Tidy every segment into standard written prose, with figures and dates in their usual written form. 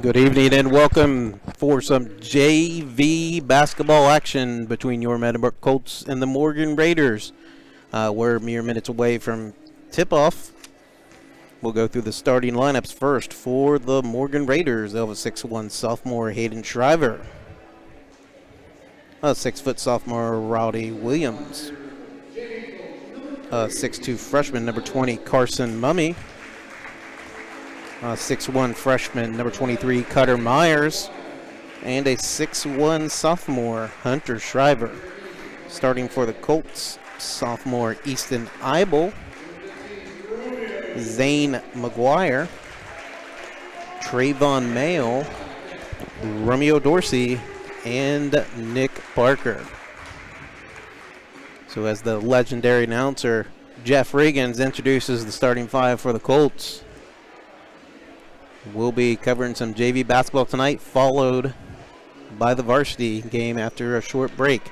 Good evening and welcome for some JV basketball action between your Meadowbrook Colts and the Morgan Raiders. We're mere minutes away from tip-off. We'll go through the starting lineups first for the Morgan Raiders. They'll have a 6'1" sophomore Hayden Shriver, a 6-foot sophomore Rowdy Williams, a 6'2" freshman number 20 Carson Mummy, 6'1" freshman, number 23, Cutter Myers, and a 6'1" sophomore, Hunter Shriver. Starting for the Colts, sophomore Easton Eibel, Zane McGuire, Trayvon Mayle, Romeo Dorsey, and Nick Parker. So as the legendary announcer, Jeff Riggins, introduces the starting five for the Colts, we'll be covering some JV basketball tonight, followed by the varsity game after a short break.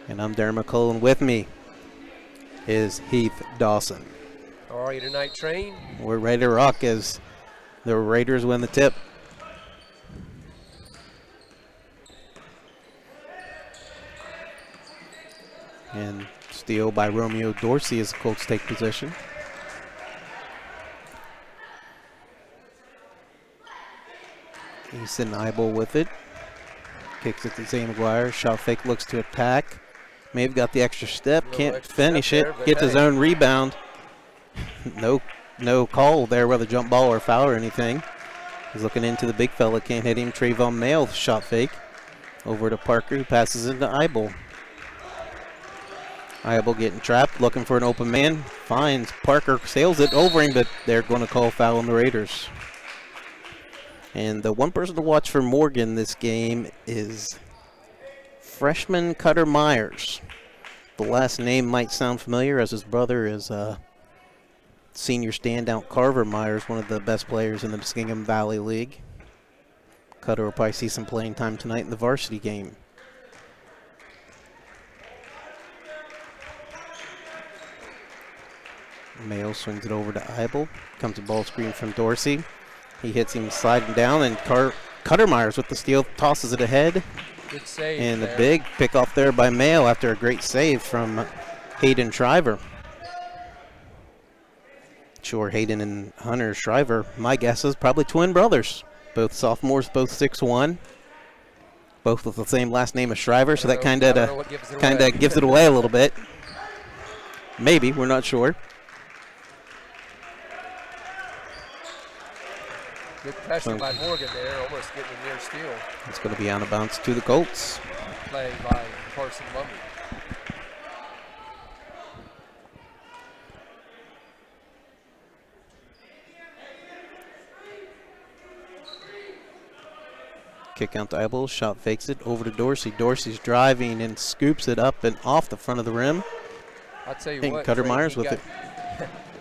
And I'm Darren McCullen. With me is Heath Dawson. How are you tonight, Train? We're ready to rock as the Raiders win the tip. And steal by Romeo Dorsey as the Colts take possession. Easton Eibel with it. Kicks it to Zane McGuire. Shot fake, looks to attack. May have got the extra step. Can't finish it. Gets his own rebound. No call there, whether jump ball or foul or anything. He's looking into the big fella. Can't hit him. Trayvon Mayle, shot fake. Over to Parker, who passes into Eibel. Eibel getting trapped, looking for an open man. Finds Parker, sails it over him, but they're going to call foul on the Raiders. And the one person to watch for Morgan this game is freshman Cutter Myers. The last name might sound familiar as his brother is senior standout Carver Myers, one of the best players in the Muskingum Valley League. Cutter will probably see some playing time tonight in the varsity game. Mayo swings it over to Eibel. Comes a ball screen from Dorsey. He hits him sliding down, and Cutter Myers with the steal tosses it ahead. Good save. And the big pick off there by Mayo after a great save from Hayden Shriver. Sure, Hayden and Hunter Shriver, my guess is probably twin brothers. Both sophomores, both 6'1", both with the same last name as Shriver, so that kind of gives it away a little bit. Maybe, we're not sure. Good pressure by Morgan there, almost getting a near steal. It's going to be out of bounds to the Colts. Play by Carson Mummy. Kick out to Eibel, shot fakes it over to Dorsey. Dorsey's driving and scoops it up and off the front of the rim. I'll tell you what, Cutter Myers with it.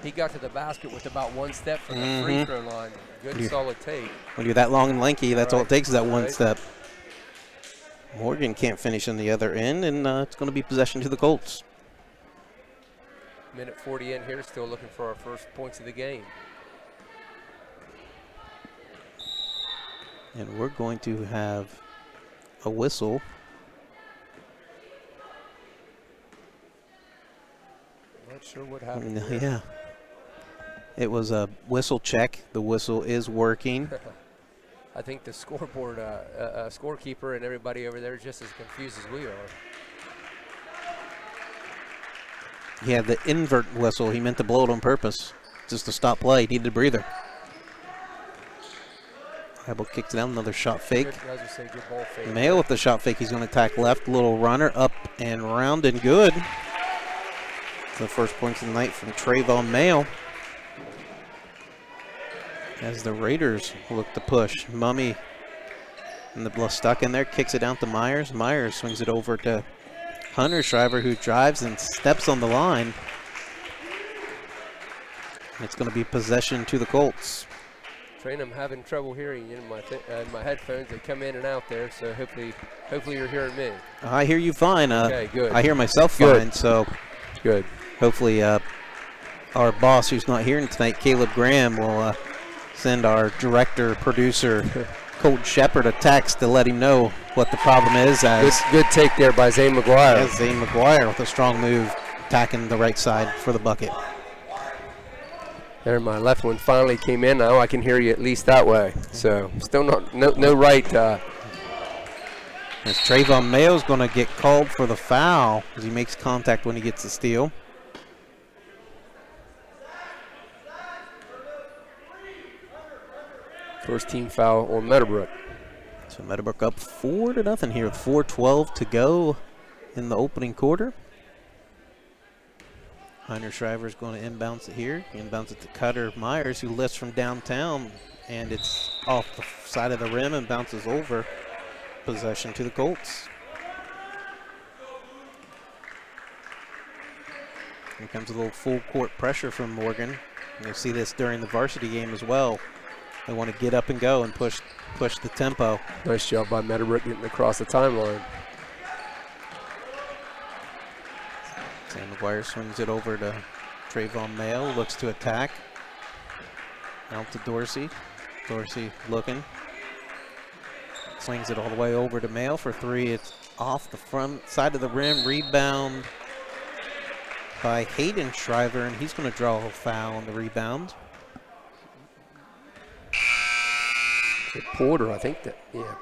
He got to the basket with about one step from the free throw line. Good solid take. When you're that long and lanky, that's all it takes is that one step. Morgan can't finish on the other end, and it's going to be possession to the Colts. Minute 40 in here, still looking for our first points of the game. And we're going to have a whistle. Not sure what happened. Yeah. It was a whistle check. The whistle is working. I think the scoreboard, scorekeeper and everybody over there is just as confused as we are. Yeah, the invert whistle. He meant to blow it on purpose, just to stop play. He needed a breather. Eibel kicks it down, another shot fake. Good ball fake. Mayo with the shot fake. He's going to attack left. Little runner up and round and good. The first points of the night from Trayvon Mayle. As the Raiders look to push. Mummy and the ball stuck in there, kicks it down to Myers. Myers swings it over to Hunter Shriver, who drives and steps on the line. It's going to be possession to the Colts. Train, I'm having trouble hearing you in my headphones. They come in and out there, so hopefully you're hearing me. I hear you fine. Okay, good. I hear myself fine, so good. Hopefully our boss, who's not here tonight, Caleb Graham, will send our director, producer, Coach Shepard a text to let him know what the problem is. As Good take there by Zane McGuire. As Zane McGuire with a strong move, attacking the right side for the bucket. There, my left one finally came in. Now I can hear you at least that way. So still no right. As Trayvon Mayo's going to get called for the foul as he makes contact when he gets the steal. First team foul on Meadowbrook. So Meadowbrook up 4-0 here with 4:12 to go in the opening quarter. Hunter Shriver's going to inbounds it here. Inbounds it to Cutter Myers, who lifts from downtown, and it's off the side of the rim and bounces over. Possession to the Colts. Here comes a little full court pressure from Morgan. And you'll see this during the varsity game as well. They want to get up and go and push the tempo. Nice job by Meadowbrook getting across the timeline. Sam McGuire swings it over to Trayvon Mayo, looks to attack. Out to Dorsey. Dorsey looking. Swings it all the way over to Mayo for three. It's off the front side of the rim. Rebound by Hayden Shriver, and he's going to draw a foul on the rebound. Porter, I think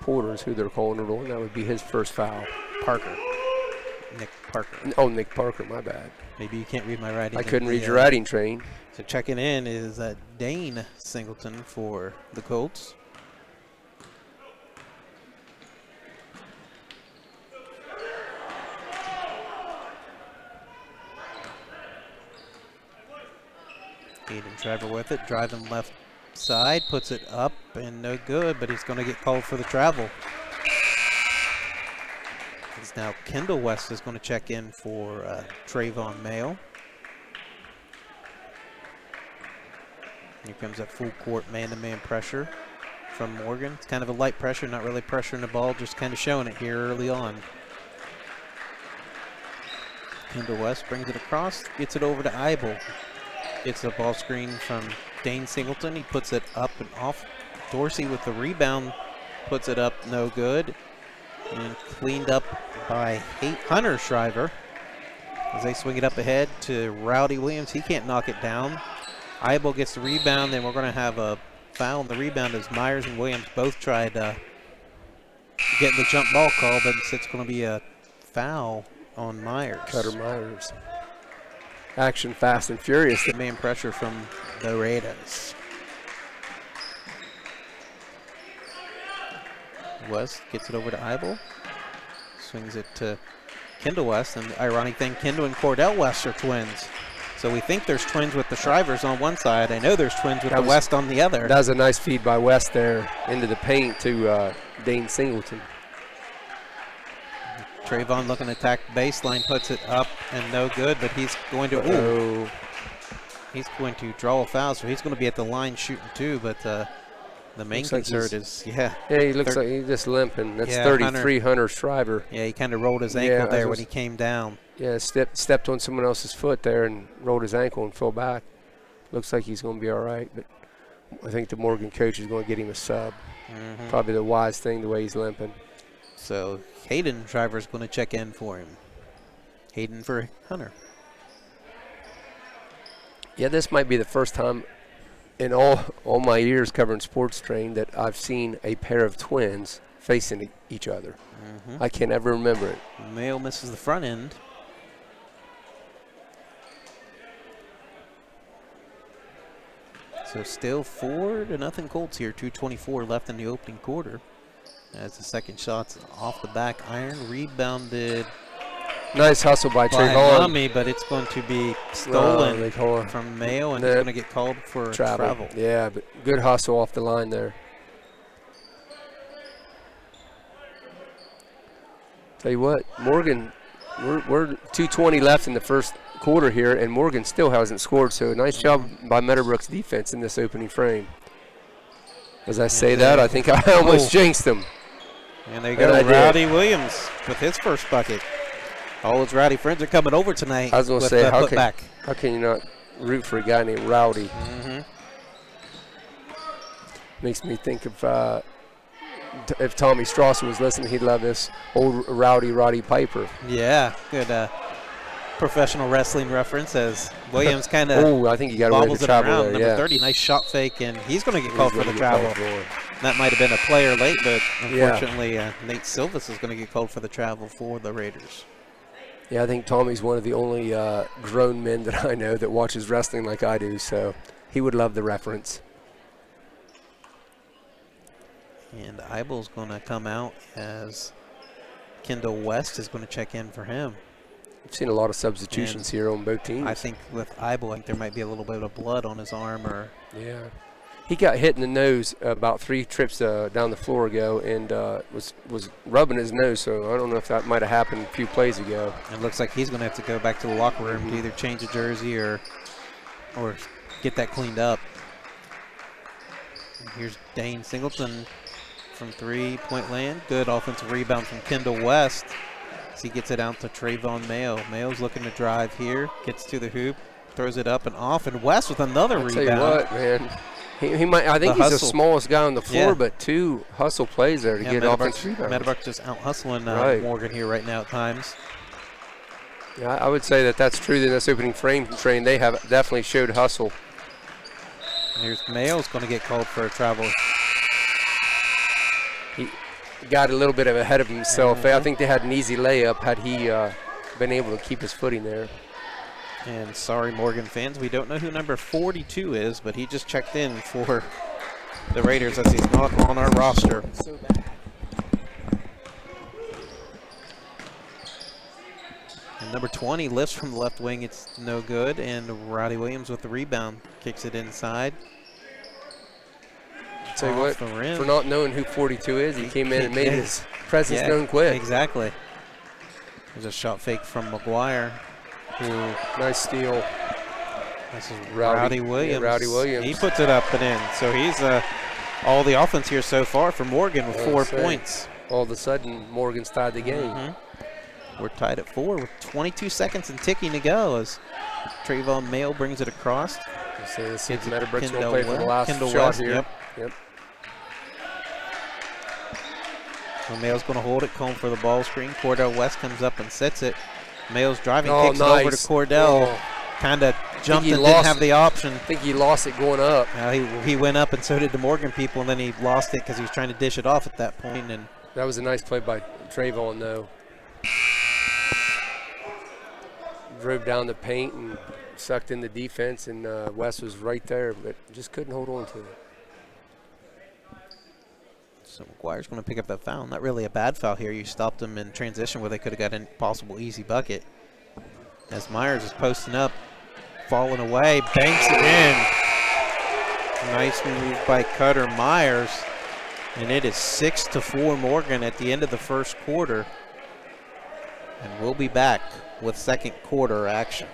Porter is who they're calling it on. That would be his first foul. Parker. Nick Parker. Oh, Nick Parker, my bad. Maybe you can't read my writing. I couldn't read your writing, Train. So checking in is Dane Singleton for the Colts. Hayden Shriver with it, driving left side, puts it up and no good, but he's going to get called for the travel. It's now Kendall West is going to check in for Trayvon Mayo. Here comes that full court man-to-man pressure from Morgan. It's kind of a light pressure, not really pressuring the ball, just kind of showing it here early on. Kendall West brings it across, gets it over to Eibel. Gets a ball screen from Dane Singleton. He puts it up and off. Dorsey with the rebound, puts it up, no good. And cleaned up by Hunter Shriver as they swing it up ahead to Rowdy Williams. He can't knock it down. Eibel gets the rebound, and we're going to have a foul on the rebound as Myers and Williams both tried getting the jump ball call, but it's going to be a foul on Myers. Cutter Myers. Action fast and furious. The man pressure from the Raiders. West gets it over to Eibel. Swings it to Kendall West. And the ironic thing, Kendall and Cordell West are twins. So we think there's twins with the Shrivers on one side. I know there's twins with the West on the other. That was a nice feed by West there into the paint to Dane Singleton. Trayvon looking to attack baseline, puts it up and no good, but he's going to he's going to draw a foul, so he's going to be at the line shooting too, but the main concern is he looks like he's just limping. That's 33 Hunter Shriver. Yeah, he kind of rolled his ankle there when he came down. Yeah, stepped on someone else's foot there and rolled his ankle and fell back. Looks like he's going to be all right, but I think the Morgan coach is going to get him a sub. Probably the wise thing, the way he's limping. So Hayden Shriver is going to check in for him. Hayden for Hunter. Yeah, this might be the first time in all my years covering sports, Train, that I've seen a pair of twins facing each other. I can't ever remember it. Mayo misses the front end. So still 4-0 Colts here. 2:24 left in the opening quarter. As the second shot's off the back iron, rebounded. Nice hustle by Trayvon. But it's going to be stolen from Mayo, and it's going to get called for travel. Yeah, but good hustle off the line there. Tell you what, Morgan, we're 2:20 left in the first quarter here, and Morgan still hasn't scored, so nice job by Meadowbrook's defense in this opening frame. As I say that, I think I almost jinxed them. And there you go, Rowdy Williams with his first bucket. All his Rowdy friends are coming over tonight. I was going to say, how can you not root for a guy named Rowdy? Makes me think of if Tommy Strasser was listening, he'd love this old Rowdy Roddy Piper. Yeah, good professional wrestling reference as Williams kind of oh, I think you got away with bobbles the it travel around. there, Number yeah. 30, nice shot fake, and he's going to get called for the Get travel. called for it. That might have been a player late, but unfortunately Nate Silvas is going to get called for the travel for the Raiders. Yeah, I think Tommy's one of the only grown men that I know that watches wrestling like I do, so he would love the reference. And Eibel's going to come out as Kendall West is going to check in for him. I've seen a lot of substitutions here on both teams. I think with Eibel, like there might be a little bit of blood on his arm. Yeah. He got hit in the nose about 3 trips down the floor ago and was rubbing his nose, so I don't know if that might have happened a few plays ago. It looks like he's going to have to go back to the locker room to either change a jersey or get that cleaned up. And here's Dane Singleton from 3-point land. Good offensive rebound from Kendall West as he gets it out to Trayvon Mayo. Mayo's looking to drive here, gets to the hoop, throws it up and off, and West with another rebound. Tell you what, man. He might. I think he's the smallest guy on the floor, but 2 hustle plays there to get offensive rebounds. Meadowbrook just out hustling Morgan here right now at times. Yeah, I would say that's true in this opening frame train. They have definitely showed hustle. And here's Mayo's going to get called for a travel. He got a little bit ahead of himself. I think they had an easy layup had he been able to keep his footing there. And sorry, Morgan fans, we don't know who number 42 is, but he just checked in for the Raiders as he's not on our roster. And number 20 lifts from the left wing. It's no good. And Roddy Williams with the rebound kicks it inside. I'll tell you what, for not knowing who 42 is, he came in and made his presence known quick. Exactly. There's a shot fake from McGuire. Nice steal. This is Rowdy Williams. Yeah, Rowdy Williams. He puts it up and in. So he's all the offense here so far for Morgan with 4 points. All of a sudden, Morgan's tied the game. We're tied at 4 with 22 seconds and ticking to go as Trayvon Mayo brings it across. So this is Meadowbrook's going to play for the last shot West, here. Yep. So Mayo's going to hold it, comb for the ball screen. Cordell West comes up and sets it. Mayo's driving, kicks it over to Cordell. Kind of jumped and didn't have the option. I think he lost it going up. He went up and so did the Morgan people, and then he lost it because he was trying to dish it off at that point. And that was a nice play by Trayvon, though. Drove down the paint and sucked in the defense, and West was right there, but just couldn't hold on to it. So McGuire's going to pick up that foul. Not really a bad foul here. You stopped them in transition where they could have got a possible easy bucket. As Myers is posting up, falling away, banks it in. Nice move by Cutter Myers. And it is 6-4 Morgan at the end of the first quarter. And we'll be back with second quarter action.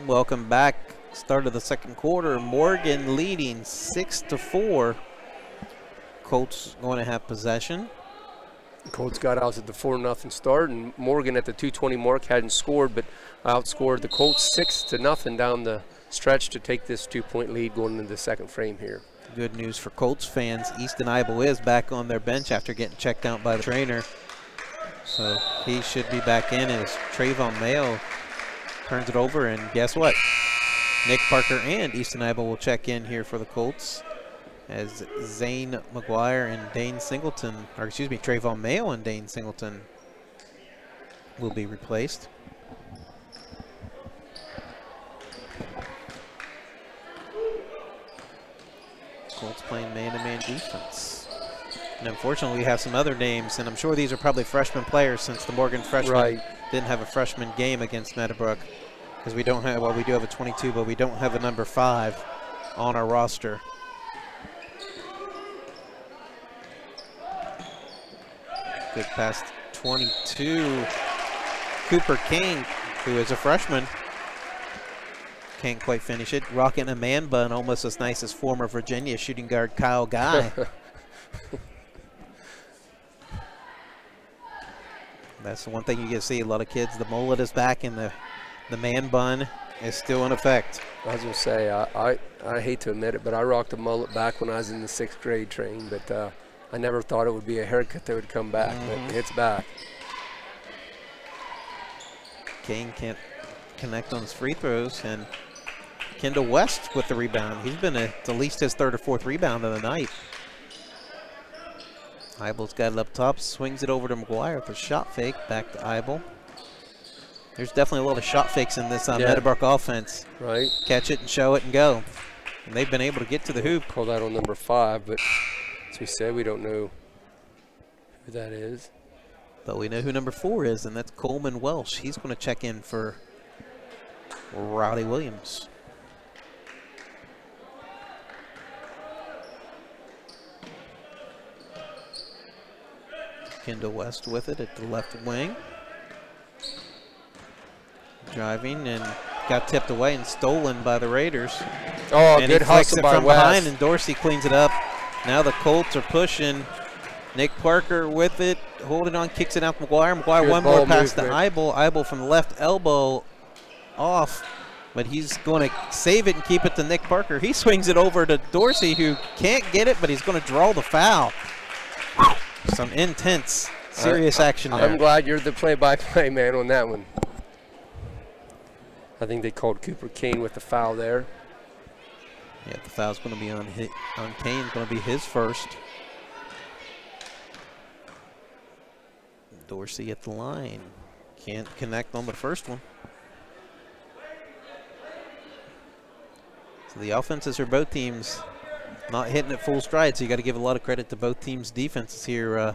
Welcome back. Start of the second quarter. Morgan leading 6-4. Colts going to have possession. The Colts got out at the 4-0 start, and Morgan at the 2:20 mark hadn't scored, but outscored the Colts 6-0 down the stretch to take this 2-point lead going into the second frame here. Good news for Colts fans. Easton Eibel is back on their bench after getting checked out by the trainer. So he should be back in as Trayvon Mayo turns it over. And guess what? Nick Parker and Easton Eibel will check in here for the Colts as Zane McGuire and Dane Singleton, or excuse me, Trayvon Mayo and Dane Singleton will be replaced. Colts playing man-to-man defense. And unfortunately, we have some other names, and I'm sure these are probably freshman players since the Morgan freshmen didn't have a freshman game against Meadowbrook, because we don't have, well, we do have a 22, but we don't have a number 5 on our roster. Good pass, 22. Cooper King, who is a freshman, can't quite finish it. Rocking a man bun, almost as nice as former Virginia shooting guard Kyle Guy. That's the one thing you get to see. A lot of kids, the mullet is back and the man bun is still in effect. I was going to say, I hate to admit it, but I rocked a mullet back when I was in the 6th grade train, but I never thought it would be a haircut that would come back, but it's back. Kane can't connect on his free throws, and Kendall West with the rebound. He's been at least his 3rd or 4th rebound of the night. Eibel's got it up top, swings it over to McGuire with a shot fake, back to Eibel. There's definitely a lot of shot fakes in this Meadowbrook offense. Right. Catch it and show it and go. And they've been able to get to the hoop. Called out on number 5, but as we said, we don't know who that is. But we know who number 4 is, and that's Coleman Welsh. He's going to check in for Rowdy Williams. Kendall West with it at the left wing. Driving and got tipped away and stolen by the Raiders. Oh, and good he flicks hustle it by from West. behind, and Dorsey cleans it up. Now the Colts are pushing. Nick Parker with it, holding on, kicks it out to McGuire. McGuire, one more pass to Eibel. Eibel from the left elbow off, but he's going to save it and keep it to Nick Parker. He swings it over to Dorsey, who can't get it, but he's going to draw the foul. Some intense, serious action there. I'm glad you're the play-by-play man on that one. I think they called Cooper Kane with the foul there. Yeah, the foul's going to be on Kane. Going to be his first. Dorsey at the line. Can't connect on the first one. So the offenses for both teams not hitting at full stride, so you got to give a lot of credit to both teams' defenses here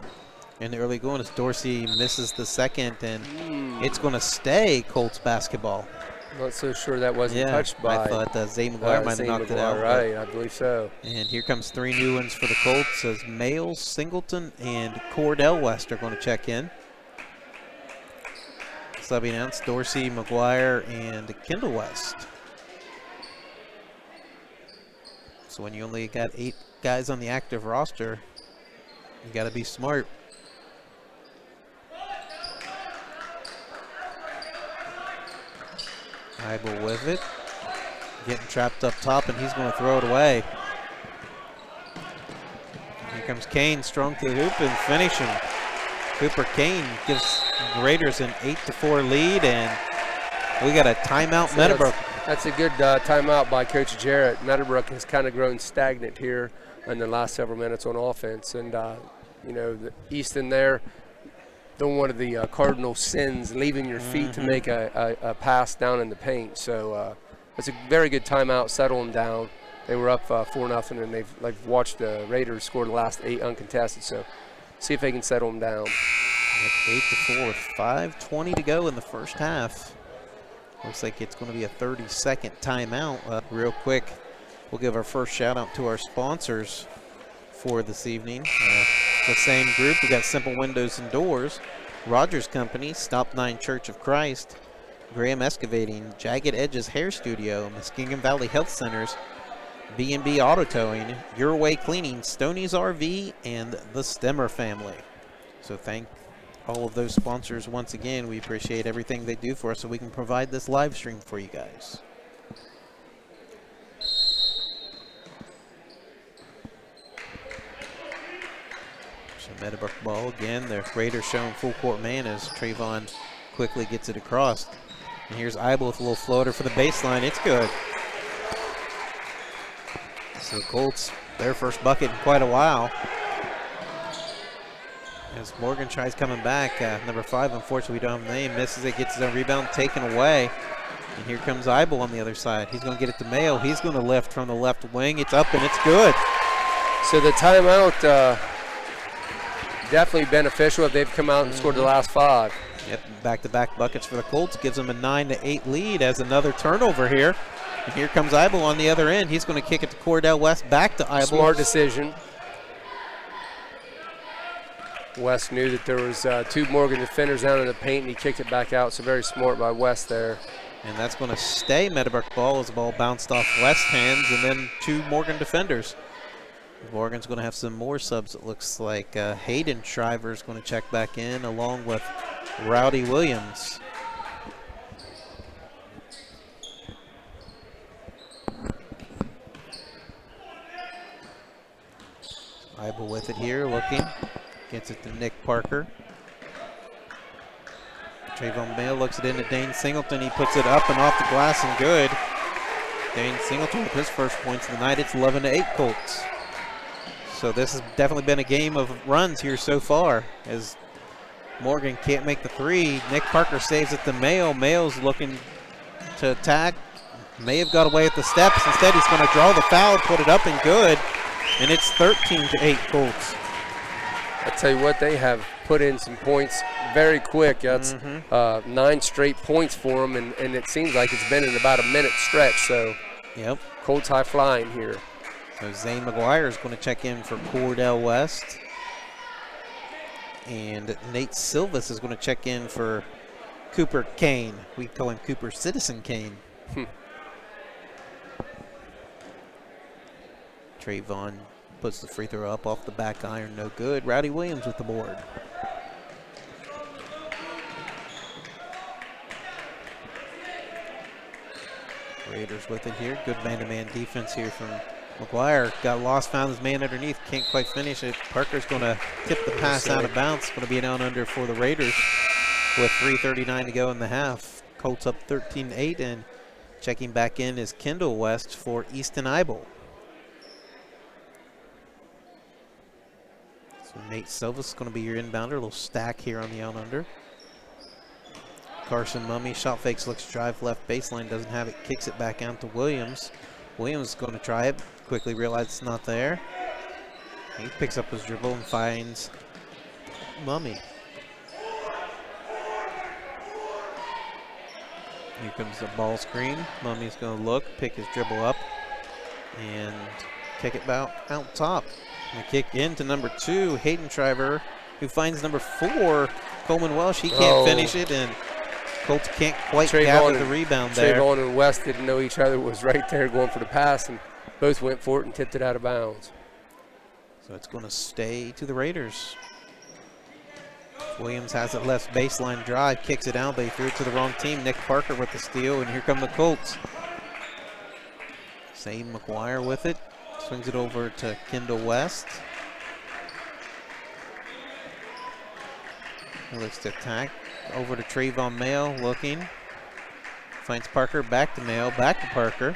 in the early going as Dorsey misses the second, and it's going to stay Colts basketball. Not so sure that wasn't touched by. I thought Zane McGuire might have knocked it out. Right, I believe so. And here comes 3 new ones for the Colts as Mayo, Singleton, and Cordell West are going to check in. Subbing out, Dorsey, McGuire, and Kendall West. So when you only got 8 guys on the active roster, you got to be smart. Eibel with it, getting trapped up top, and he's going to throw it away. Here comes Kane, strong to the hoop and finishing. Cooper Kane gives the Raiders an 8-4 lead, and we got a timeout, Meadowbrook. That's a good timeout by Coach Jarrett. Meadowbrook has kind of grown stagnant here in the last several minutes on offense. And, you know, the Easton there, one of the cardinal sins, leaving your feet to make a pass down in the paint. So it's a very good timeout, settle them down. They were up 4-0, and they've watched the Raiders score the last 8 uncontested. So see if they can settle them down. 8-4 with 5:20 to go in the first half. Looks like it's going to be a 30-second timeout. Real quick, we'll give our first shout-out to our sponsors for this evening. The same group. We got Simple Windows and Doors, Rogers Company, Stop 9 Church of Christ, Graham Excavating, Jagged Edges Hair Studio, Muskegon Valley Health Centers, B&B Auto Towing, Your Way Cleaning, Stoney's RV, and the Stemmer family. So thank all of those sponsors once again. We appreciate everything they do for us so we can provide this live stream for you guys. Meadowbrook ball again. The Raiders showing full court man as Trayvon quickly gets it across. And here's Eibel with a little floater for the baseline. It's good. So the Colts, their first bucket in quite a while. As Morgan tries coming back, number 5, unfortunately we don't have a name, misses it, gets his own rebound taken away. And here comes Eibel on the other side. He's going to get it to Mayo. He's going to lift from the left wing. It's up and it's good. So the timeout definitely beneficial if they've come out and scored the last 5. Yep, back-to-back buckets for the Colts. Gives them a 9-8 lead as another turnover here. And here comes Eibel on the other end. He's going to kick it to Cordell West, back to Eibel. Smart decision. West knew that there was 2 Morgan defenders down in the paint, and he kicked it back out. So very smart by West there. And that's going to stay Meadowbrook ball as the ball bounced off West's hands, and then 2 Morgan defenders. Morgan's going to have some more subs, it looks like. Hayden Shriver is going to check back in along with Rowdy Williams. Eibel with it here, looking. Gets it to Nick Parker. Trayvon Mayo looks it into Dane Singleton. He puts it up and off the glass and good. Dane Singleton with his first points of the night. It's 11-8 Colts. So this has definitely been a game of runs here so far as Morgan can't make the 3. Nick Parker saves it to Mayo. Mayo's looking to attack. May have got away at the steps. Instead, he's going to draw the foul, put it up and good. And it's 13-8 Colts. I tell you what, they have put in some points very quick. That's 9 straight points for them, and it seems like it's been in about a minute stretch. So, yep, Colts high flying here. So Zane McGuire is going to check in for Cordell West, and Nate Silvas is going to check in for Cooper Kane. We call him Cooper Citizen Kane. Trayvon puts the free throw up off the back iron, no good. Rowdy Williams with the board. Raiders with it here. Good man-to-man defense here from McGuire. Got lost, found his man underneath. Can't quite finish it. Parker's going to tip the pass out of bounds. Going to be an out-under for the Raiders with 3:39 to go in the half. Colts up 13-8, and checking back in is Kendall West for Easton Eibel. So Nate Silvas is going to be your inbounder. A little stack here on the out-under. Carson Mummy, shot fakes, looks drive left baseline, doesn't have it, kicks it back out to Williams. Williams is going to try it, quickly realizes it's not there. He picks up his dribble and finds Mummy. Here comes the ball screen. Mummy's going to look, pick his dribble up, and kick it out top. And a kick into number 2, Hayden Shriver, who finds number 4, Coleman Welsh. He can't finish it, and Colts can't quite gather the rebound there. Trayvon and West didn't know each other was right there going for the pass, and both went for it and tipped it out of bounds. So it's going to stay to the Raiders. Williams has it left baseline drive, kicks it out, but he threw it to the wrong team. Nick Parker with the steal, and here come the Colts. Zane McGuire with it, swings it over to Kendall West. He looks to attack. Over to Trayvon Mayo, looking. Finds Parker, back to Mayo, back to Parker.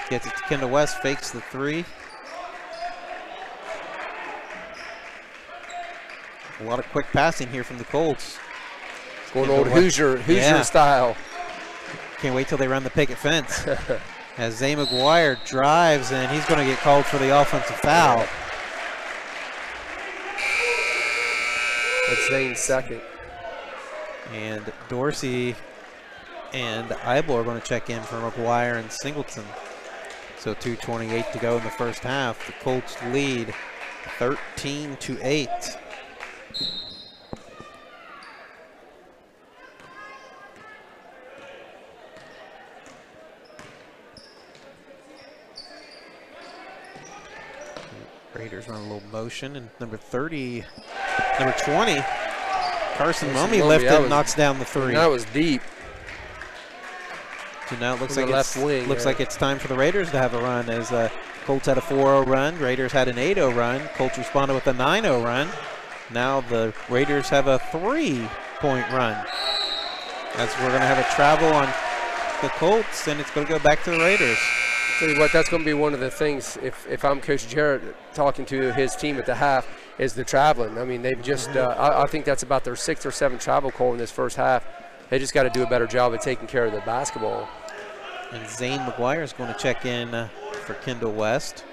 Gets it to Kendall West, fakes the 3. A lot of quick passing here from the Colts. Going old Hoosier style. Can't wait till they run the picket fence. As Zay McGuire drives, and he's going to get called for the offensive foul. That's Zane's second. And Dorsey and Eibel are going to check in for McGuire and Singleton. So 2:28 to go in the first half. The Colts lead 13-8. Raiders run a little motion, and number 20, Carson Mummy lifted and knocks down the 3. That was deep. So now it looks In like the left wing, looks yeah. like it's time for the Raiders to have a run, as Colts had a 4-0 run. Raiders had an 8-0 run. Colts responded with a 9-0 run. Now the Raiders have a 3-point run. As we're going to have a travel on the Colts, and it's going to go back to the Raiders. Tell you what, that's going to be one of the things, if I'm Coach Jarrett talking to his team at the half, is the traveling. I mean, they've just, I think that's about their 6th or 7th travel call in this first half. They just got to do a better job of taking care of the basketball. And Zane McGuire is going to check in for Kendall West.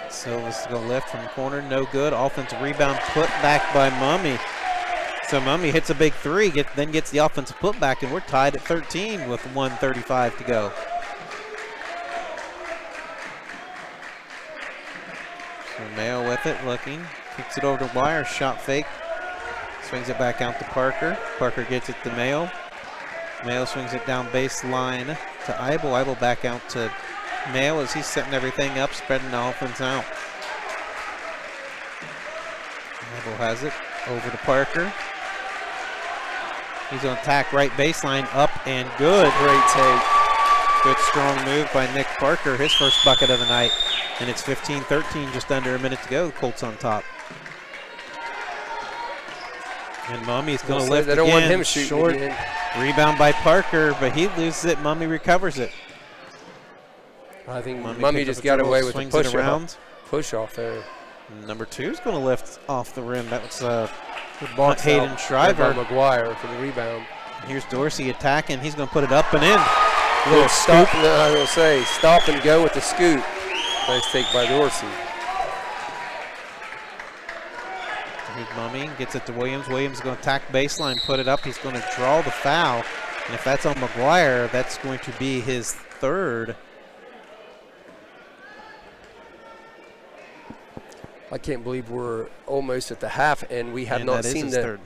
Silva's going to lift from the corner, no good. Offensive rebound put back by Mummy. So Mummy hits a big three, then gets the offensive putback, and we're tied at 13 with 1:35 to go. So Mayo with it, looking, kicks it over to Wire, shot fake, swings it back out to Parker. Parker gets it to Mayo. Mayo swings it down baseline to Eibel. Eibel back out to Mayo as he's setting everything up, spreading the offense out. Eibel has it over to Parker. He's going to attack right baseline, up and good. Great take. Good strong move by Nick Parker, his first bucket of the night. And it's 15-13, just under a minute to go. The Colts on top. And Mummy's going to lift they again. don't want him shooting Short again. rebound by Parker, but he loses it. Mummy recovers it. I think Mummy Mummy picked up just a got dribble, away with the swings it push around. off. Push off there. Number 2 is going to lift off the rim. That was Good box Hayden out Shriver. by McGuire for the rebound. Here's Dorsey attacking. He's going to put it up and in. Little stop. I was going to say, stop and go with the scoop. Nice take by Dorsey. Here's Mummy, gets it to Williams. Williams is going to attack baseline, put it up. He's going to draw the foul. And if that's on McGuire, that's going to be his 3rd. I can't believe we're almost at the half, and we have And not that is seen his the. third.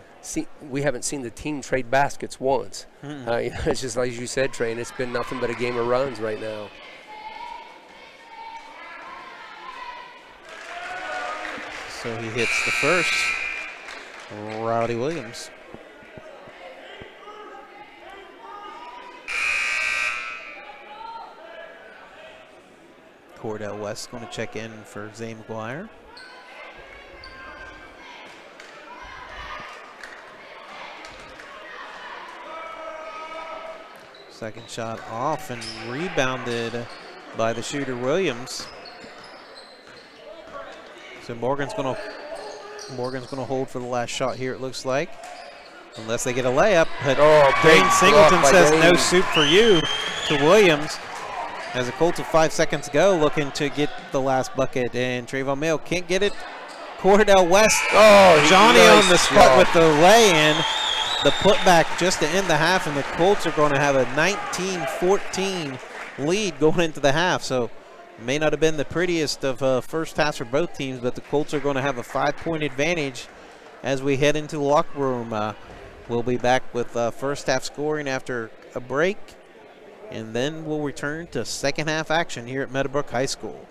We haven't seen the team trade baskets once. It's just like you said, Train. It's been nothing but a game of runs right now. So he hits the first. Rowdy Williams. Cordell West going to check in for Zane McGuire. Second shot off and rebounded by the shooter Williams. So Morgan's going to hold for the last shot here, it looks like. Unless they get a layup. But Dane Singleton says no soup for you to Williams. As the Colts with 5 seconds to go, looking to get the last bucket. And Trayvon Mayo can't get it. Cordell West, Johnny nice on the spot job with the lay-in. The putback just to end the half, and the Colts are going to have a 19-14 lead going into the half. So it may not have been the prettiest of first halves for both teams, but the Colts are going to have a 5-point advantage as we head into the locker room. We'll be back with first half scoring after a break, and then we'll return to second half action here at Meadowbrook High School.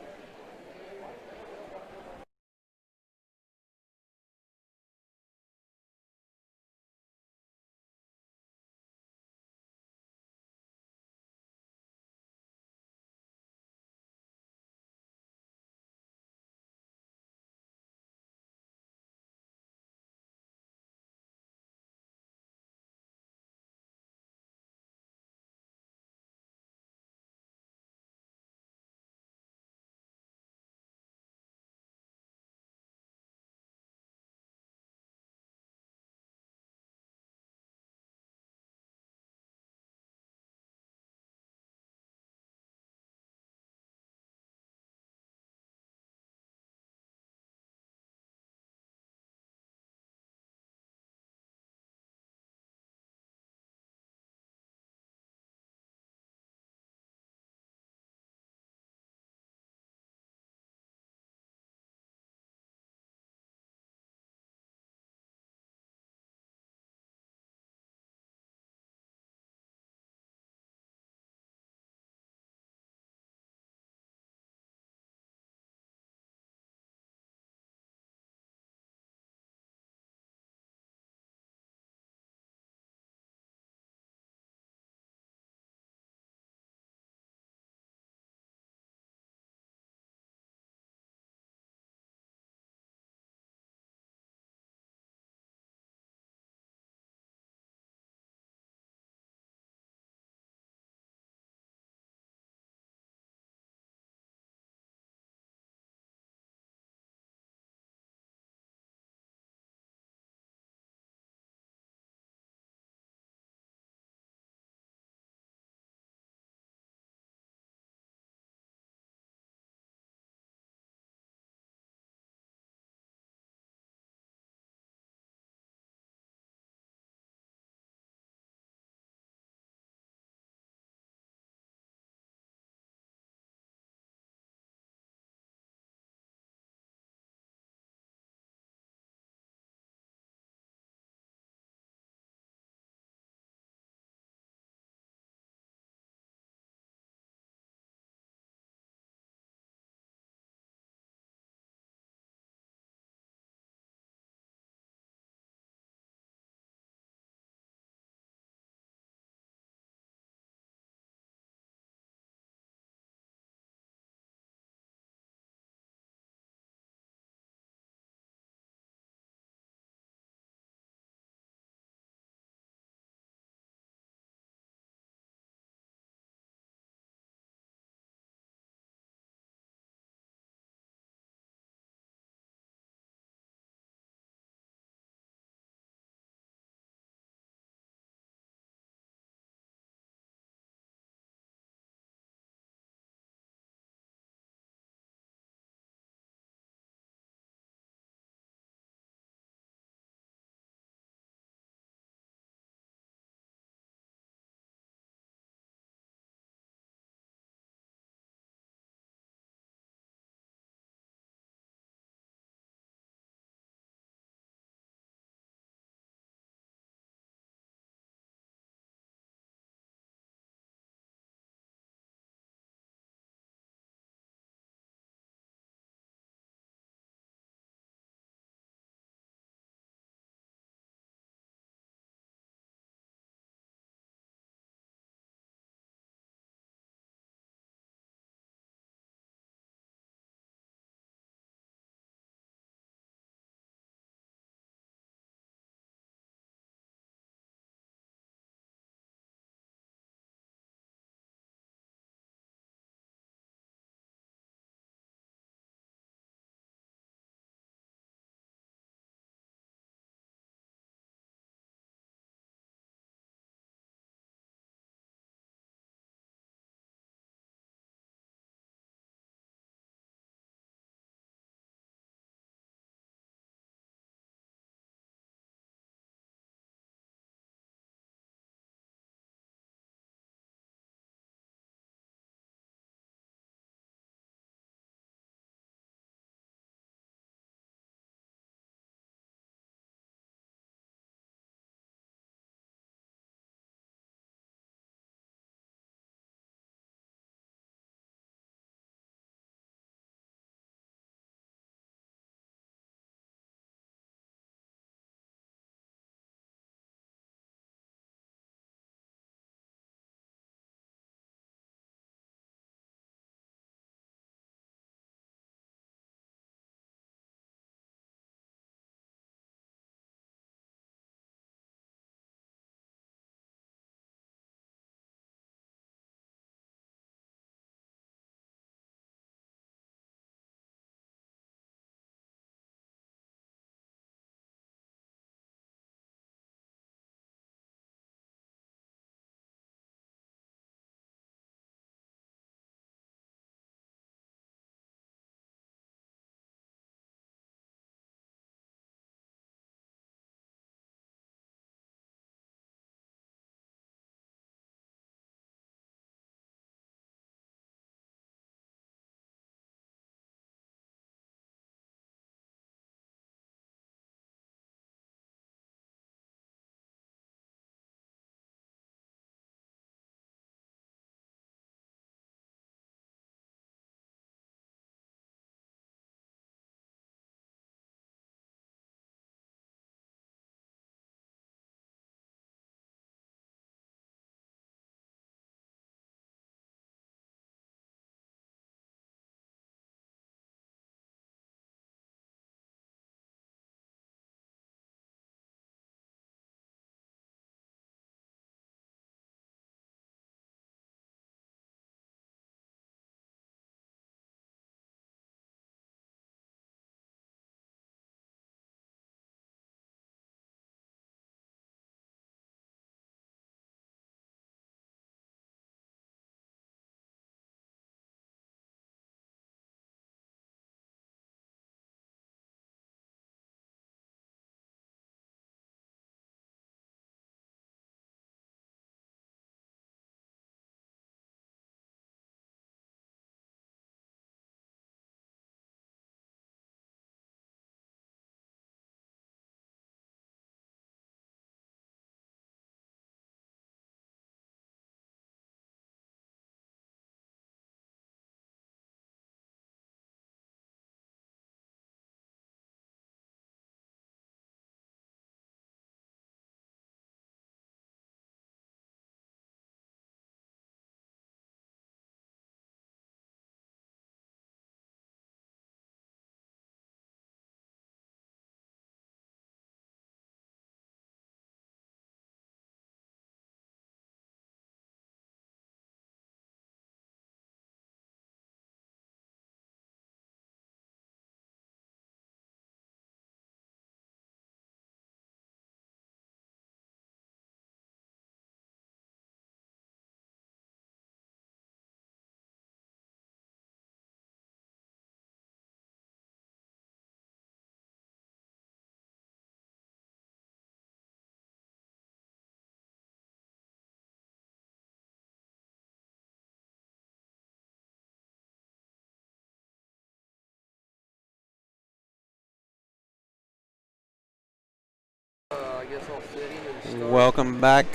Welcome back.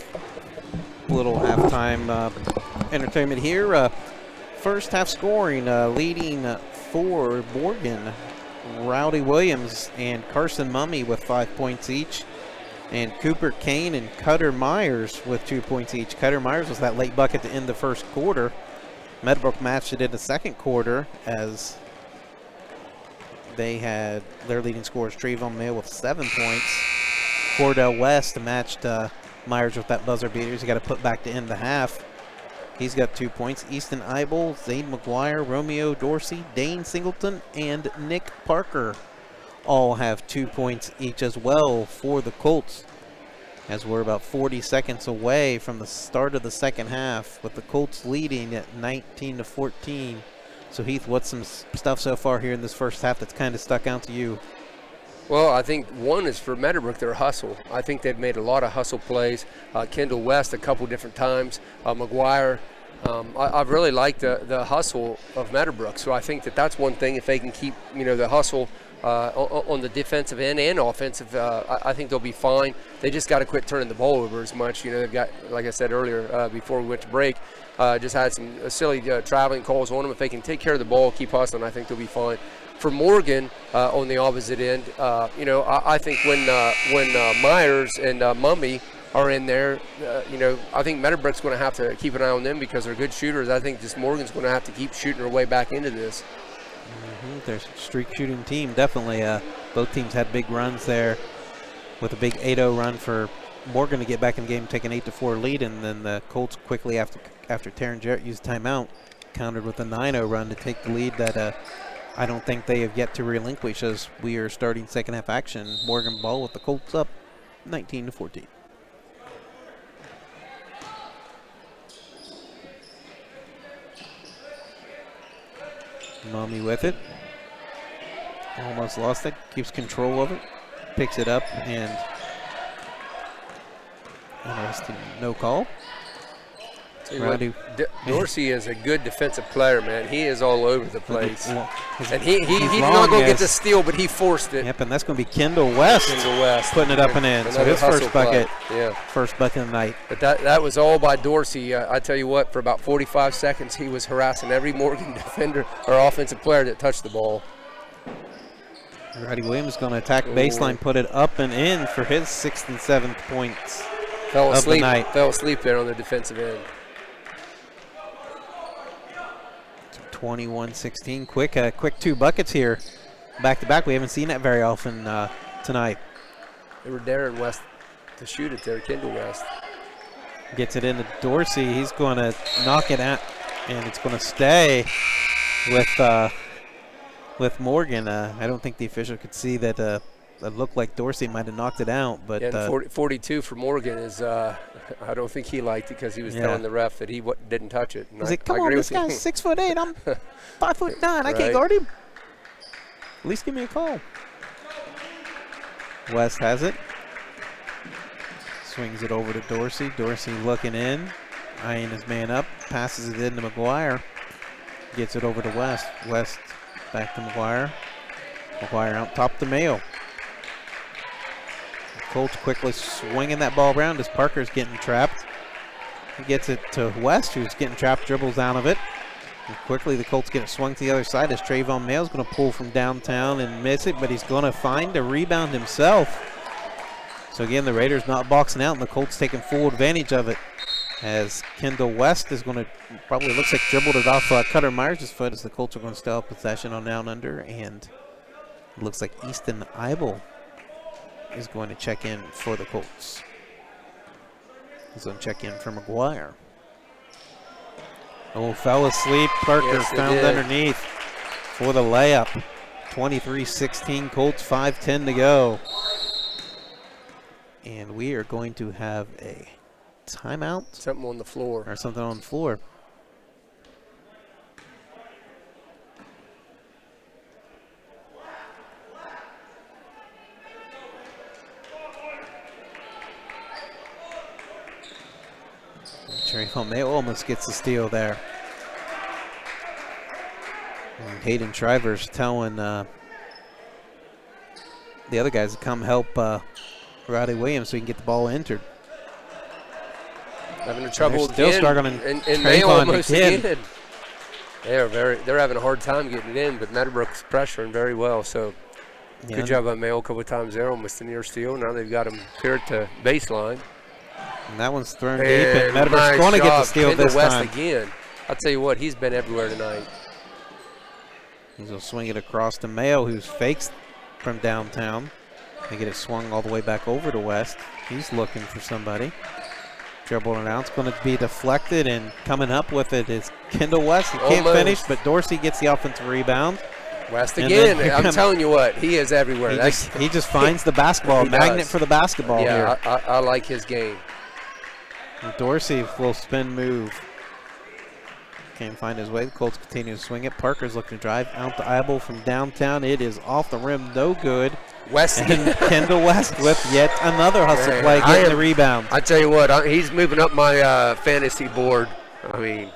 A little halftime entertainment here. First half scoring, leading for Morgan, Rowdy Williams and Carson Mummy with 5 points each, and Cooper Kane and Cutter Myers with 2 points each. Cutter Myers was that late bucket to end the first quarter. Meadowbrook matched it in the second quarter as they had their leading scorers Trayvon Mayo with 7 points. Cordell West matched Myers with that buzzer beater. He's got to put back to end the half. He's got 2 points. Easton Eibel, Zane McGuire, Romeo Dorsey, Dane Singleton, and Nick Parker all have 2 points each as well for the Colts, as we're about 40 seconds away from the start of the second half with the Colts leading at 19-14. So Heath, what's some stuff so far here in this first half that's kind of stuck out to you? Well, I think one is for Meadowbrook, their hustle. I think they've made a lot of hustle plays. Kendall West a couple different times. McGuire. I've really liked the hustle of Meadowbrook. So I think that's one thing. If they can keep, the hustle on the defensive end and offensive, I think they'll be fine. They just got to quit turning the ball over as much. They've got, like I said earlier before we went to break, just had some silly traveling calls on them. If they can take care of the ball, keep hustling, I think they'll be fine. For Morgan, on the opposite end, I think when Myers and Mummy are in there, I think Meadowbrook's going to have to keep an eye on them because they're good shooters. I think just Morgan's going to have to keep shooting her way back into this. They're a streak shooting team, definitely. Both teams had big runs there with a big 8-0 run for Morgan to get back in the game, take an 8-4 lead, and then the Colts quickly after Taryn Jarrett used timeout, countered with a 9-0 run to take the lead that I don't think they have yet to relinquish as we are starting second half action. Morgan ball with the Colts up 19-14. Mummy with it. Almost lost it. Keeps control of it. Picks it up and interesting, no call. Dorsey is a good defensive player, man. He is all over the place. And he's not going to get the steal, but he forced it. Yep, and that's going to be Kendall West putting it up and in. So his first bucket, first bucket of the night. But that was all by Dorsey. I tell you what, for about 45 seconds, he was harassing every Morgan defender or offensive player that touched the ball. Rowdy Williams going to attack baseline, put it up and in for his 6th and 7th points of the night. Fell asleep there on the defensive end. 21-16, quick 2 buckets here, back to back. We haven't seen that very often tonight. They were daring West to shoot it there. Kendall West gets it into Dorsey. He's going to knock it out, and it's going to stay with Morgan. I don't think the official could see that. It looked like Dorsey might have knocked it out, but 42 for Morgan is. I don't think he liked it because he was telling the ref that he didn't touch it. He's like, "Come on, this guy's 6'8". I'm 5'9". I can't guard him. At least give me a call." West has it. Swings it over to Dorsey. Dorsey looking in, eyeing his man up. Passes it into McGuire. Gets it over to West. West back to McGuire. McGuire out top to Mayo. Colts quickly swinging that ball around as Parker's getting trapped. He gets it to West, who's getting trapped, dribbles out of it. And quickly the Colts get it swung to the other side as Trayvon Mayo's going to pull from downtown and miss it, but he's going to find a rebound himself. So again, the Raiders not boxing out, and the Colts taking full advantage of it as Kendall West is going to probably, looks like dribbled it off Cutter Myers' foot as the Colts are going to still have possession on down under, and it looks like Easton Eibel is going to check in for the Colts. He's going to check in for McGuire. Oh, fell asleep. Parker found underneath for the layup. 23-16 Colts, 5:10 to go. And we are going to have a timeout. Something on the floor. Or something on the floor. Trayvon Mayo almost gets the steal there. And Hayden Shriver's telling the other guys to come help Roddy Williams so he can get the ball entered. Having trouble They're still again, struggling. and they almost again. again. They're having a hard time getting it in, but Meadowbrook's pressuring very well. So good job by Mayo a couple of times there, almost the near steal. Now they've got him here at the baseline. And that one's thrown deep, and Meadowbrook's going to get the steal Kendall this West time. again. I'll tell you what, he's been everywhere tonight. He's going to swing it across to Mayo, who's fakes from downtown. They get it swung all the way back over to West. He's looking for somebody. Dribbling it out. It's going to be deflected, and coming up with it is Kendall West. He can't finish, but Dorsey gets the offensive rebound. West again. I'm telling you what, he is everywhere. He just finds the basketball, magnet for the basketball here. Yeah, I like his game. And Dorsey will spin move. Can't find his way. The Colts continue to swing it. Parker's looking to drive out the eyeball from downtown. It is off the rim, no good. West and Kendall West with yet another hustle play, getting the rebound. I tell you what, he's moving up my fantasy board. I mean,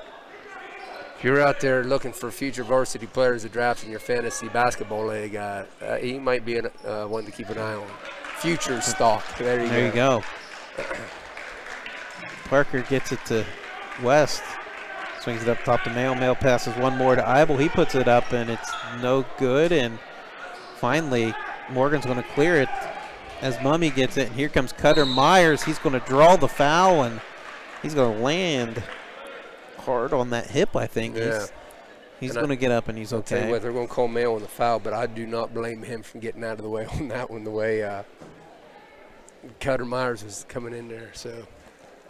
if you're out there looking for future varsity players to draft in your fantasy basketball league, he might be one to keep an eye on. Future stock. There you go. Parker gets it to West. Swings it up top to Mayo. Mayo passes one more to Eibel. He puts it up, and it's no good. And finally, Morgan's going to clear it as Mummy gets it. And here comes Cutter Myers. He's going to draw the foul, and he's going to land hard on that hip, I think. Yeah. He's going to get up, and he's okay. I'll tell you what, they're going to call Mayo on the foul, but I do not blame him for getting out of the way on that one, the way Cutter Myers was coming in there. So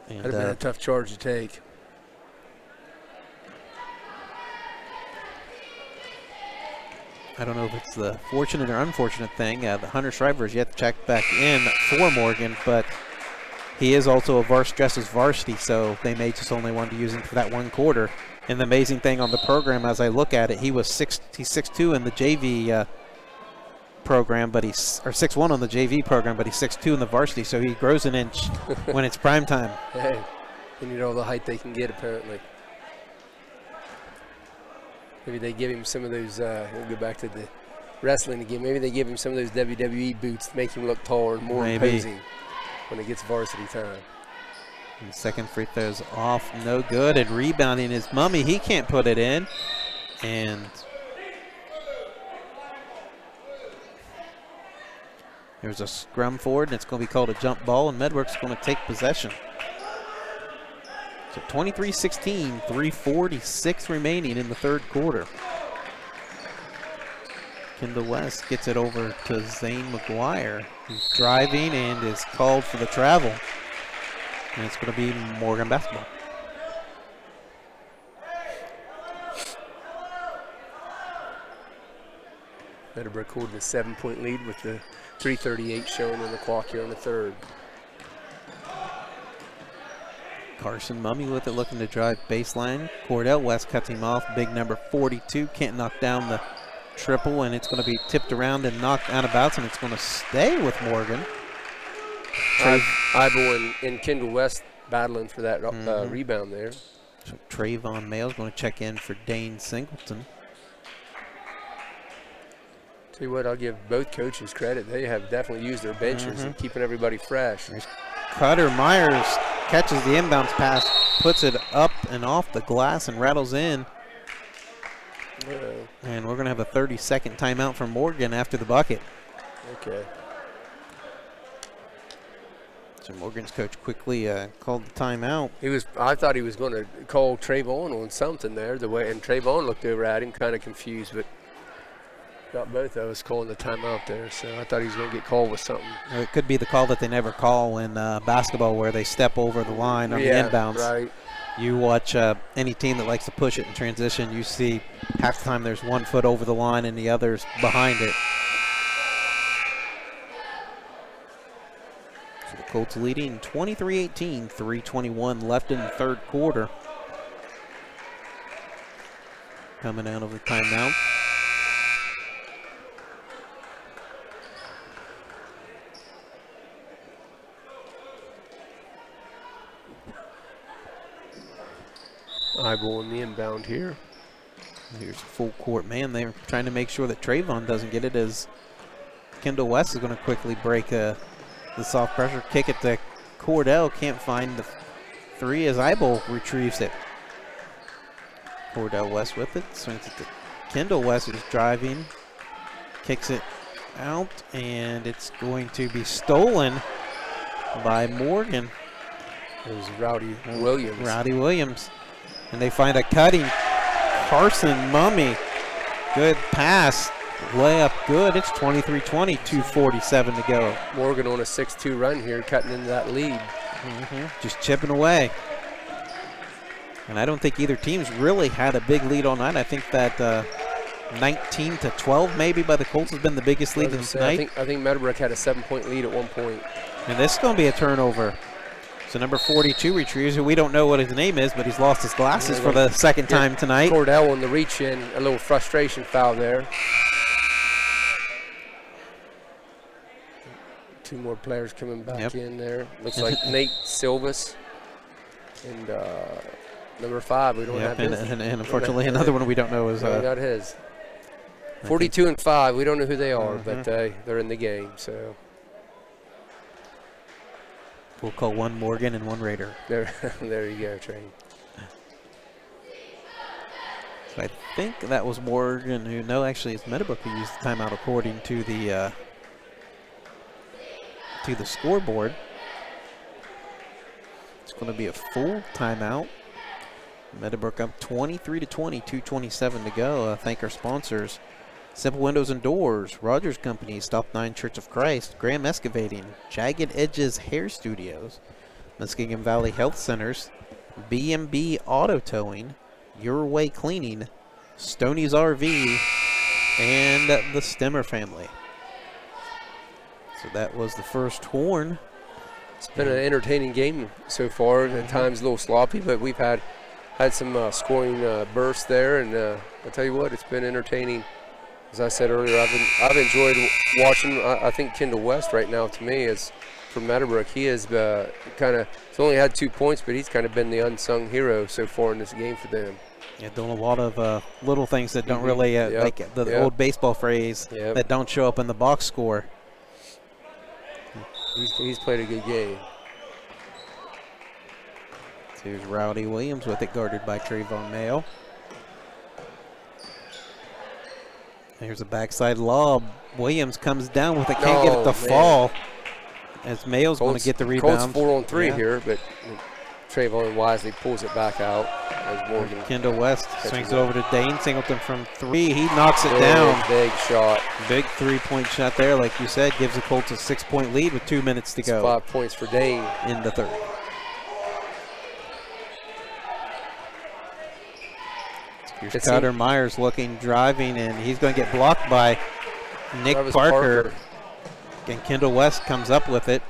that would have been a tough charge to take. I don't know if it's the fortunate or unfortunate thing. The Hunter Shriver is yet to check back in for Morgan, but he is also dresses varsity, so they may just only want to use him for that one quarter. And the amazing thing on the program, as I look at it, he's 6'2" in the JV program, but he's 6'1" on the JV program, but he's 6'2" in the varsity, so he grows an inch when it's prime time. Hey, they need all the height they can get, apparently. Maybe they give him some of those, we'll go back to the wrestling again. Maybe they give him some of those WWE boots to make him look taller and more imposing when it gets varsity time. And the second free throw's off, no good. And rebounding is Mummy. He can't put it in. And there's a scrum forward, and it's going to be called a jump ball, and Meadowbrook's going to take possession. So 23-16, 3:46 remaining in the third quarter. Kendall West gets it over to Zane McGuire, who's driving and is called for the travel. And it's going to be Morgan basketball. Meadowbrook holding a 7-point lead with the 3:38 showing on the clock here in the third. Carson Mummy with it, looking to drive baseline. Cordell West cuts him off. Big number 42 can't knock down the triple, and it's going to be tipped around and knocked out of bounds, and it's going to stay with Morgan. Eibel and Kendall West battling for that rebound there. So Trayvon Mayo's going to check in for Dane Singleton. Tell you what, I'll give both coaches credit. They have definitely used their benches and keeping everybody fresh. Cutter Myers catches the inbounds pass, puts it up and off the glass and rattles in. And we're going to have a 30-second timeout from Morgan after the bucket. Okay. So Morgan's coach quickly called the timeout. I thought he was going to call Trayvon on something there, and Trayvon looked over at him kind of confused, but got both of us calling the timeout there, so I thought he was going to get called with something. It could be the call that they never call in basketball, where they step over the line on the inbounds. Right. You watch any team that likes to push it in transition, you see half the time there's 1 foot over the line and the other's behind it. So the Colts leading 23-18, 3:21 left in the third quarter. Coming out of the timeout. Eibel in the inbound here. Here's a full court man. They're trying to make sure that Trayvon doesn't get it, as Kendall West is going to quickly break a the soft pressure kick it to Cordell. Can't find the three as Eibel retrieves it. Cordell West with it. Swings it to Kendall West, who's driving. Kicks it out, and it's going to be stolen by Morgan. It was Rowdy Williams. Rowdy Williams. And they find a cutting Carson Mummy. Good pass. Layup good. It's 23-20, 2:47 to go. Morgan on a 6-2 run here, cutting into that lead. Just chipping away. And I don't think either team's really had a big lead all night. I think that 19-12 maybe by the Colts has been the biggest lead of the night. I think Meadowbrook had a 7-point lead at one point. And this is going to be a turnover. So number 42 retrieves, who we don't know what his name is, but he's lost his glasses for the second time tonight. Cordell on the reach in, a little frustration foul there. Two more players coming back in there. Looks like Nate Silvas and number 5. We don't have his. And unfortunately another one we don't know is. Got his. 42 and 5. We don't know who they are, but they're in the game. So we'll call one Morgan and one Raider. There you go, Trey. So I think that was Morgan who. No, actually it's Meadowbrook who used the timeout according to the scoreboard. It's going to be a full timeout. Meadowbrook up 23-20, 2:27 to go. Thank our sponsors: Simple Windows and Doors, Rogers Company, Stop 9 Church of Christ, Graham Excavating, Jagged Edges Hair Studios, Muskingum Valley Health Centers, B&B Auto Towing, Your Way Cleaning, Stoney's RV, and the Stemmer family. So that was the first horn. It's been an entertaining game so far. At times a little sloppy, but we've had some scoring bursts there, and I'll tell you what, it's been entertaining. As I said earlier, I've enjoyed watching. I think Kendall West right now, to me, is from Meadowbrook. He is he's only had 2 points, but he's kind of been the unsung hero so far in this game for them. Yeah, doing a lot of little things that don't really, like the old baseball phrase, that don't show up in the box score. He's played a good game. Here's Rowdy Williams with it, guarded by Trayvon Mayo. Here's a backside lob. Williams comes down with it, can't get it to fall. As Mayo's going to get the rebound. Colts 4-on-3 here, but Trayvon wisely pulls it back out. As Morgan Kendall West swings it over to Dane Singleton from 3. He knocks it down. Big shot. Big 3-point shot there, like you said, gives the Colts a 6-point lead with 2 minutes to go. 5 points for Dane in the third. Here's Cutter Myers looking, driving, and he's going to get blocked by Nick Parker. And Kendall West comes up with it.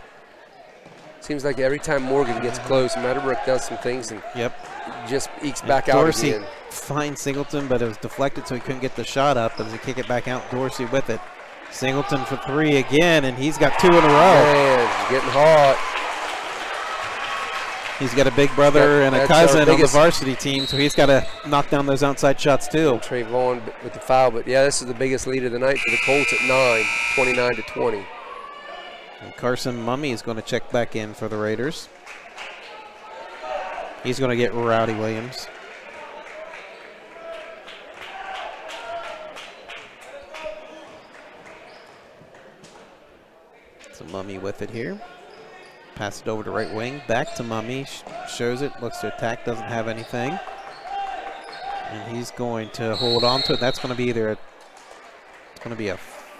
Seems like every time Morgan gets close, Meadowbrook does some things and just ekes back out Dorsey again. finds Singleton, but it was deflected, so he couldn't get the shot up. As he kick it back out, Dorsey with it. Singleton for 3 again, and he's got 2 in a row. Man, getting hot. He's got a big brother and a cousin on the varsity team, so he's got to knock down those outside shots too. Trayvon with the foul, but yeah, this is the biggest lead of the night for the Colts at 9, 29-20. And Carson Mummy is going to check back in for the Raiders. He's going to get Rowdy Williams. So Mummy with it here. Pass it over to right wing, back to Mummy, shows it, looks to attack, doesn't have anything. And he's going to hold on to it. That's going to be either it's going to be a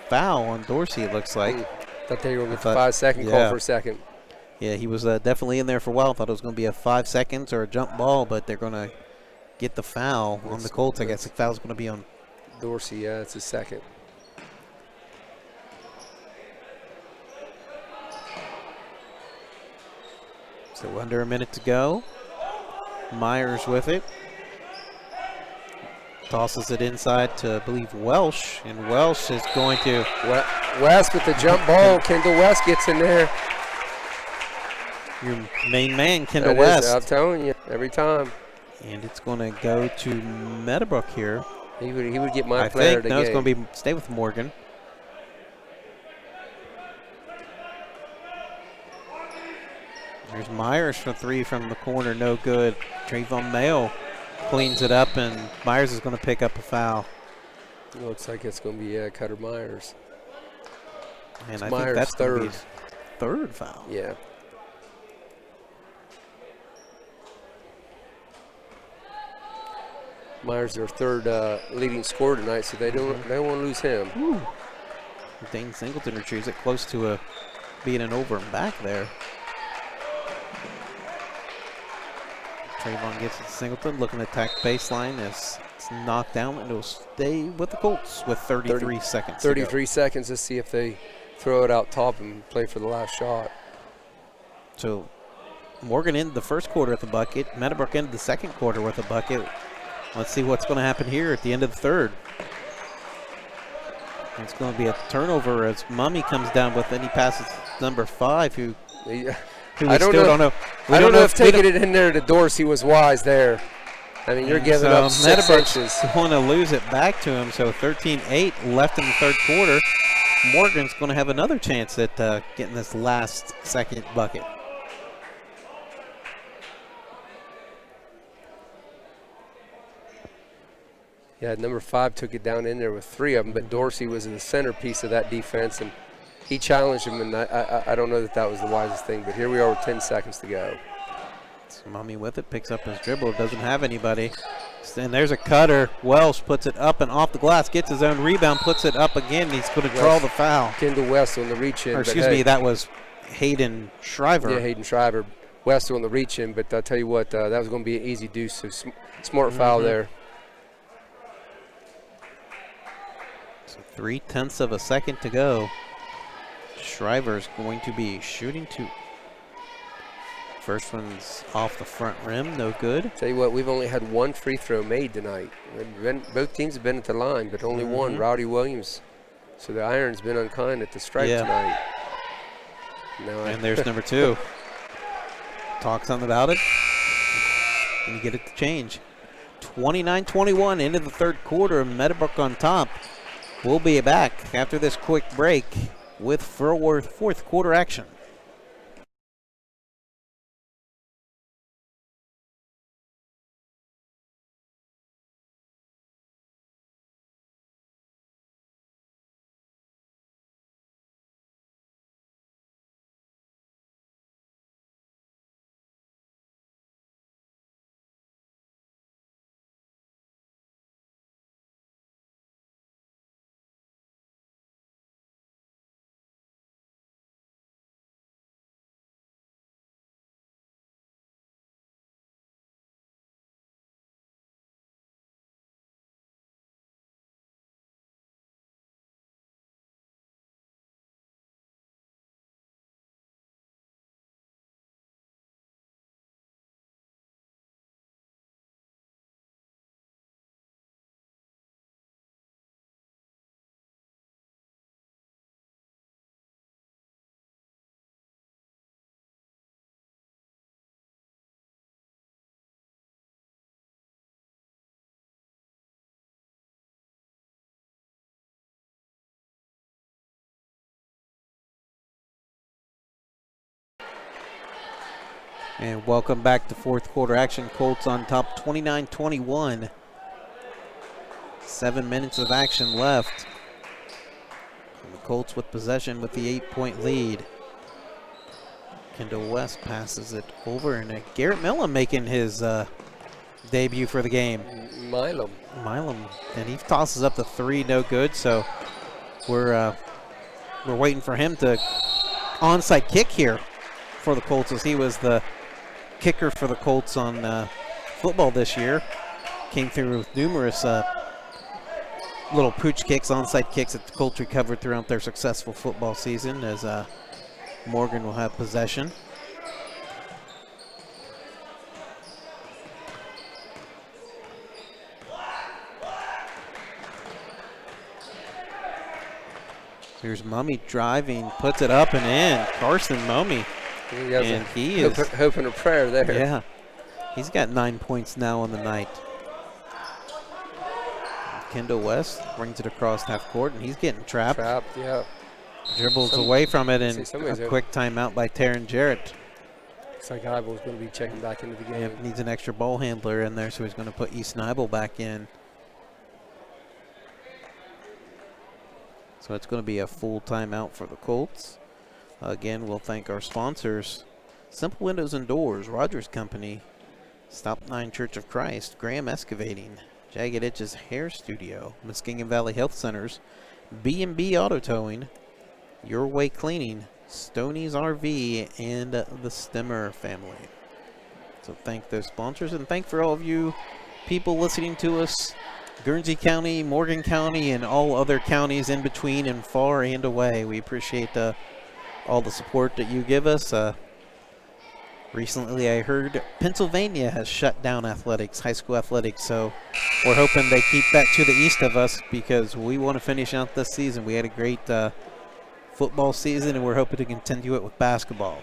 foul on Dorsey, it looks like. Thought they were going to get the 5-second call for a second. Yeah, he was definitely in there for a while. Thought it was going to be a 5 seconds or a jump ball, but they're going to get the foul on the Colts. I guess the foul's going to be on Dorsey. Yeah, it's his second. So under a minute to go. Myers with it. Tosses it inside to, I believe, Welsh. And Welsh is going to... West with the jump ball. Kendall West gets in there. Your main man, Kendall West. I'm telling you, every time. And it's going to go to Meadowbrook here. He would get my player of the game. It's going to be stay with Morgan. There's Myers for three from the corner, no good. Trayvon Mayo cleans it up, and Myers is going to pick up a foul. It looks like it's going to be Cutter Myers. And I Myers think that's going to be third. his third foul. Yeah. Myers their third leading scorer tonight, so they don't want to lose him. Ooh. Dane Singleton retrieves it close to being an over and back there. Trayvon gets it to Singleton, looking to attack baseline as it's knocked down, and it'll stay with the Colts with 33 seconds. 33 seconds to see if they throw it out top and play for the last shot. So Morgan ended the first quarter with a bucket. Meadowbrook ended the second quarter with a bucket. Let's see what's going to happen here at the end of the third. It's going to be a turnover as Mummy comes down with it. He passes number 5, who I don't know. I don't know if taking it in there to Dorsey was wise there. I mean, you're giving up 6 inches. Want to lose it back to him. So 13-8 left in the third quarter. Morgan's going to have another chance at getting this last second bucket. Yeah, number 5 took it down in there with 3 of them, but Dorsey was in the centerpiece of that defense, and he challenged him, and I don't know that was the wisest thing, but here we are with 10 seconds to go. So Mummy with it, picks up his dribble, doesn't have anybody. And there's a cutter. Welsh puts it up and off the glass, gets his own rebound, puts it up again. He's going to draw the foul. Kendall West on the reach-in. Or excuse me, that was Hayden Shriver. Yeah, Hayden Shriver. West on the reach-in, but I'll tell you what, that was going to be an easy deuce, so smart foul there. So 0.3 of a second to go. Shriver's going to be shooting 2. First one's off the front rim, no good. Tell you what, we've only had 1 free throw made tonight. Both teams have been at the line, but only one, Rowdy Williams. So the iron's been unkind at the stripe tonight. And there's number 2. Talk something about it, and you get it to change. 29-21 into the third quarter, Meadowbrook on top. We'll be back after this quick break with fourth quarter action. And welcome back to fourth quarter action. Colts on top 29-21. 7 minutes of action left. And the Colts with possession with the 8-point lead. Kendall West passes it over, and Garrett Milam making his debut for the game. Milam, and he tosses up the 3, no good. So we're waiting for him to onside kick here for the Colts, as he was the kicker for the Colts on football this year. Came through with numerous little pooch kicks, onside kicks that the Colts recovered throughout their successful football season, as Morgan will have possession. Here's Mummy driving, puts it up and in. Carson Mummy. And he is hoping a prayer there. Yeah. He's got 9 points now on the night. Kendall West brings it across half court, and he's getting trapped. Yeah. Dribbles away from it, and a quick timeout by Taryn Jarrett. Looks like Eibel's going to be checking back into the game. Yep, needs an extra ball handler in there, so he's going to put Easton Eibel back in. So it's going to be a full timeout for the Colts. Again, we'll thank our sponsors: Simple Windows and Doors, Rogers Company, Stop 9 Church of Christ, Graham Excavating, Jagged Edges Hair Studio, Muskegon Valley Health Centers, B&B Auto Towing, Your Way Cleaning, Stoney's RV, and the Stemmer family. So thank those sponsors, and thank for all of you people listening to us, Guernsey County, Morgan County, and all other counties in between and far and away. We appreciate all the support that you give us. Recently, I heard Pennsylvania has shut down athletics, high school athletics, so we're hoping they keep that to the east of us because we want to finish out this season. We had a great football season, and we're hoping to continue it with basketball.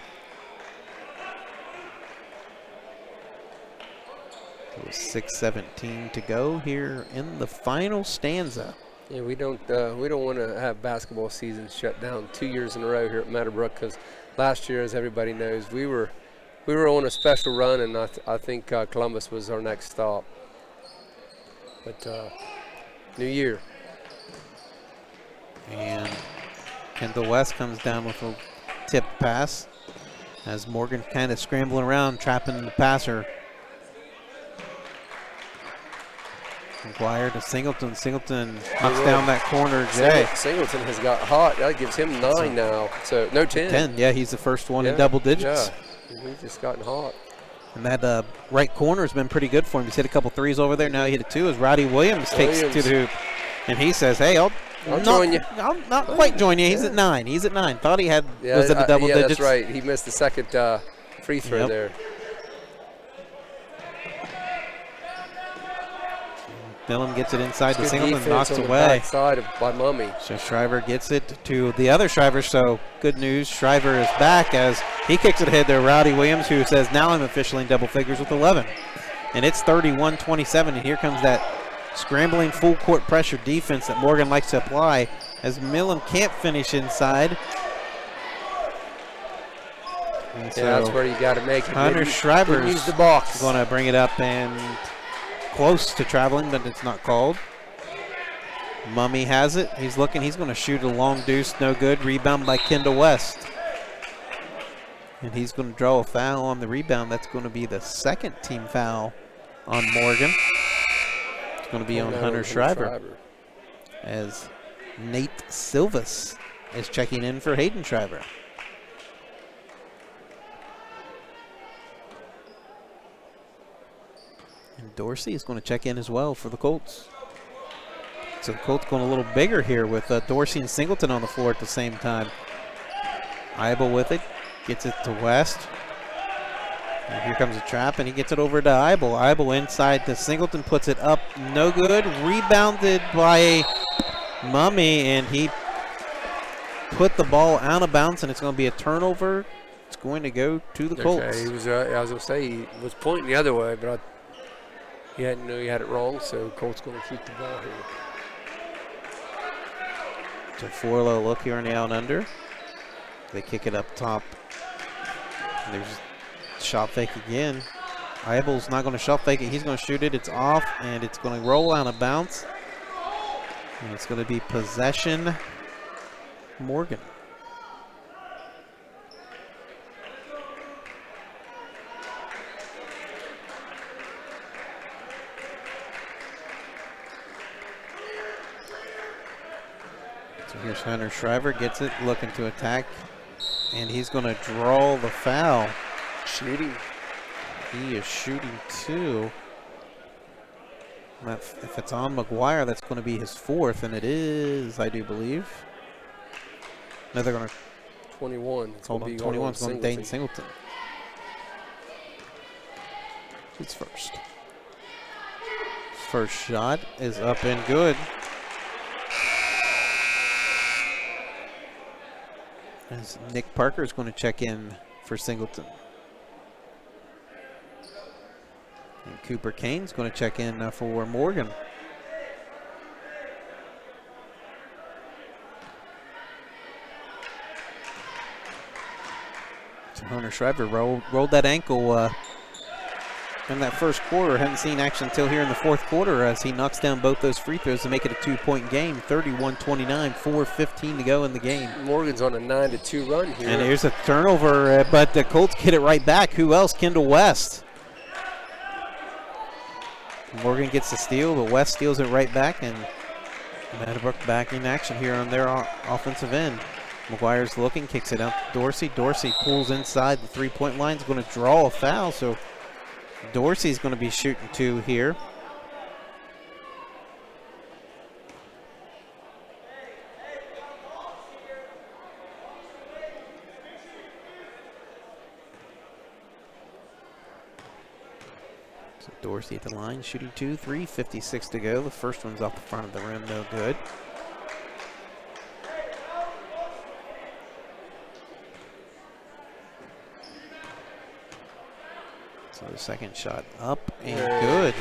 So 6:17 to go here in the final stanza. Yeah, we don't want to have basketball seasons shut down 2 years in a row here at Meadowbrook, because last year, as everybody knows, we were on a special run, and I think Columbus was our next stop. But new year. And Kendall West comes down with a tip pass as Morgan kind of scrambling around, trapping the passer. McGuire to Singleton. Singleton knocks down that corner. Jay. Singleton has got hot. That gives him 9 now. So, no, 10. 10, yeah, he's the first one in double digits. Yeah, he's just gotten hot. And that right corner has been pretty good for him. He's hit a couple threes over there. Now he hit a 2 as Roddy Williams takes it to the hoop. And he says, hey, I'll join you. I'll not quite join you. He's at 9. He's at 9. Thought he was in the double digits. That's right. He missed the second free throw there. Dillon gets it inside to Good Singleton, knocks on the away. Backside by Mummy. So Shriver gets it to the other Shriver. So good news, Shriver is back as he kicks it ahead to Roddy Williams, who says, now I'm officially in double figures with 11. And it's 31-27, and here comes that scrambling full court pressure defense that Morgan likes to apply as Millen can't finish inside. And so that's where you got to make it. Hunter Shriver's use the box. going to bring it up and close to traveling, but it's not called. Mummy has it. He's looking. He's going to shoot a long deuce. No good. Rebound by Kendall West. And he's going to draw a foul on the rebound. That's going to be the second team foul on Morgan. It's going to be on Hunter Shriver. As Nate Silvas is checking in for Hayden Shriver. And Dorsey is going to check in as well for the Colts. So the Colts going a little bigger here with Dorsey and Singleton on the floor at the same time. Eibel with it, gets it to West. And here comes a trap, and he gets it over to Eibel. Eibel inside to Singleton, puts it up, no good. Rebounded by Mummy, and he put the ball out of bounds, and it's going to be a turnover. It's going to go to the Colts. Okay, he was, I was going to say, he was pointing the other way, but he hadn't knew he had it wrong, so Colts going to keep the ball here. So 4-low look here on the out under. They kick it up top. And there's a shot fake again. Eibel's not going to shot fake it. He's going to shoot it. It's off, and it's going to roll out of bounds. And it's going to be possession Morgan. So here's Hunter Shriver, gets it, looking to attack, and he's going to draw the foul. Shooting. He is shooting 2. If it's on McGuire, that's going to be his 4th, and it is, I do believe. No, they're going to 21. hold on. 21 is going to Dane Singleton. It's first. First shot is up and good. As Nick Parker is going to check in for Singleton. And Cooper Kane's going to check in for Morgan. So Hunter Shriver rolled that ankle in that first quarter. Hadn't seen action until here in the fourth quarter as he knocks down both those free throws to make it a 2-point game. 31-29, 4:15 to go in the game. Morgan's on a 9-2 run here. And here's a turnover, but the Colts get it right back. Who else? Kendall West. Morgan gets the steal, but West steals it right back, and Meadowbrook back in action here on their offensive end. McGuire's looking, kicks it out to Dorsey. Dorsey pulls inside the three-point line. Is going to draw a foul, so Dorsey's going to be shooting 2 here. So Dorsey at the line, shooting 2, 3:56 to go. The first one's off the front of the rim, no good. So the second shot up and good.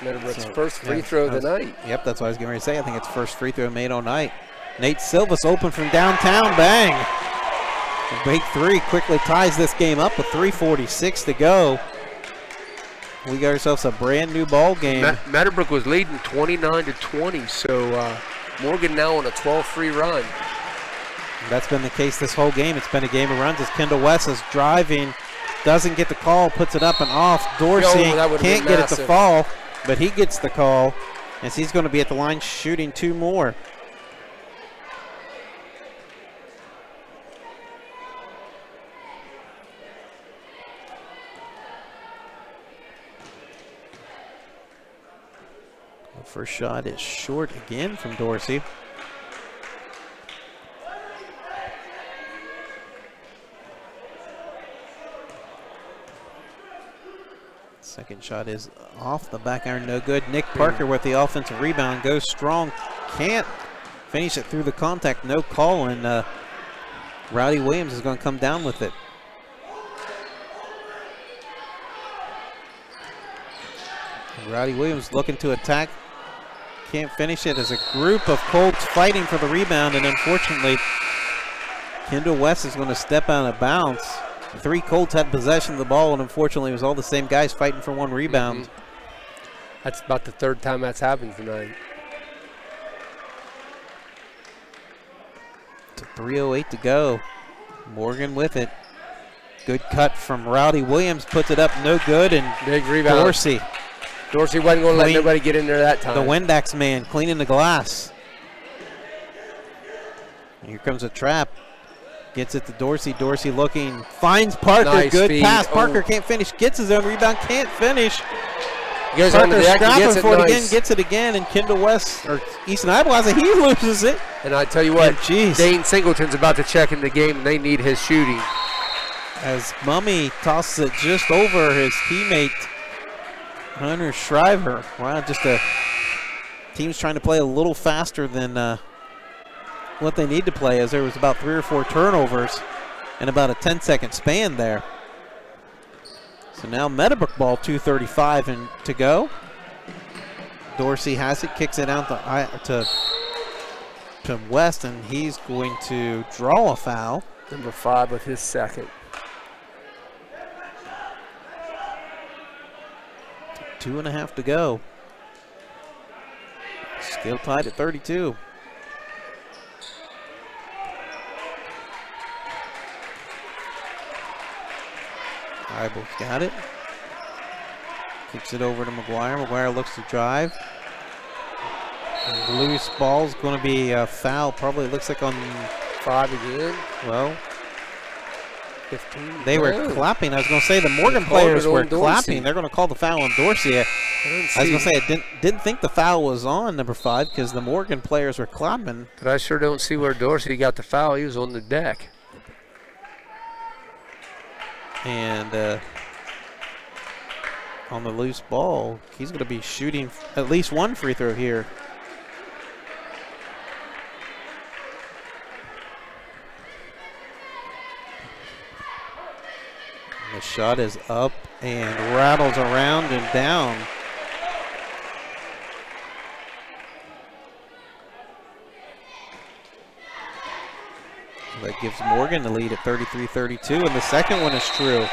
Meadowbrook's first free throw of the night. Yep, that's what I was getting ready to say. I think it's first free throw made all night. Nate Silva's open from downtown, bang. A big 3 quickly ties this game up with 3:46 to go. We got ourselves a brand new ball game. Meadowbrook was leading 29-20, so Morgan now on a 12-free run. That's been the case this whole game. It's been a game of runs as Kendall West is driving, doesn't get the call, puts it up and off. Dorsey can't get it to fall, but he gets the call as he's going to be at the line shooting 2 more. The first shot is short again from Dorsey. Second shot is off the back iron, no good. Nick Parker with the offensive rebound, goes strong, can't finish it through the contact, no call, and Rowdy Williams is going to come down with it. Rowdy Williams looking to attack, can't finish it as a group of Colts fighting for the rebound, and unfortunately, Kendall West is going to step out of bounds. 3 Colts had possession of the ball, and unfortunately it was all the same guys fighting for 1 rebound. That's about the 3rd time that's happened tonight. It's 3:08 to go. Morgan with it. Good cut from Rowdy Williams, puts it up, no good, and big rebound. Dorsey wasn't going to let nobody get in there that time. The Windax man cleaning the glass. Here comes a trap. Gets it to Dorsey. Dorsey looking, finds Parker. Nice good feed. pass. Parker can't finish. Gets his own rebound. Can't finish. Goes Parker on the deck, scrapping for it nice. again. Gets it again. And Kendall West, or Easton Ibeplaza, he loses it. And I tell you what, and Dane Singleton's about to check in the game, and they need his shooting. As Mummy tosses it just over his teammate, Hunter Shriver. Wow, just a team's trying to play a little faster than what they need to play, as there was about 3 or 4 turnovers in about a 10-second span there. So now Meadowbrook ball, 2:35 to go. Dorsey has it, kicks it out to West, and he's going to draw a foul. Number 5 with his second. 2.5 to go. Still tied at 32. Eibel's got it. Kicks it over to McGuire. McGuire looks to drive. And the loose ball's going to be a foul. Probably looks like on 5 again. Well, 15. they were clapping. I was going to say the Morgan players were clapping. They're going to call the foul on Dorsey. I was going to say I didn't think the foul was on number 5 because the Morgan players were clapping. But I sure don't see where Dorsey got the foul. He was on the deck. And on the loose ball, he's going to be shooting at least 1 free throw here. And the shot is up and rattles around and down. That gives Morgan the lead at 33-32, and the second one is true.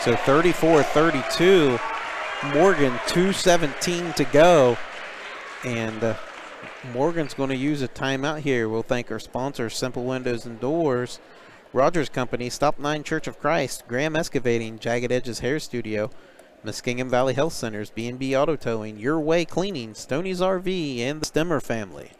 So 34-32, Morgan, 2:17 to go. And Morgan's going to use a timeout here. We'll thank our sponsors, Simple Windows and Doors, Rogers Company, Stop 9 Church of Christ, Graham Excavating, Jagged Edges Hair Studio, Muskingum Valley Health Centers, B&B Auto Towing, Your Way Cleaning, Stoney's RV, and the Stemmer family.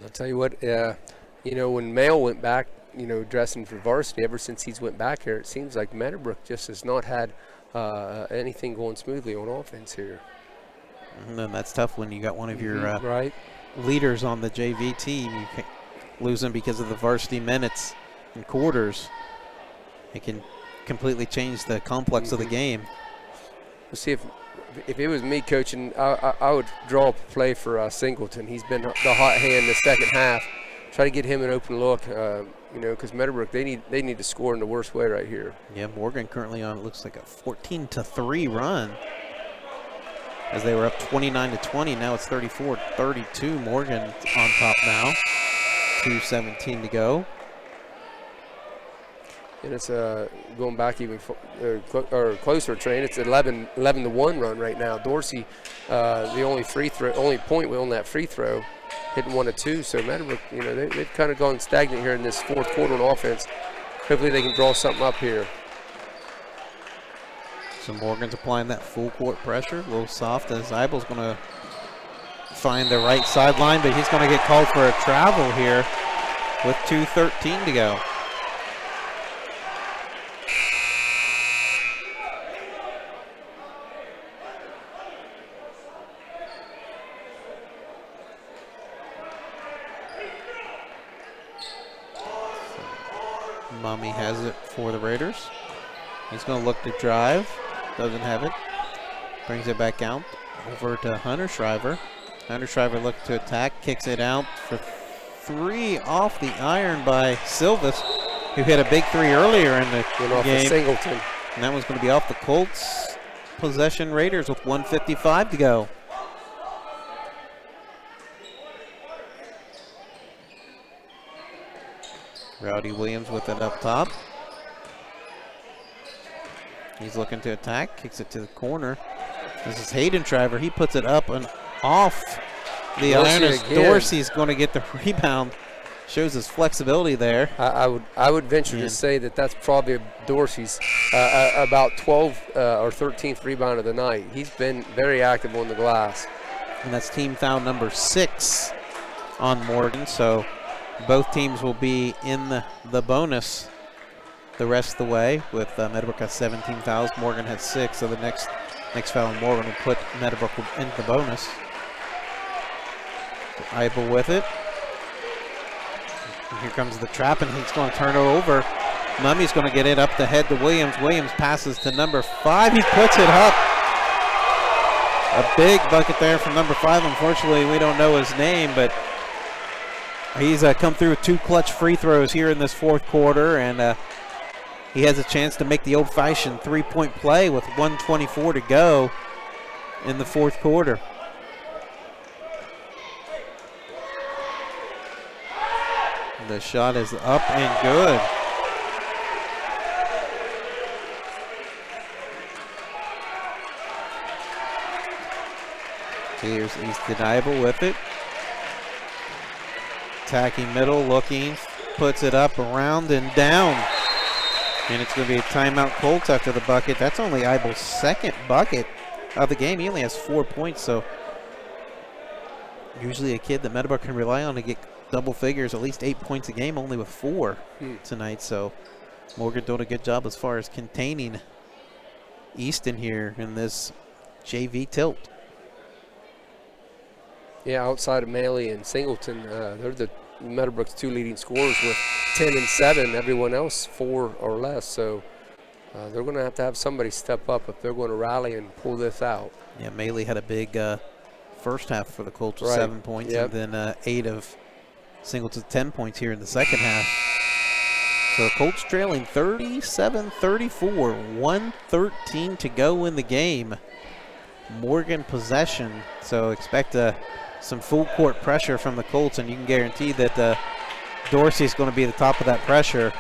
I'll tell you what, you know, when Mail went back, you know, dressing for varsity, ever since he's went back here, it seems like Meadowbrook just has not had anything going smoothly on offense here. And then that's tough when you got one of your right leaders on the JV team. You can't lose them because of the varsity minutes and quarters. It can completely change the complex of the game. We'll see if it was me coaching, I would draw up a play for Singleton. He's been the hot hand the second half. Try to get him an open look, you know, because Meadowbrook, they need to score in the worst way right here. Yeah, Morgan currently on, it looks like a 14-3 run, as they were up 29-20. Now it's 34-32. Morgan on top now. 2:17 to go. And it's going back even closer, Train. It's 11-1 run right now. Dorsey, the only point on that free throw, hitting 1 of 2. So Meadowbrook, you know, they've kind of gone stagnant here in this fourth quarter on offense. Hopefully they can draw something up here. So Morgan's applying that full court pressure, a little soft, as Eibel's going to find the right sideline, but he's going to get called for a travel here with 2:13 to go. Mummy has it for the Raiders. He's going to look to drive. Doesn't have it. Brings it back out over to Hunter Shriver. Hunter Shriver looks to attack. Kicks it out for 3 off the iron by Silvis, who hit a big 3 earlier in the game. Singleton. And that one's going to be off the Colts. Possession Raiders with 1:55 to go. Rowdy Williams with it up top. He's looking to attack, kicks it to the corner. This is Hayden Shriver. He puts it up and off the iron as Dorsey's going to get the rebound. Shows his flexibility there. I would venture to say that that's probably Dorsey's about 12th or 13th rebound of the night. He's been very active on the glass. And that's team foul number 6 on Morgan. So both teams will be in the bonus the rest of the way, with Meadowbrook has 17 fouls. Morgan has 6, so the next foul on Morgan will put Meadowbrook into the bonus. So Eibel with it. And here comes the trap, and he's going to turn it over. Mummy's going to get it up the head to Williams. Williams passes to number 5. He puts it up. A big bucket there from number 5. Unfortunately, we don't know his name, but he's come through with 2 clutch free throws here in this fourth quarter, and he has a chance to make the old-fashioned 3-point play with 1:24 to go in the fourth quarter. The shot is up and good. Here's Easton Eibel with it. Attacking middle, looking, puts it up, around, and down. And it's going to be a timeout Colts after the bucket. That's only Eibel's second bucket of the game. He only has 4 points, so usually a kid that Meadowbrook can rely on to get double figures, at least 8 points a game, only with 4 tonight. So Morgan doing a good job as far as containing Easton here in this JV tilt. Yeah, outside of Maley and Singleton, they're the Meadowbrook's 2 leading scorers with 10 and 7. Everyone else 4 or less. So they're going to have somebody step up if they're going to rally and pull this out. Yeah, Maley had a big first half for the Colts with 7 points, and then 8 of Singleton's 10 points here in the second half. So the Colts trailing 37-34, 1:13 to go in the game. Morgan possession, so expect some full court pressure from the Colts, and you can guarantee that Dorsey's going to be the top of that pressure.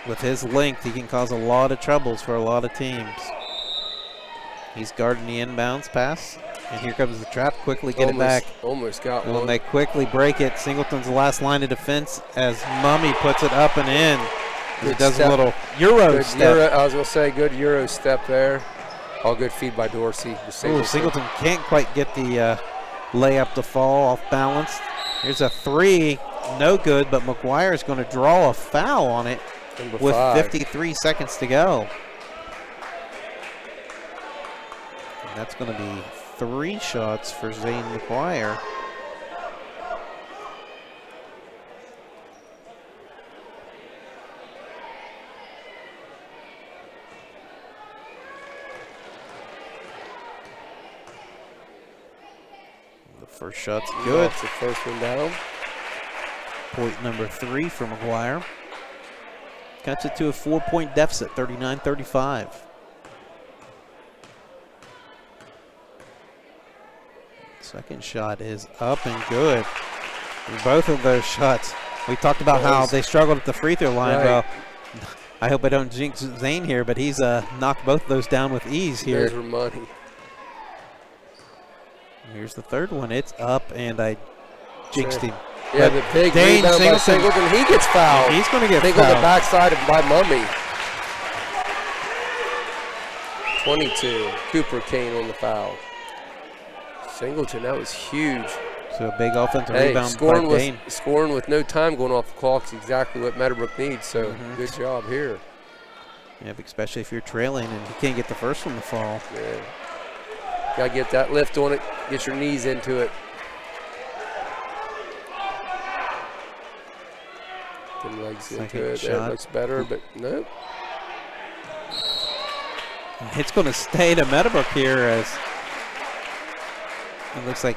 With his length, he can cause a lot of troubles for a lot of teams. He's guarding the inbounds pass. And here comes the trap. Quickly get it back. Almost got And one. when they quickly break it, Singleton's the last line of defense as Mummy puts it up and in. He does a little Euro step. I was going to say, good Euro step there. All good feed by Dorsey. Singleton can't quite get the layup to fall off balance. Here's a three. No good, but McGuire is going to draw a foul on it with 53 seconds to go. And that's going to be 3 shots for Zane McGuire. The first shot's good. That's the first one down. Point number 3 for McGuire. Cuts it to a 4-point deficit, 39-35. Second shot is up and good. And both of those shots, we talked about how they struggled at the free throw line. Right. Well, I hope I don't jinx Zane here, but he's knocked both of those down with ease here. There's your money. Here's the third one. It's up, and I jinxed him. Yeah, the big rebound by Singleton. He gets fouled. He's going to get fouled. on the backside by Mummy. 22. Cooper Kane on the foul. Singleton, that was huge. So a big offensive rebound by Kane. Scoring with no time going off the clock is exactly what Meadowbrook needs, so good job here. Yeah, especially if you're trailing and you can't get the first one to fall. Yeah. Got to get that lift on it, get your knees into it. Them legs into it. That looks better, but nope. It's going to stay to Meadowbrook here as it looks like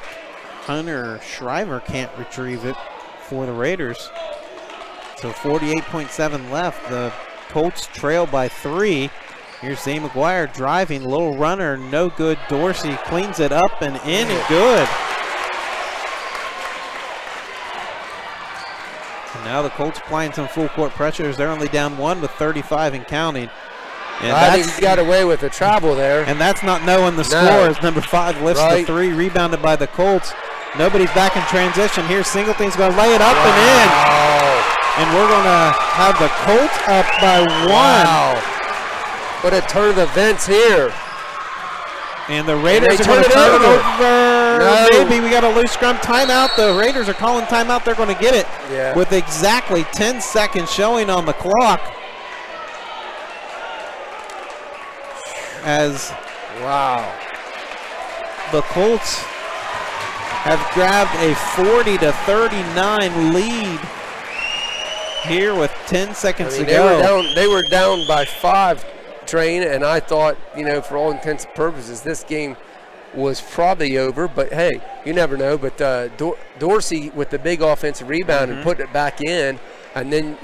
Hunter Shriver can't retrieve it for the Raiders. So 48.7 left. The Colts trail by 3. Here's Zane McGuire driving, little runner, no good. Dorsey cleans it up and in and good. And now the Colts applying some full court pressures. They're only down 1 with 35 and counting. And I think he got away with the travel there. And that's not knowing the score as number 5 lifts the 3, rebounded by the Colts. Nobody's back in transition. Here's Singleton's going to lay it up and in. And we're going to have the Colts up by 1. Wow. What a turn of events here. And the Raiders are going to turn it over. No. Maybe we got a loose scrum. Timeout. The Raiders are calling timeout. They're going to get it with exactly 10 seconds showing on the clock. As the Colts have grabbed a 40-39 lead here with 10 seconds to go. They were down by 5, Train, and I thought, for all intents and purposes, this game was probably over. But hey, you never know. But Dorsey with the big offensive rebound and putting it back in. And then,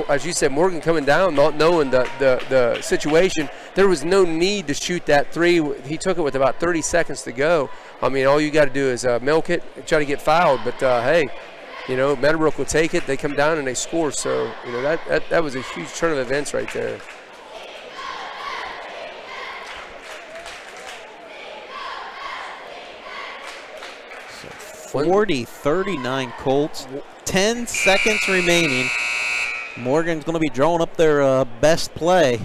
as you said, Morgan coming down, not knowing the situation. There was no need to shoot that 3. He took it with about 30 seconds to go. I mean, all you got to do is milk it, try to get fouled. But, hey, Meadowbrook will take it. They come down and they score. So, that was a huge turn of events right there. So 40-39 Colts. 10 seconds remaining. Morgan's going to be drawing up their best play.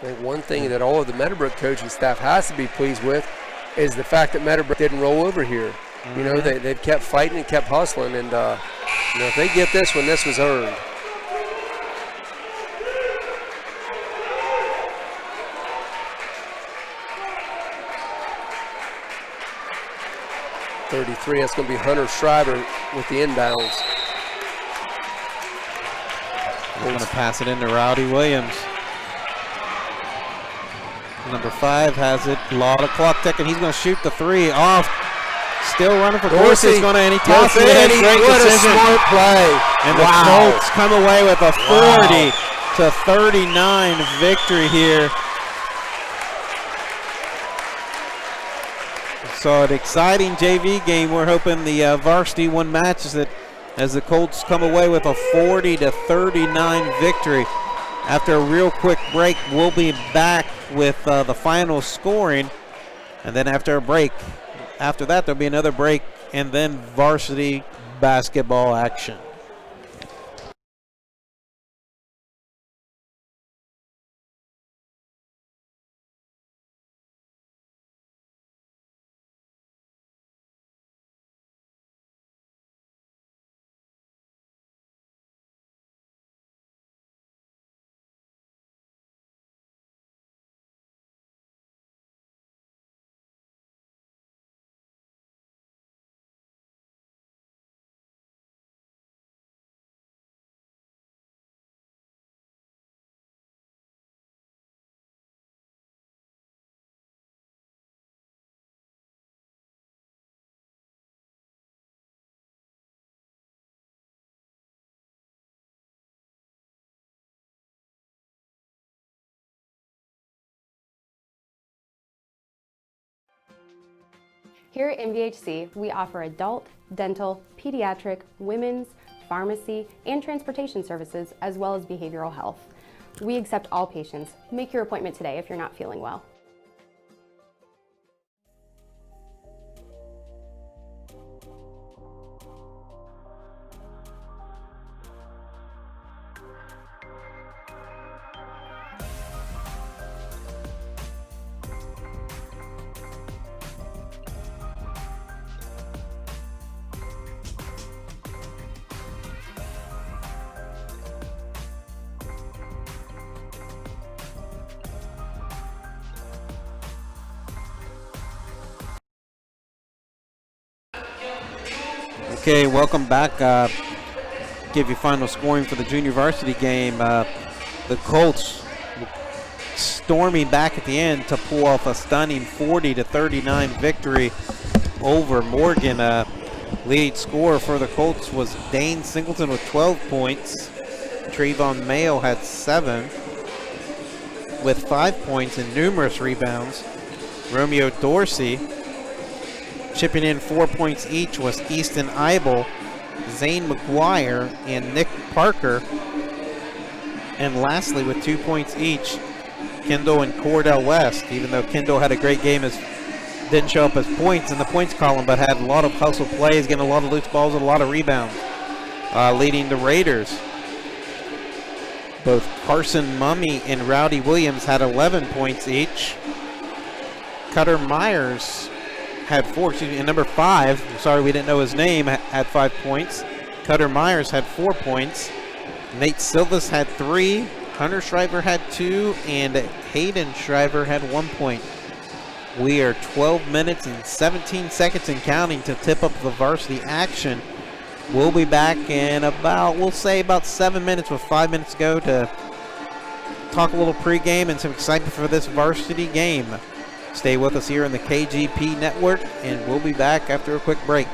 I think one thing that all of the Meadowbrook coaching staff has to be pleased with is the fact that Meadowbrook didn't roll over here. They've kept fighting and kept hustling, and if they get this one, this was earned. .33, that's going to be Hunter Shriver with the inbounds. We're going to pass it into Rowdy Williams. Number 5 has it. A lot of clock ticking. He's going to shoot the 3 off. Still running for Dorsey. And he tosses it in. Great decision. A smart play. And the Colts come away with a 40-39 victory here. So an exciting JV game. We're hoping the varsity won matches that as the Colts come away with a 40-39 victory. After a real quick break, we'll be back with the final scoring. And then after that, there'll be another break and then varsity basketball action. Here at MVHC, we offer adult, dental, pediatric, women's, pharmacy, and transportation services, as well as behavioral health. We accept all patients. Make your appointment today if you're not feeling well. Okay, welcome back. Give you final scoring for the junior varsity game. The Colts storming back at the end to pull off a stunning 40-39 victory over Morgan. Lead scorer for the Colts was Dane Singleton with 12 points. Trayvon Mayo had 7 with 5 points and numerous rebounds. Romeo Dorsey chipping in 4 points each was Easton Eibel, Zane McGuire, and Nick Parker. And lastly, with 2 points each, Kendall and Cordell West, even though Kendall had a great game, didn't show up as points in the points column, but had a lot of hustle plays, getting a lot of loose balls and a lot of rebounds, leading the Raiders. Both Carson Mummy and Rowdy Williams had 11 points each. Cutter Myers had 4, and number 5, sorry we didn't know his name, had 5 points. Cutter Myers had 4 points. Nate Silvas had 3. Hunter Shriver had 2, and Hayden Shriver had 1 point. We are 12 minutes and 17 seconds and counting to tip up the varsity action. We'll be back in we'll say about 7 minutes with 5 minutes to go to talk a little pregame and some excitement for this varsity game. Stay with us here in the KGP Network, and we'll be back after a quick break.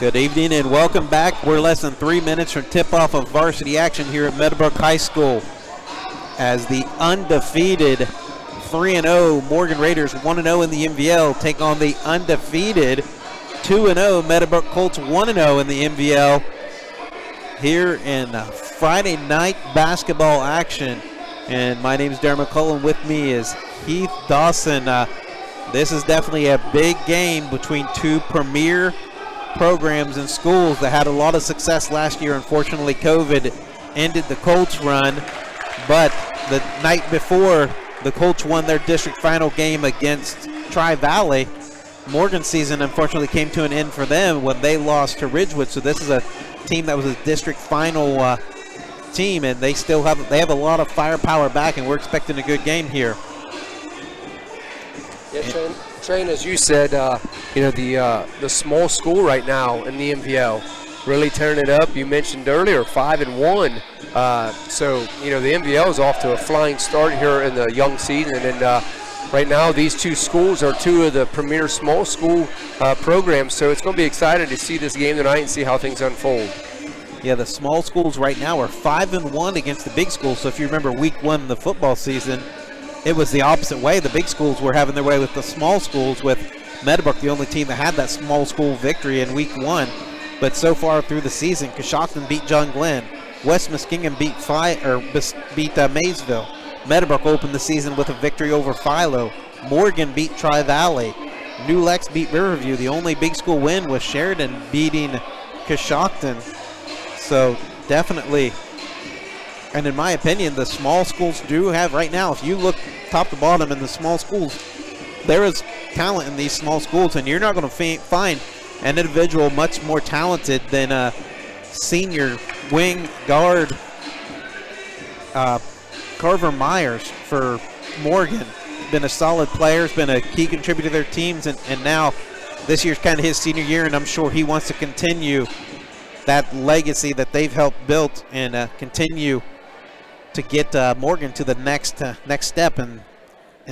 Good evening and welcome back. We're less than 3 minutes from tip-off of varsity action here at Meadowbrook High School as the undefeated 3-0 Morgan Raiders 1-0 in the MVL take on the undefeated 2-0 Meadowbrook Colts 1-0 in the MVL here in Friday night basketball action. And my name is Darren McCullough. With me is Heath Dawson. This is definitely a big game between two premier programs and schools that had a lot of success last year. Unfortunately, COVID ended the Colts run, but the night before the Colts won their district final game against Tri-Valley, Morgan's season unfortunately came to an end for them when they lost to Ridgewood. So this is a team that was a district final team, and they have a lot of firepower back, and we're expecting a good game here. Yeah, Train, as you said, the small school right now in the MVL really tearing it up. You mentioned earlier 5-1. So the MVL is off to a flying start here in the young season, and right now these two schools are two of the premier small school programs. So it's going to be exciting to see this game tonight and see how things unfold. Yeah, the small schools right now are 5-1 against the big schools. So if you remember week 1 of the football season, it was the opposite way. The big schools were having their way with the small schools, with Meadowbrook the only team that had that small school victory in week 1. But so far through the season, Coshocton beat John Glenn. West Muskingum beat Maysville. Meadowbrook opened the season with a victory over Philo. Morgan beat Tri-Valley. New Lex beat Riverview. The only big school win was Sheridan beating Coshocton. So definitely, and in my opinion, the small schools do have right now, if you look top to bottom in the small schools, there is talent in these small schools, and you're not going to find an individual much more talented than senior wing guard Carver Myers for Morgan. Been a solid player, has been a key contributor to their teams, and now this year's kind of his senior year, and I'm sure he wants to continue that legacy that they've helped build and continue to get Morgan to the next step and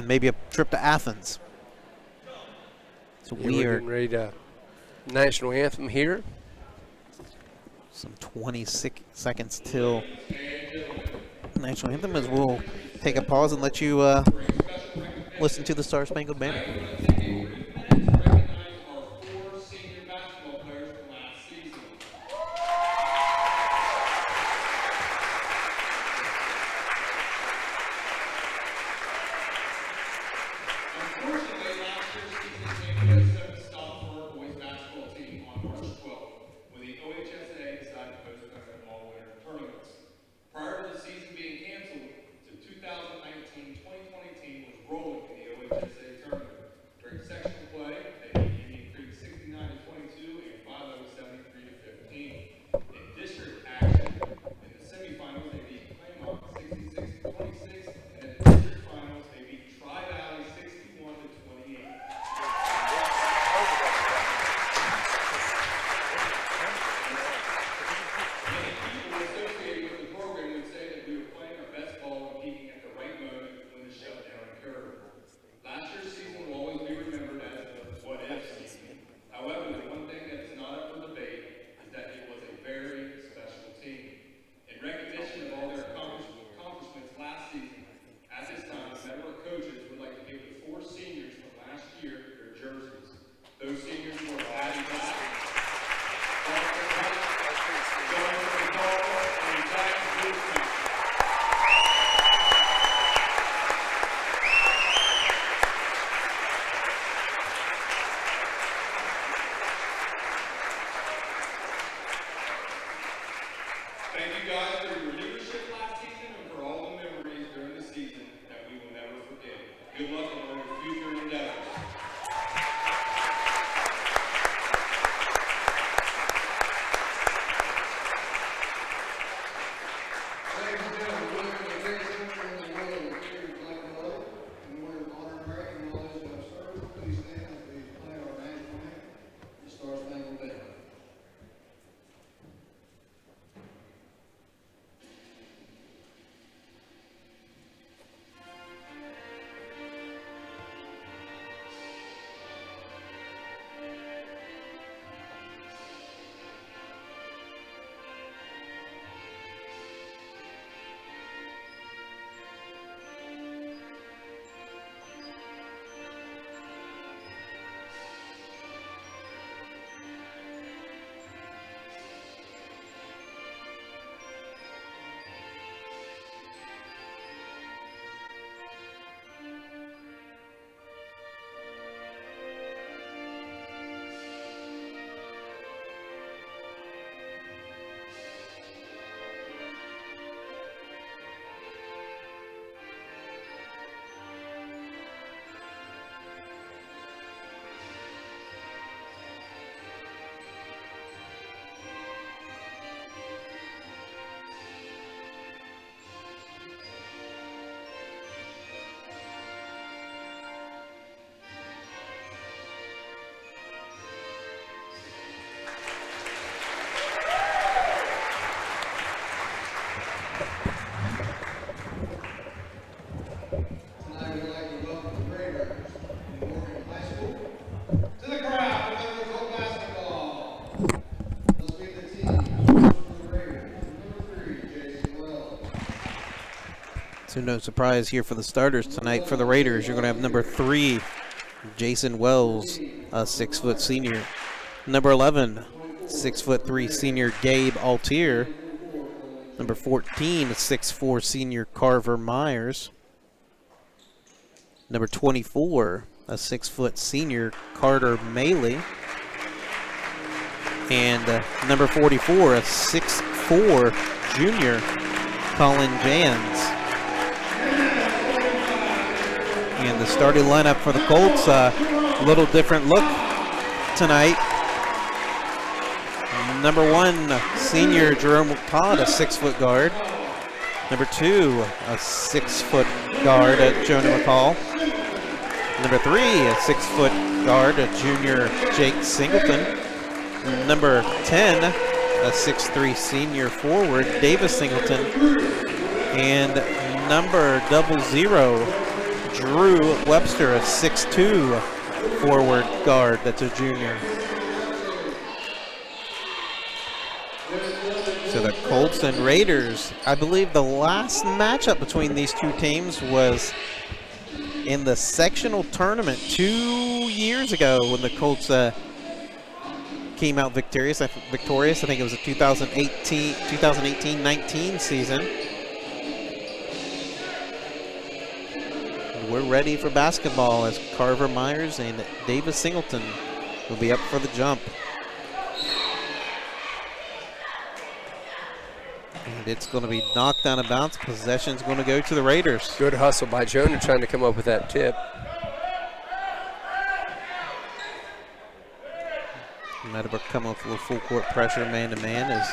maybe a trip to Athens. So we're getting ready to national anthem here. Some 26 seconds till national anthem, as we'll take a pause and let you listen to the Star Spangled Banner. So no surprise here for the starters tonight for the Raiders. You're going to have number 3, Jason Wells, a 6-foot senior. Number 11, 6'3" senior Gabe Altier. Number 14, a 6'4" senior Carver Myers. Number 24, a 6-foot senior Carter Maley. And number 44, a 6'4" junior Colin Jans. And the starting lineup for the Colts, a little different look tonight. Number 1, senior Jerome Todd, a 6-foot guard. Number 2, a 6-foot guard, Jonah McCall. Number 3, a 6-foot guard, junior Jake Singleton. Number 10, a 6'3" senior forward, Davis Singleton. And number 00, Drew Webster, a 6'2" forward guard, that's a junior. So the Colts and Raiders, I believe the last matchup between these two teams was in the sectional tournament 2 years ago when the Colts came out victorious. I think it was a 2018-19 season. And we're ready for basketball as Carver Myers and Davis Singleton will be up for the jump. And it's going to be knocked out of bounds. Possession's going to go to the Raiders. Good hustle by Jonah trying to come up with that tip. Meadowbrook coming with a little full court pressure man-to-man as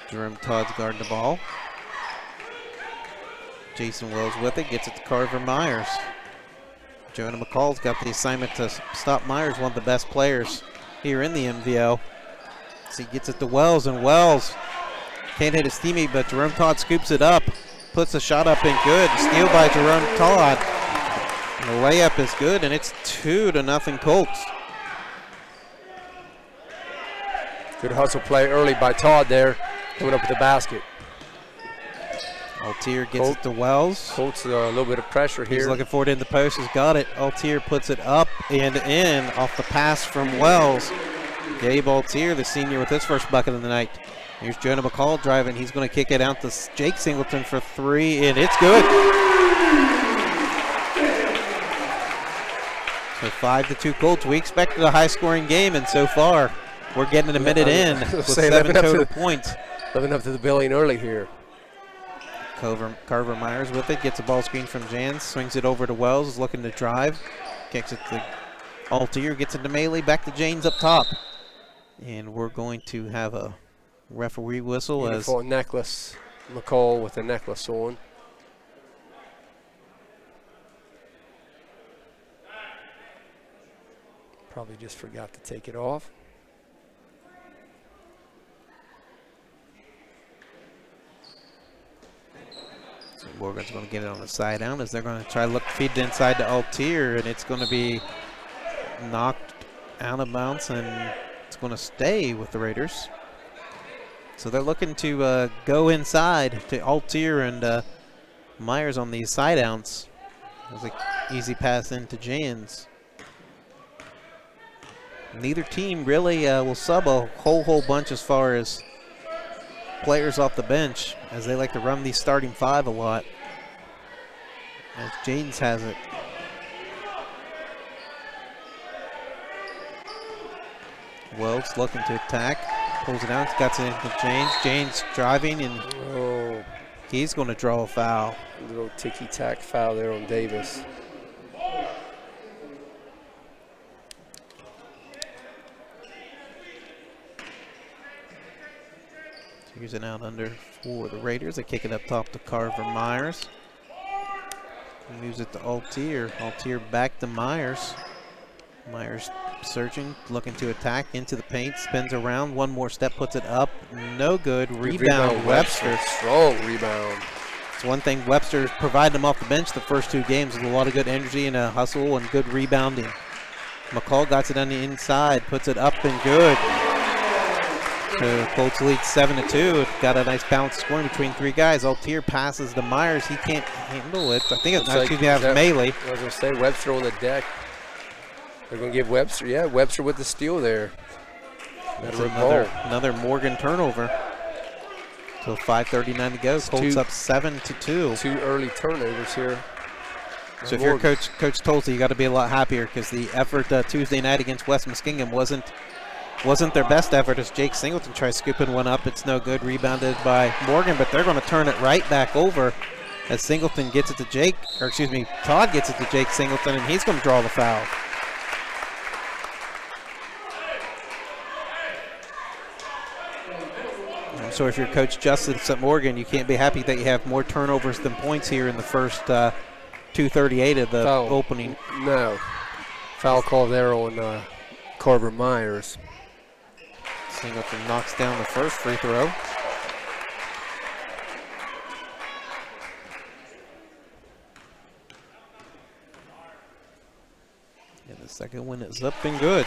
Jerome Todd's guarding the ball. Jason Wells with it, gets it to Carver Myers. Jonah McCall's got the assignment to stop Myers, one of the best players here in the MVO. So he gets it to Wells, and Wells can't hit his teammate, but Jerome Todd scoops it up, puts the shot up and good. Steal by Jerome Todd. And the layup is good, and it's 2-0 Colts. Good hustle play early by Todd there, coming up with the basket. Altier gets it to Wells. Colts a little bit of pressure here. He's looking for it in the post, has got it. Altier puts it up and in off the pass from Wells. Gabe Altier, the senior, with his first bucket of the night. Here's Jonah McCall driving. He's going to kick it out to Jake Singleton for 3, and it's good. So 5-2 Colts. We expected a high-scoring game, and so far we're getting a minute in with 7 total points. Living up to the billing early here. Carver Myers with it, gets a ball screen from Jans, swings it over to Wells, is looking to drive, kicks it to Altier, gets it to Maley, back to Janes up top. And we're going to have a referee whistle as a necklace. McCall with a necklace on. Probably just forgot to take it off. So Morgan's going to get it on the side down as they're going to try to feed it inside to Altier, and it's going to be knocked out of bounds, and it's going to stay with the Raiders. So they're looking to go inside to Altier and Myers on these side downs. There's an easy pass into Jans. Neither team really will sub a whole bunch as far as players off the bench, as they like to run these starting 5 a lot. As Janes has it. Wells looking to attack. Pulls it out, got it into Janes. Janes driving, and he's going to draw a foul. A little ticky-tack foul there on Davis. Here's an out under for the Raiders. They kick it up top to Carver Myers. He moves it to Altier. Altier back to Myers. Myers searching, looking to attack into the paint, spins around, one more step, puts it up, no good. Rebound Webster. Strong rebound. It's one thing Webster's provided them off the bench the first 2 games with a lot of good energy and a hustle and good rebounding. McCall got it on the inside, puts it up and good. So Colts lead 7-2. Got a nice balance scoring between three guys. Altier passes to Myers. He can't handle it. I think it's Melee. I was going to say Webster on the deck. They're going to give Webster, Webster with the steal there. That's another Morgan turnover. So 5:39 to go. Colts up 7-2. 2 early turnovers here. So if you're Coach Tolsey, you got to be a lot happier because the effort Tuesday night against West Muskingum wasn't their best effort as Jake Singleton tries scooping one up. It's no good. Rebounded by Morgan, but they're going to turn it right back over as Singleton gets it to Todd gets it to Jake Singleton, and he's going to draw the foul. So if you're Coach Justice at Morgan, you can't be happy that you have more turnovers than points here in the first 2:38 of the opening. No. Foul call there on Carver Myers. Singleton knocks down the first free throw. And the second one is up and good.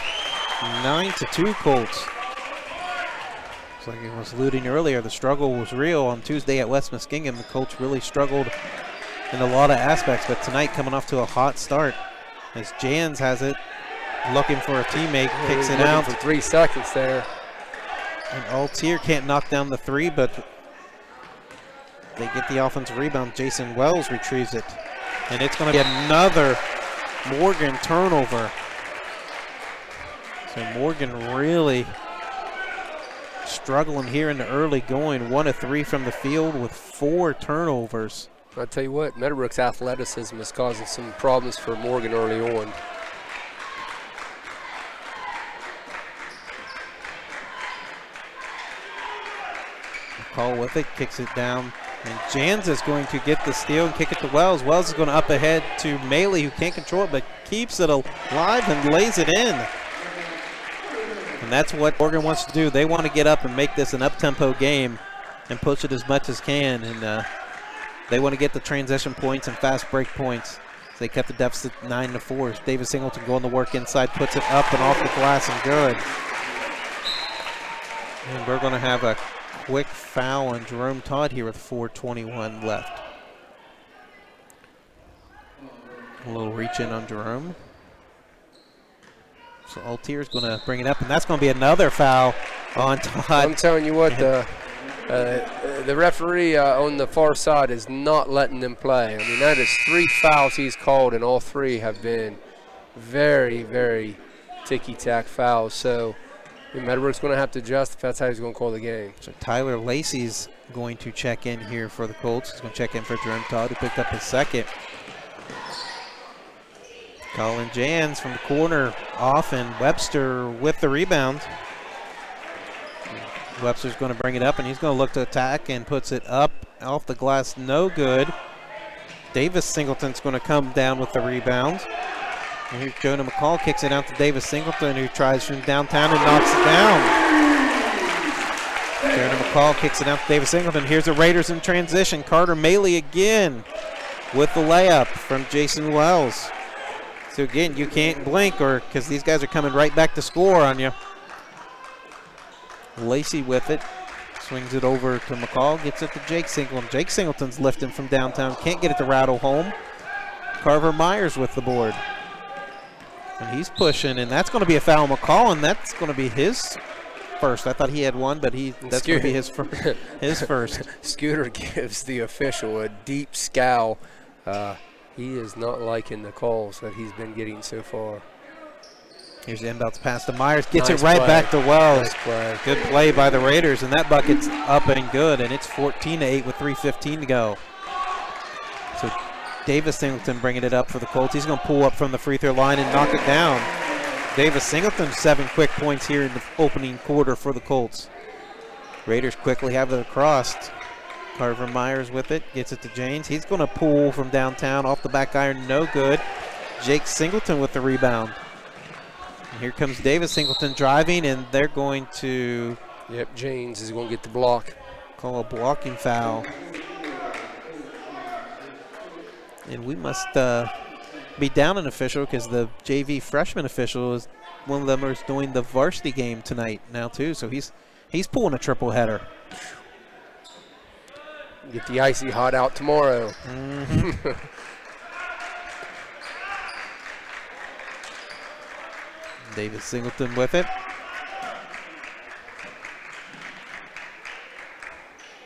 9-2 Colts. Like I was alluding earlier, the struggle was real on Tuesday at West Muskingum. The Colts really struggled in a lot of aspects, but tonight coming off to a hot start as Jans has it, looking for a teammate, kicks it out. For 3 seconds there. And Altier can't knock down the three, but they get the offensive rebound. Jason Wells retrieves it. And it's going to be another Morgan turnover. So Morgan really struggling here in the early going. 1 of 3 from the field with 4 turnovers. I'll tell you what, Meadowbrook's athleticism is causing some problems for Morgan early on. McCall with it, kicks it down. And Jans is going to get the steal and kick it to Wells. Wells is going to up ahead to Maley, who can't control it, but keeps it alive and lays it in. And that's what Morgan wants to do. They want to get up and make this an up-tempo game and push it as much as can. And they want to get the transition points and fast break points. They kept the deficit 9-4. David Singleton going to work inside, puts it up and off the glass and good. And we're going to have a quick foul on Jerome Todd here with 4:21 left. A little reach in on Jerome. So Altier's going to bring it up, and that's going to be another foul on Todd. I'm telling you what, the referee on the far side is not letting them play. I mean, that is 3 fouls he's called, and all 3 have been very, very ticky-tack fouls. So Meadowbrook's going to have to adjust if that's how he's going to call the game. So Tyler Lacey's going to check in here for the Colts. He's going to check in for Jerome Todd, who picked up his second. Colin Jans from the corner off, and Webster with the rebound. Webster's going to bring it up, and he's going to look to attack and puts it up off the glass. No good. Davis Singleton's going to come down with the rebound. And here's Jonah McCall, kicks it out to Davis Singleton, who tries from downtown and knocks it down. Jonah McCall kicks it out to Davis Singleton. Here's the Raiders in transition. Carter Maley again with the layup from Jason Wells. So again, you can't blink because these guys are coming right back to score on you. Lacey with it. Swings it over to McCall. Gets it to Jake Singleton. Jake Singleton's lifting from downtown. Can't get it to rattle home. Carver Myers with the board. And he's pushing, and that's going to be a foul on McCall, and that's going to be his first. I thought he had one, but that's going to be his first. Scooter gives the official a deep scowl. He is not liking the calls that he's been getting so far. Here's the inbounds pass to Myers. Gets it right back to Wells. Nice play. Good play by the Raiders, and that bucket's up and good, and it's 14-8 with 3:15 to go. So Davis Singleton bringing it up for the Colts. He's going to pull up from the free throw line and knock it down. Davis Singleton, 7 quick points here in the opening quarter for the Colts. Raiders quickly have it across. Carver Myers with it, gets it to James. He's going to pull from downtown off the back iron, no good. Jake Singleton with the rebound. And here comes Davis Singleton driving, and they're going to... Yep, James is going to get the block. Call a blocking foul. And we must be down an official because the JV freshman official is one of them is doing the varsity game tonight now too. So he's He's pulling a triple header. Get the icy hot out tomorrow. David Singleton with it.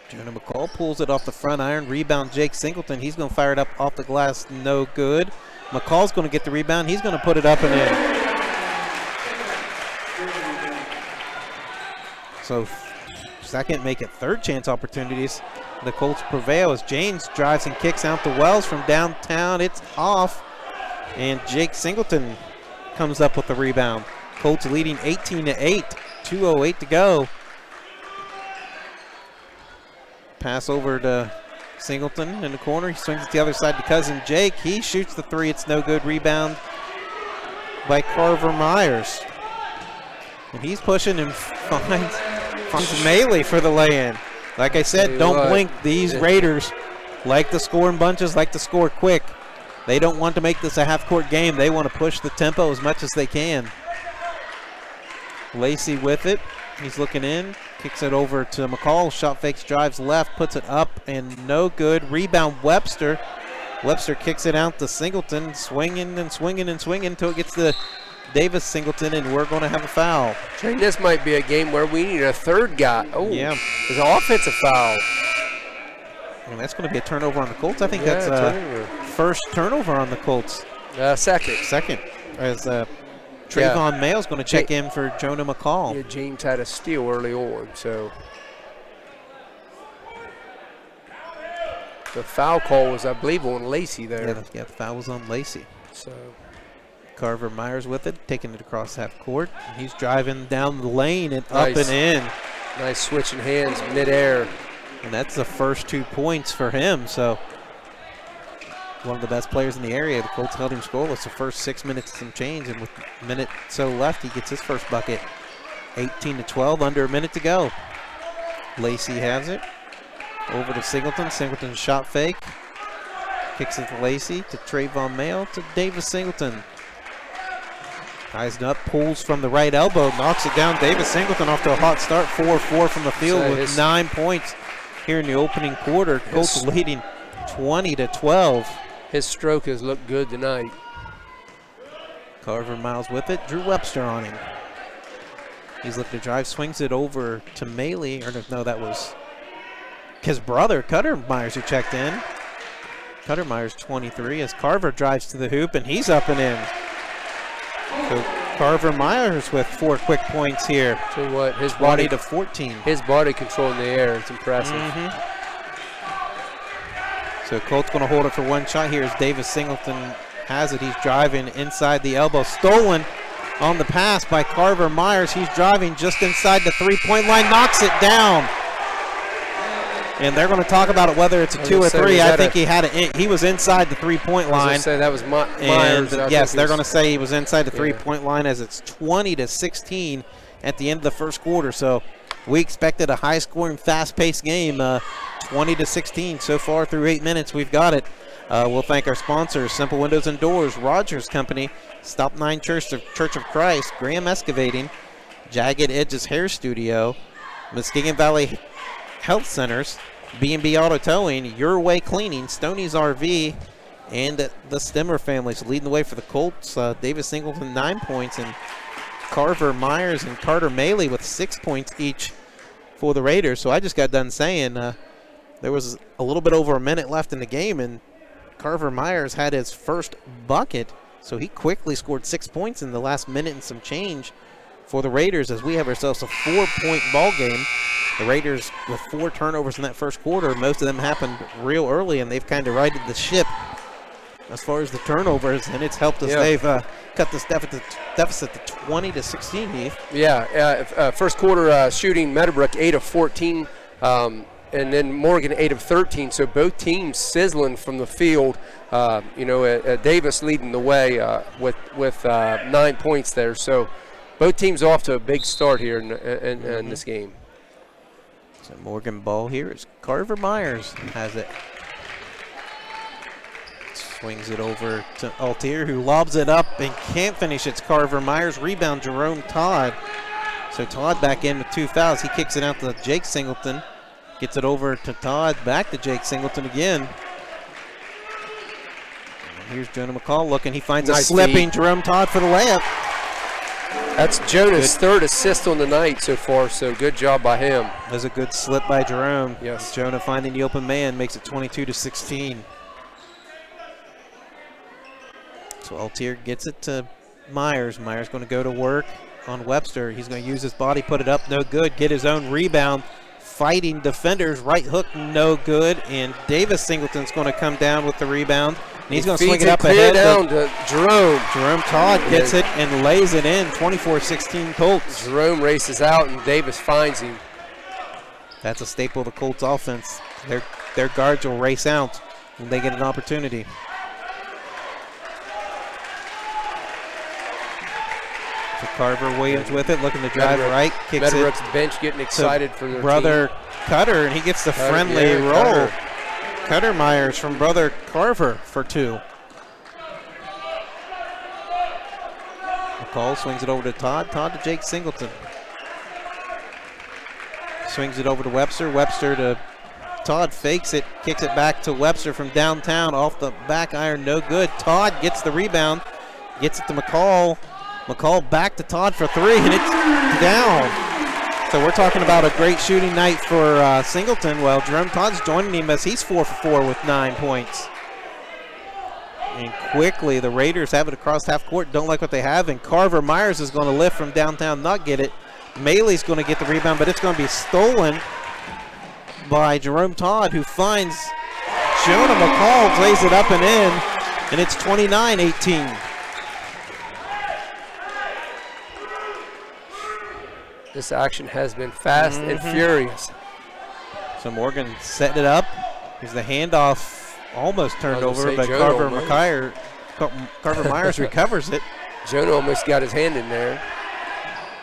Jonah McCall pulls it off the front iron. Rebound, Jake Singleton. He's going to fire it up off the glass. No good. McCall's going to get the rebound. He's going to put it up and in. So second, make it third chance opportunities. The Colts prevail as James drives and kicks out to Wells from downtown. It's off. And Jake Singleton comes up with the rebound. Colts leading 18-8. 2:08 to go. Pass over to Singleton in the corner. He swings it the other side to cousin Jake. He shoots the three. It's no good. Rebound by Carver Myers. And he's pushing and finds Melee for the lay-in. Like I said, don't blink. These Raiders like to score in bunches, like to score quick. They don't want to make this a half-court game. They want to push the tempo as much as they can. Lacey with it. He's looking in. Kicks it over to McCall. Shot fakes, drives left, puts it up, and no good. Rebound, Webster. Webster kicks it out to Singleton, swinging and swinging and swinging until it gets to Davis Singleton, and we're going to have a foul. Trey, this might be a game where we need a third guy. Oh, yeah. There's an offensive foul. And that's going to be a turnover on the Colts. I think that's first turnover on the Colts. Second. Second. As Trayvon Mayo's going to check in for Jonah McCall. Yeah, James had a steal early on, so. The foul call was, I believe, on Lacey there. Yeah, the foul was on Lacey. So. Carver Myers with it, taking it across half court. He's driving down the lane and up and in. Nice switching hands midair. And that's the first 2 points for him. So one of the best players in the area. The Colts held him scoreless the first 6 minutes and change, and with a minute so left, he gets his first bucket. 18-12, under a minute to go. Lacey has it. Over to Singleton. Singleton shot fake. Kicks it to Lacey, to Trayvon Mayo, to Davis Singleton. Eyes up, pulls from the right elbow, knocks it down. Davis Singleton off to a hot start, 4-4 from the field with 9 points here in the opening quarter. Colts leading 20-12. His stroke has looked good tonight. Carver Miles with it, Drew Webster on him. He's looking to drive, swings it over to Maley, or no, that was his brother, Cutter Myers, who checked in. Cutter Myers 23 as Carver drives to the hoop, and he's up and in. So Carver Myers with 4 quick points here. Tell you what, his 20 to 14. His body control in the air, it's impressive. So Colt's going to hold it for one shot here as Davis Singleton has it. He's driving inside the elbow. Stolen on the pass by Carver Myers. He's driving just inside the three-point line, knocks it down. And they're going to talk about it, whether it's a 2 or 3. I think he was inside the three-point line. I was going to say that was Myers. And yes, they're going to say he was inside the three-point line as it's 20-16 at the end of the first quarter. So we expected a high-scoring, fast-paced game, 20-16 so far through 8 minutes. We've got it. We'll thank our sponsors, Simple Windows and Doors, Rogers Company, Stop 9 Church of Christ, Graham Excavating, Jagged Edges Hair Studio, Muskegon Valley Health Centers, B&B Auto Towing, Your Way Cleaning, Stoney's RV, and the Stemmer families leading the way for the Colts. Davis Singleton 9 points, and Carver Myers and Carter Maley with 6 points each for the Raiders. So I just got done saying there was a little bit over a minute left in the game, and Carver Myers had his first bucket. So he quickly scored 6 points in the last minute and some change for the Raiders as we have ourselves a 4-point ball game. The Raiders with 4 turnovers in that first quarter. Most of them happened real early, and they've kind of righted the ship as far as the turnovers, and it's helped us. They've cut this deficit to 20-16, Heath. Yeah, first quarter shooting, Meadowbrook 8 of 14, and then Morgan 8 of 13. So both teams sizzling from the field. Davis leading the way with 9 points there. So both teams off to a big start here in this game. So Morgan ball here is Carver Myers has it. Swings it over to Altier, who lobs it up and can't finish. It's Carver Myers. Rebound, Jerome Todd. So Todd back in with 2 fouls. He kicks it out to Jake Singleton. Gets it over to Todd, back to Jake Singleton again. And here's Jonah McCall looking. He finds a slipping Jerome Todd for the layup. That's Jonah's third assist on the night so far, so good job by him. That was a good slip by Jerome. Yes. Jonah finding the open man makes it 22-16. So Altier gets it to Myers. Myers going to go to work on Webster. He's going to use his body, put it up, no good. Get his own rebound. Fighting defenders, right hook, no good. And Davis Singleton's going to come down with the rebound. And he's going to swing it up ahead down to Jerome. Jerome Todd gets it and lays it in. 24-16 Colts. Jerome races out and Davis finds him. That's a staple of the Colts offense. Their guards will race out when they get an opportunity. So Carver Williams with it, looking to drive right, kicks it. Meadowbrook's bench getting excited for their brother team. Cutter, and he gets the friendly roll. Cutter Myers from brother Carver for 2. McCall swings it over to Todd. Todd to Jake Singleton. Swings it over to Webster. Webster to Todd, fakes it, kicks it back to Webster from downtown off the back iron, no good. Todd gets the rebound, gets it to McCall. McCall back to Todd for 3, and it's down. So we're talking about a great shooting night for Singleton. Well, Jerome Todd's joining him as he's 4 for 4 with 9 points. And quickly, the Raiders have it across half court, don't like what they have, and Carver Myers is going to lift from downtown, not get it. Maley's going to get the rebound, but it's going to be stolen by Jerome Todd, who finds Jonah McCall, lays it up and in, and it's 29-18. This action has been fast and furious. So Morgan setting it up. Here's the handoff, almost turned over, but Carver Myers recovers it. Jonah almost got his hand in there.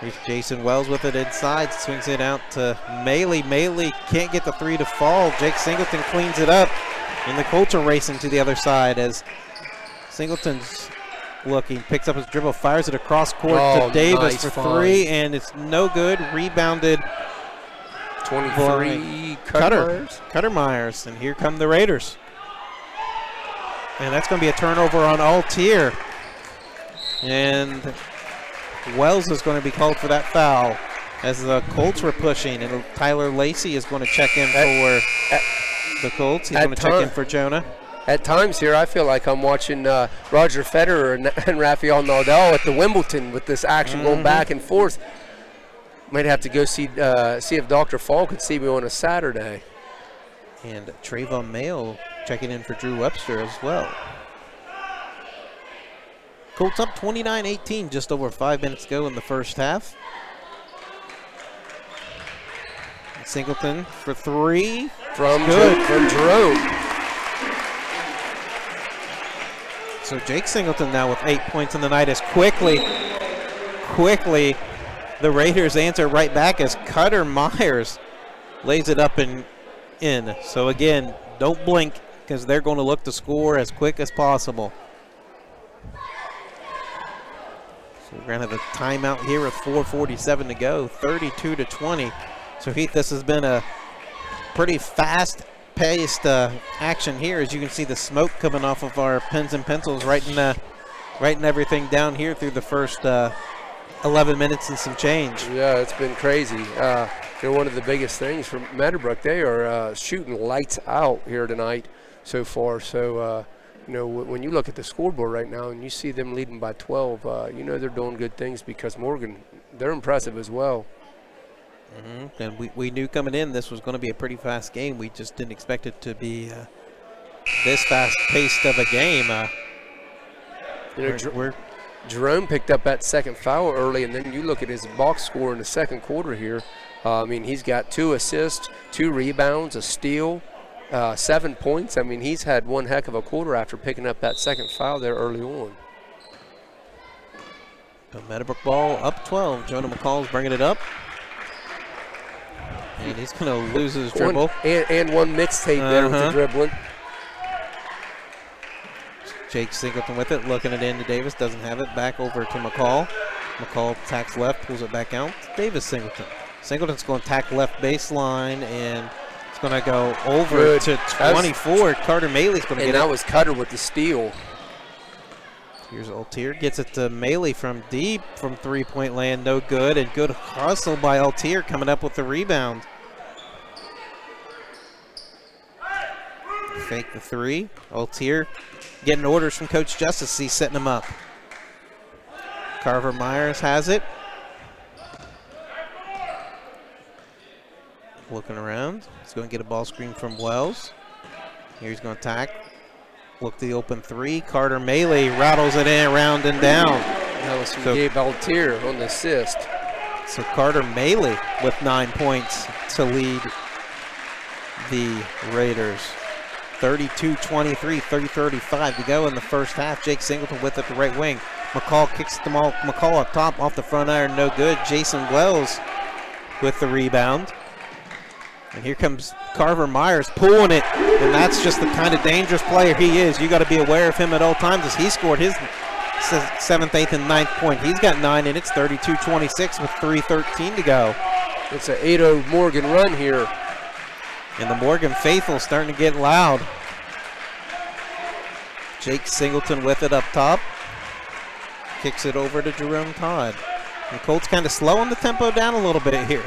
Here's Jason Wells with it inside, swings it out to Maley. Maley can't get the 3 to fall. Jake Singleton cleans it up, and the Colts are racing to the other side as Singleton's looking, picks up his dribble, fires it across court to Davis for 3, and it's no good. Rebounded 23 Cutter Myers, and here come the Raiders. And that's going to be a turnover on Altier. And Wells is going to be called for that foul as the Colts were pushing, and Tyler Lacey is going to check in for the Colts. He's going to check in for Jonah. At times here, I feel like I'm watching Roger Federer and Rafael Nadal at the Wimbledon with this action going back and forth. Might have to go see if Dr. Fall could see me on a Saturday. And Trayvon Mayo checking in for Drew Webster as well. Colts up 29-18, just over 5 minutes to go in the first half. Singleton for 3. From Jerome. So Jake Singleton now with 8 points in the night as quickly the Raiders answer right back as Cutter Myers lays it up and in. So again, don't blink because they're going to look to score as quick as possible. So we're going to have a timeout here with 4:47 to go, 32-20. So Heath, this has been a pretty fast-paced action here. As you can see, the smoke coming off of our pens and pencils, writing everything down here through the first 11 minutes and some change. Yeah, it's been crazy. One of the biggest things for Meadowbrook, they are shooting lights out here tonight so far. So, when you look at the scoreboard right now and you see them leading by 12, they're doing good things because Morgan, they're impressive as well. And we knew coming in this was going to be a pretty fast game. We just didn't expect it to be this fast-paced of a game. Jerome picked up that second foul early, and then you look at his box score in the second quarter here. He's got 2 assists, 2 rebounds, a steal, 7 points. He's had one heck of a quarter after picking up that second foul there early on. The Meadowbrook ball up 12. Jonah McCall's bringing it up. And he's going to lose his dribble. And one mixtape there with the dribbling. Jake Singleton with it, looking it into Davis, doesn't have it. Back over to McCall. McCall tacks left, pulls it back out Davis Singleton. Singleton's going to tack left baseline, and it's going to go over to 24. Carter Maley's going to get it. And that was Cutter with the steal. Here's Altier, gets it to Maley from deep from three-point land, no good, and good hustle by Altier coming up with the rebound. Fake the three. Altier getting orders from Coach Justice. He's setting him up. Carver Myers has it. Looking around. He's going to get a ball screen from Wells. Here he's going to attack. Look to the open three. Carter Maley rattles it in, round and down. That was from Gabe Altier on the assist. So Carter Maley with 9 points to lead the Raiders. 32-23, 30-35 to go in the first half. Jake Singleton with it at the right wing. McCall kicks the ball. McCall up top off the front iron, no good. Jason Wells with the rebound. And here comes Carver Myers pulling it, and that's just the kind of dangerous player he is. You got to be aware of him at all times as he scored his 7th, 8th, and 9th point. He's got 9, and it's 32-26 with 3:13 to go. It's an 8-0 Morgan run here. And the Morgan faithful starting to get loud. Jake Singleton with it up top. Kicks it over to Jerome Todd. The Colts kind of slowing the tempo down a little bit here.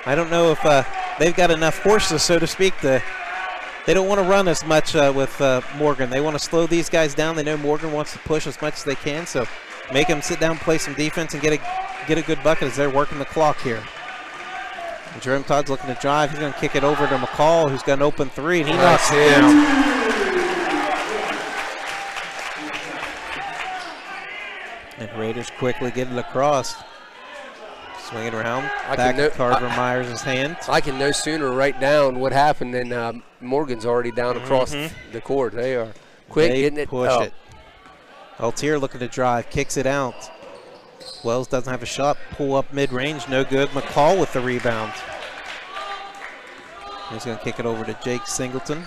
I don't know if they've got enough horses, so to speak. They don't want to run as much with Morgan. They want to slow these guys down. They know Morgan wants to push as much as they can, so make them sit down, play some defense, and get a good bucket as they're working the clock here. And Jerome Todd's looking to drive. He's going to kick it over to McCall, who's got an open three, and he knocks it down. And Raiders quickly get it across. Swing it around. Back to Carver Myers' hand. I can no sooner write down what happened than Morgan's already down across the court. They are quick getting it push up. it. Altier looking to drive, kicks it out. Wells doesn't have a shot. Pull up mid-range, no good. McCall with the rebound. He's going to kick it over to Jake Singleton.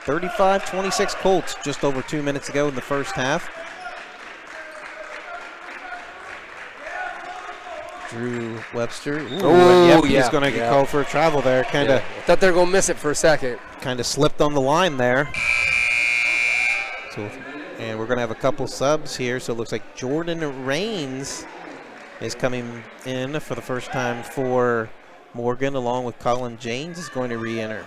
35-26 Colts, just over 2 minutes ago in the first half. Drew Webster. He's going to get called for a travel there. I thought they were going to miss it for a second. Kind of slipped on the line there. And we're going to have a couple subs here. So it looks like Jordan Raines is coming in for the first time for Morgan, along with Colin James is going to re-enter.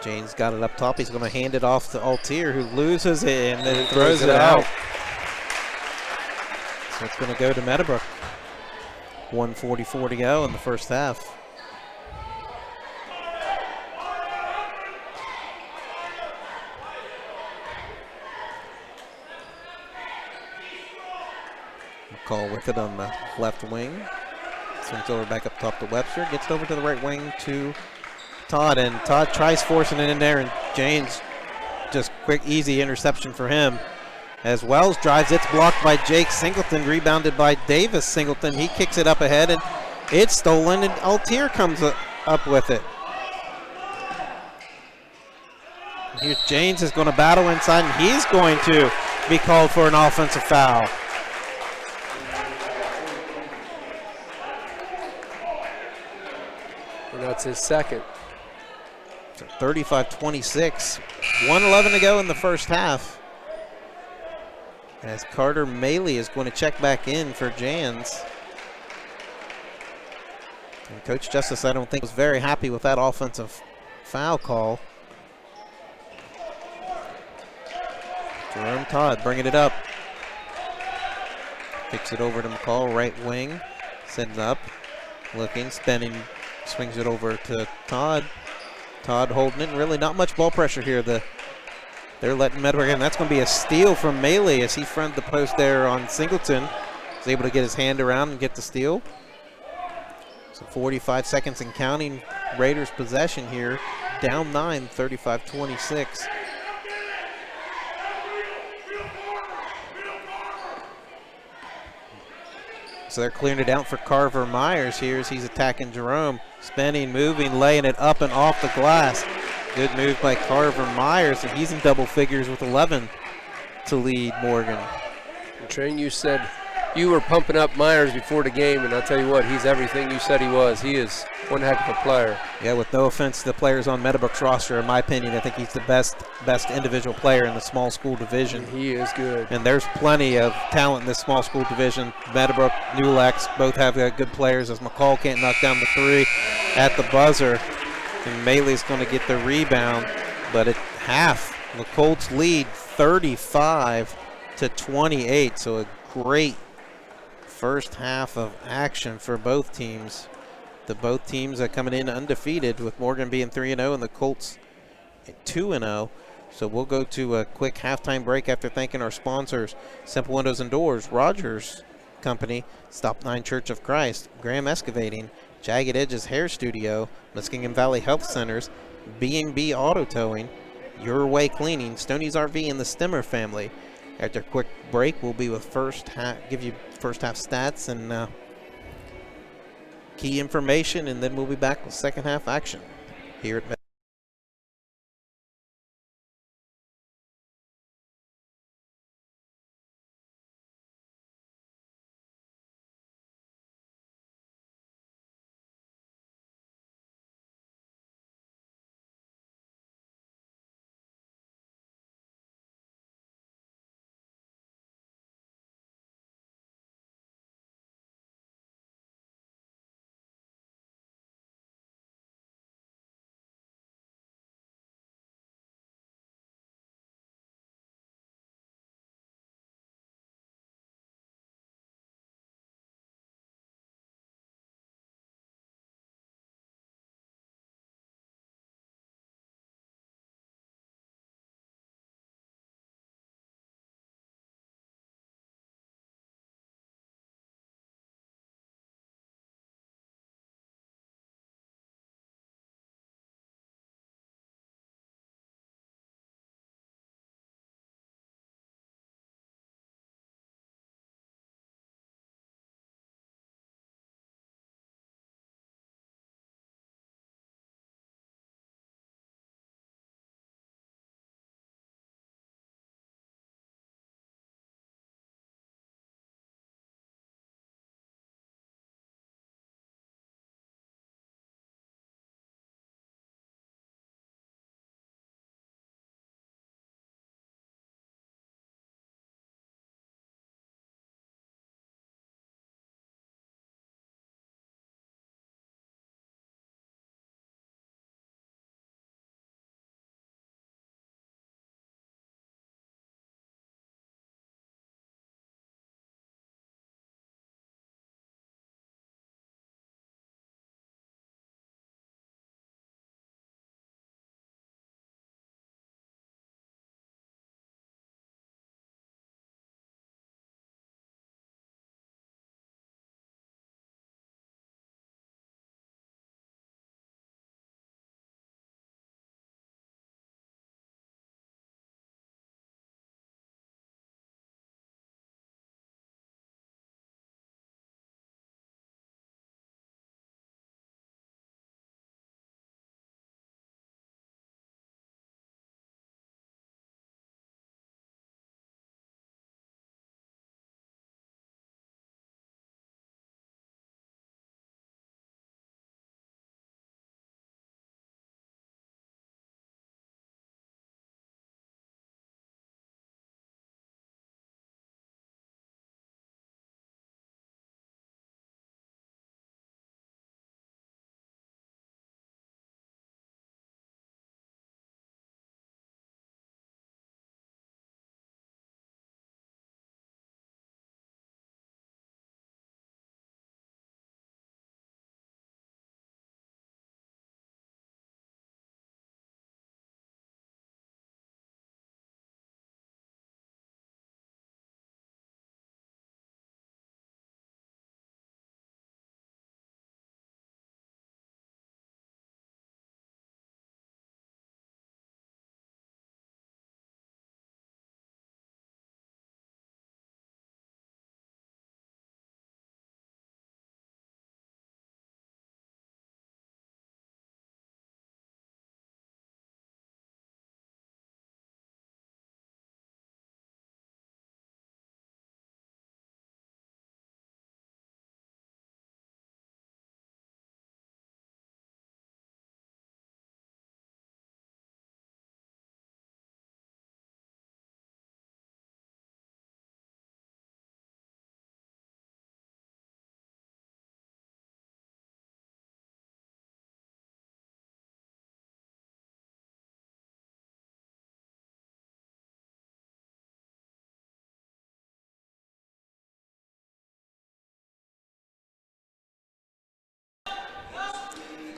James got it up top. He's going to hand it off to Altier, who loses it and then throws it out. So it's going to go to Meadowbrook. 1:44 to go in the first half. McCall with it on the left wing. Swings over back up top to Webster. Gets it over to the right wing to Todd, and Todd tries forcing it in there, and James just quick, easy interception for him. As Wells drives, it's blocked by Jake Singleton, rebounded by Davis Singleton. He kicks it up ahead, and it's stolen, and Altier comes up with it. Here's James is going to battle inside, and he's going to be called for an offensive foul. And that's his second. 35-26, 1:11 to go in the first half. As Carter Maley is going to check back in for Jans. And Coach Justice, I don't think, was very happy with that offensive foul call. Jerome Todd bringing it up. Kicks it over to McCall, right wing. Sends up, looking, spinning, swings it over to Todd. Todd holding it, and really not much ball pressure here. They're letting Meadowbrook in. That's going to be a steal from Maley as he fronted the post there on Singleton. He's able to get his hand around and get the steal. So 45 seconds and counting. Raiders possession here. Down 9, 35-26. So they're clearing it out for Carver Myers here as he's attacking Jerome. Spinning, moving, laying it up and off the glass. Good move by Carver Myers, and he's in double figures with 11 to lead Morgan. And Train, you said you were pumping up Myers before the game, and I'll tell you what, he's everything you said he was. He is one heck of a player. Yeah, with no offense to the players on Meadowbrook's roster, in my opinion, I think he's the best individual player in the small school division. He is good. And there's plenty of talent in this small school division. Meadowbrook, New Lex, both have good players, as McCall can't knock down the 3 at the buzzer. And Maley's going to get the rebound, but at half, the Colts lead 35-28. So a great first half of action for both teams. Both teams are coming in undefeated, with Morgan being 3-0 and the Colts 2-0. So we'll go to a quick halftime break after thanking our sponsors: Simple Windows and Doors, Rogers Company, Stop 9 Church of Christ, Graham Excavating, Jagged Edges Hair Studio, Muskingum Valley Health Centers, B&B Auto Towing, Your Way Cleaning, Stoney's RV, and the Stemmer family. After a quick break, we'll be with give you first half stats and key information, and then we'll be back with second half action here at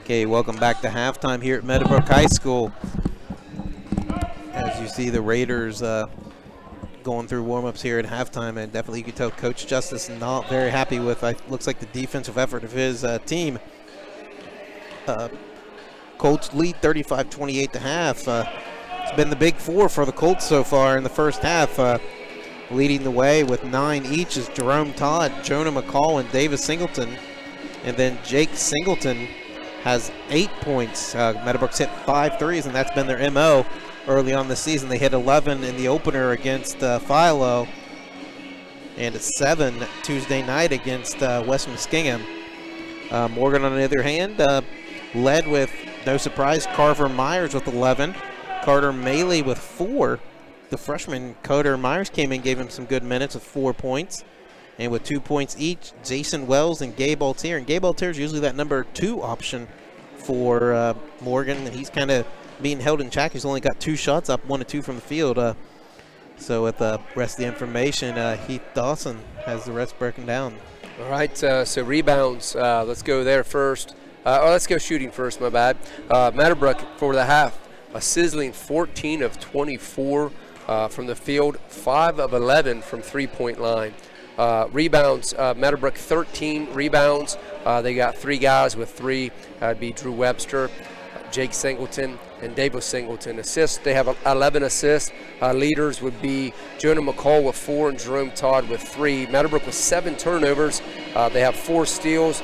Okay, welcome back to halftime here at Meadowbrook High School. As you see the Raiders going through warm-ups here at halftime, and definitely you can tell Coach Justice not very happy with, looks like the defensive effort of his team. Colts lead 35-28 at the half. It's been the big four for the Colts so far in the first half. Leading the way with 9 each is Jerome Todd, Jonah McCall, and Davis Singleton. And then Jake Singleton has 8 points. Meadowbrook's hit 5 threes, and that's been their MO early on this season. They hit 11 in the opener against Philo, and 7 Tuesday night against West Muskingum. Morgan, on the other hand, led with, no surprise, Carver Myers with 11, Carter Maley with 4. The freshman Carter Myers came in, gave him some good minutes with 4 points. And with 2 points each, Jason Wells and Gabe Altier. And Gabe Altier is usually that number 2 option for Morgan. And he's kind of being held in check. He's only got 2 shots up, 1 of 2 from the field. So with the rest of the information, Heath Dawson has the rest broken down. All right, so rebounds. Let's go there first. Let's go shooting first, my bad. Meadowbrook for the half, a sizzling 14 of 24 from the field, 5 of 11 from three-point line. Rebounds, Meadowbrook 13 rebounds. They got 3 guys with 3. That'd be Drew Webster, Jake Singleton, and Davis Singleton. Assists, they have 11 assists. Leaders would be Jonah McCall with 4 and Jerome Todd with 3. Meadowbrook with 7 turnovers. They have 4 steals.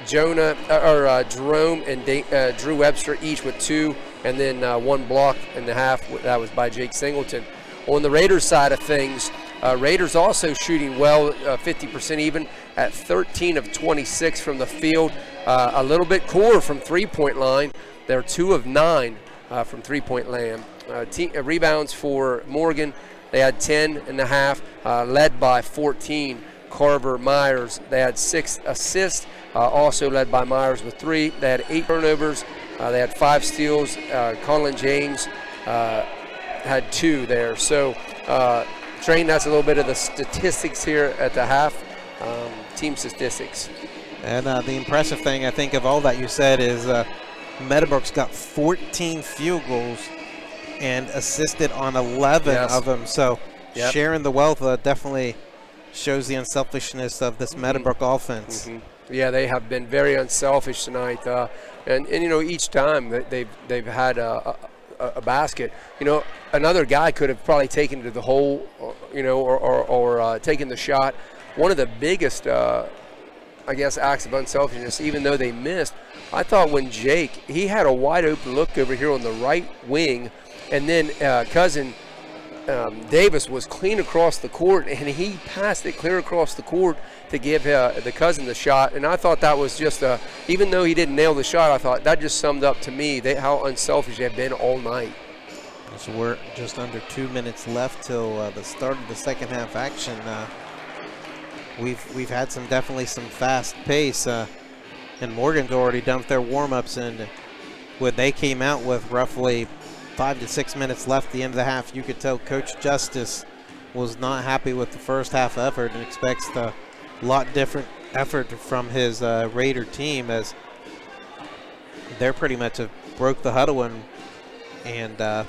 Jerome and Drew Webster each with 2, and then 1 block in the half. That was by Jake Singleton. On the Raiders side of things, Raiders also shooting well, 50% even at 13 of 26 from the field. A little bit cooler from three-point line. They're 2 of 9 from three-point land. Rebounds for Morgan, they had 10 in the half, led by 14. Carver Myers, they had 6 assists, also led by Myers with 3. They had 8 turnovers. They had 5 steals. Colin James had 2 there. So, Train, that's a little bit of the statistics here at the half, team statistics. And the impressive thing, I think, of all that you said is Meadowbrook's got 14 field goals and assisted on 11 of them. So sharing the wealth definitely shows the unselfishness of this Meadowbrook offense. Yeah, they have been very unselfish tonight. And you know, each time they've had a basket, you know, another guy could have probably taken it to the hole, you know, or taken the shot. One of the biggest, I guess, acts of unselfishness, even though they missed, I thought when Jake, he had a wide open look over here on the right wing, and then cousin Davis was clean across the court, and he passed it clear across the court to give the cousin the shot. And I thought that was just even though he didn't nail the shot, I thought that just summed up to me how unselfish they've been all night. So we're just under 2 minutes left till the start of the second half action. We've had definitely some fast pace, and Morgan's already done their warm-ups, and when they came out with roughly 5 to 6 minutes left at the end of the half, you could tell Coach Justice was not happy with the first half effort and expects a lot different effort from his Raider team, as they're pretty much broke the huddle, and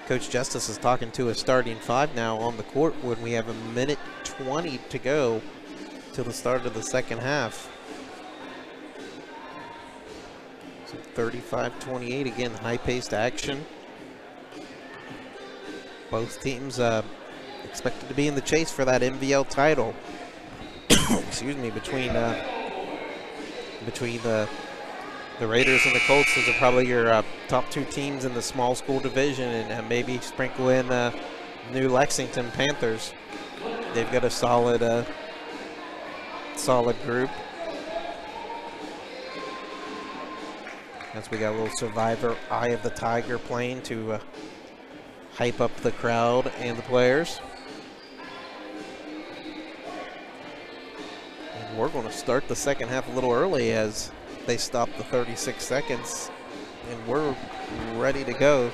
Coach Justice is talking to a starting 5 now on the court when we have 1:20 to go till the start of the second half. So 35-28, again, high-paced action. Both teams expected to be in the chase for that MVL title. Excuse me, between the Raiders and the Colts. Those are probably your top 2 teams in the small school division, and maybe sprinkle in New Lexington Panthers. They've got a solid group. As we got a little Survivor Eye of the Tiger playing to hype up the crowd and the players. And we're going to start the second half a little early as they stop the 36 seconds, and we're ready to go.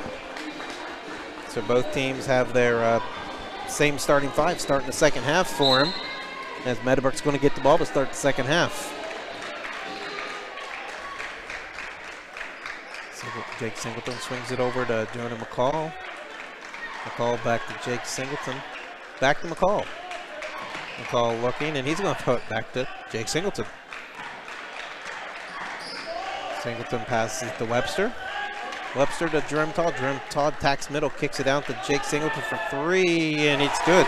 So both teams have their same starting 5 starting the second half for them, as Meadowbrook's going to get the ball to start the second half. Jake Singleton swings it over to Jonah McCall. McCall back to Jake Singleton. Back to McCall. McCall looking, and he's going to throw it back to Jake Singleton. Singleton passes to Webster. Webster to Jerome Todd. Jerome Todd tacks middle, kicks it out to Jake Singleton for 3, and it's good.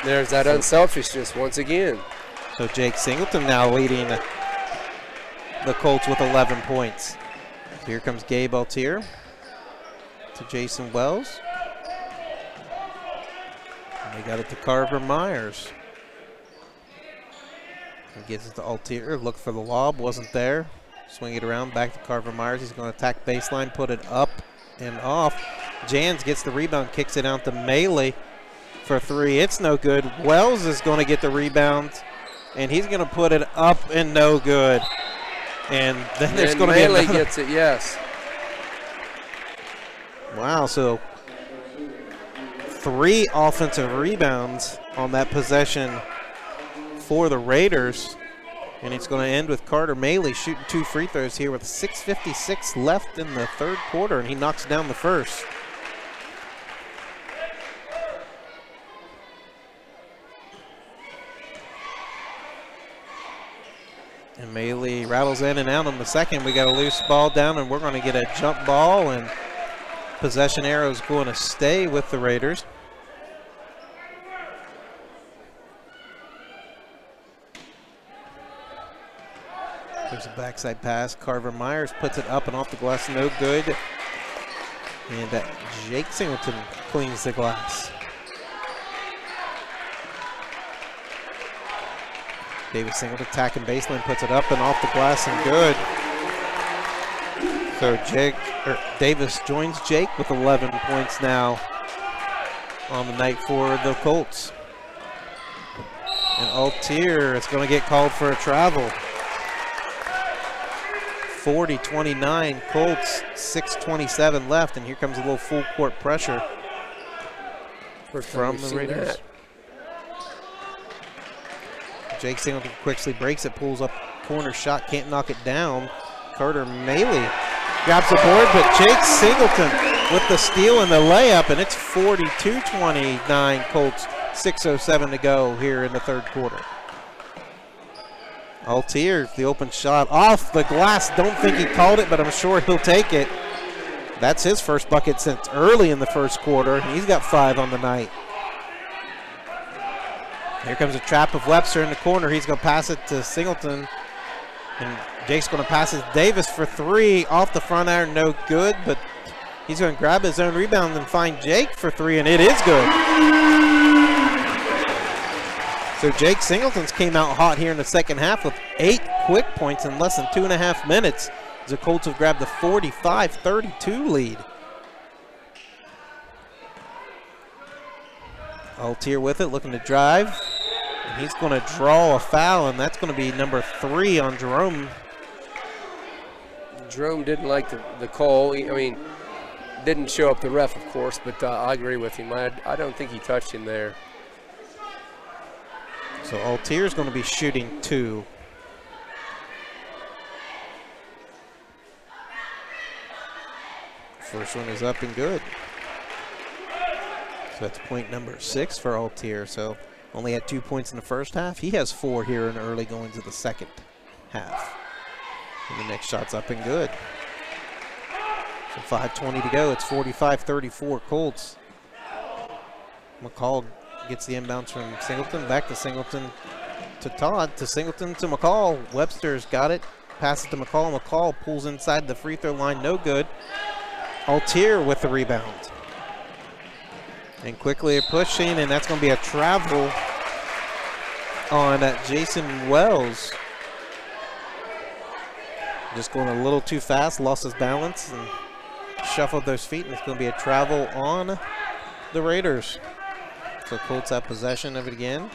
There's that unselfishness once again. So Jake Singleton now leading the Colts with 11 points. So here comes Gabe Altier to Jason Wells. And they got it to Carver Myers. He gives it to Altier. Look for the lob. Wasn't there. Swing it around. Back to Carver Myers. He's going to attack baseline. Put it up and off. Jans gets the rebound. Kicks it out to Melee for 3. It's no good. Wells is going to get the rebound. And he's going to put it up and no good. And then there's going to be Melee another. gets it, yes. Wow, so 3 offensive rebounds on that possession for the Raiders. And it's going to end with Carter Melee shooting 2 free throws here with 6:56 left in the third quarter, and he knocks down the first. And Melee rattles in and out on the second. We got a loose ball down, and we're going to get a jump ball, and possession arrow is going to stay with the Raiders. There's a backside pass. Carver Myers puts it up and off the glass, no good. And Jake Singleton cleans the glass. Davis Singleton attacking baseline, puts it up and off the glass and good. So Davis joins Jake with 11 points now on the night for the Colts. And Altier is going to get called for a travel. 40-29 Colts, 6:27 left, and here comes a little full court pressure from the Raiders. Jake Singleton quickly breaks it, pulls up corner shot, can't knock it down. Carter Melee grabs the board, but Jake Singleton with the steal and the layup, and it's 42-29 Colts, 6:07 to go here in the third quarter. Altier, the open shot off the glass. Don't think he called it, but I'm sure he'll take it. That's his first bucket since early in the first quarter, and he's got 5 on the night. Here comes a trap of Webster in the corner. He's going to pass it to Singleton. And Jake's going to pass it to Davis for 3. Off the front iron, no good. But he's going to grab his own rebound and find Jake for 3, and it is good. So Jake Singleton's came out hot here in the second half with 8 quick points in less than 2.5 minutes. The Colts have grabbed the 45-32 lead. Altier with it, looking to drive. And he's going to draw a foul, and that's going to be number 3 on Jerome. Jerome didn't like the call. I mean, didn't show up the ref, of course, but I agree with him. I don't think he touched him there. So Altier's going to be shooting 2. First one is up and good. So that's point number 6 for Altier. So only had 2 points in the first half. He has 4 here in early going to the second half. And the next shot's up and good. So 5:20 to go. It's 45-34 Colts. McCall gets the inbounds from Singleton. Back to Singleton to Todd. To Singleton to McCall. Webster's got it. Passes to McCall. McCall pulls inside the free throw line. No good. Altier with the rebound. And quickly pushing, and that's going to be a travel on Jason Wells. Just going a little too fast, lost his balance, and shuffled those feet, and it's going to be a travel on the Raiders. So Colts have possession of it again.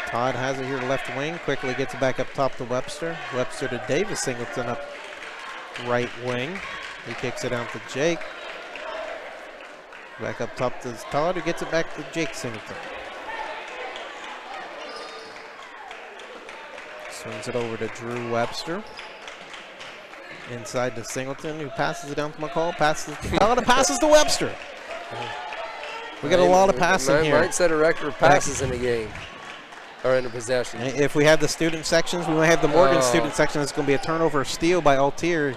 Todd has it here to left wing, quickly gets it back up top to Webster. Webster to Davis Singleton up right wing. He kicks it out to Jake. Back up top to Todd, who gets it back to Jake Singleton. Swings it over to Drew Webster. Inside to Singleton, who passes it down to McCall. Passes to Webster. We got a lot of passing here. Might set a record of passes in a game. Or in a possession. If we had the student sections, we might have the Morgan student section. It's going to be a turnover steal by Altier.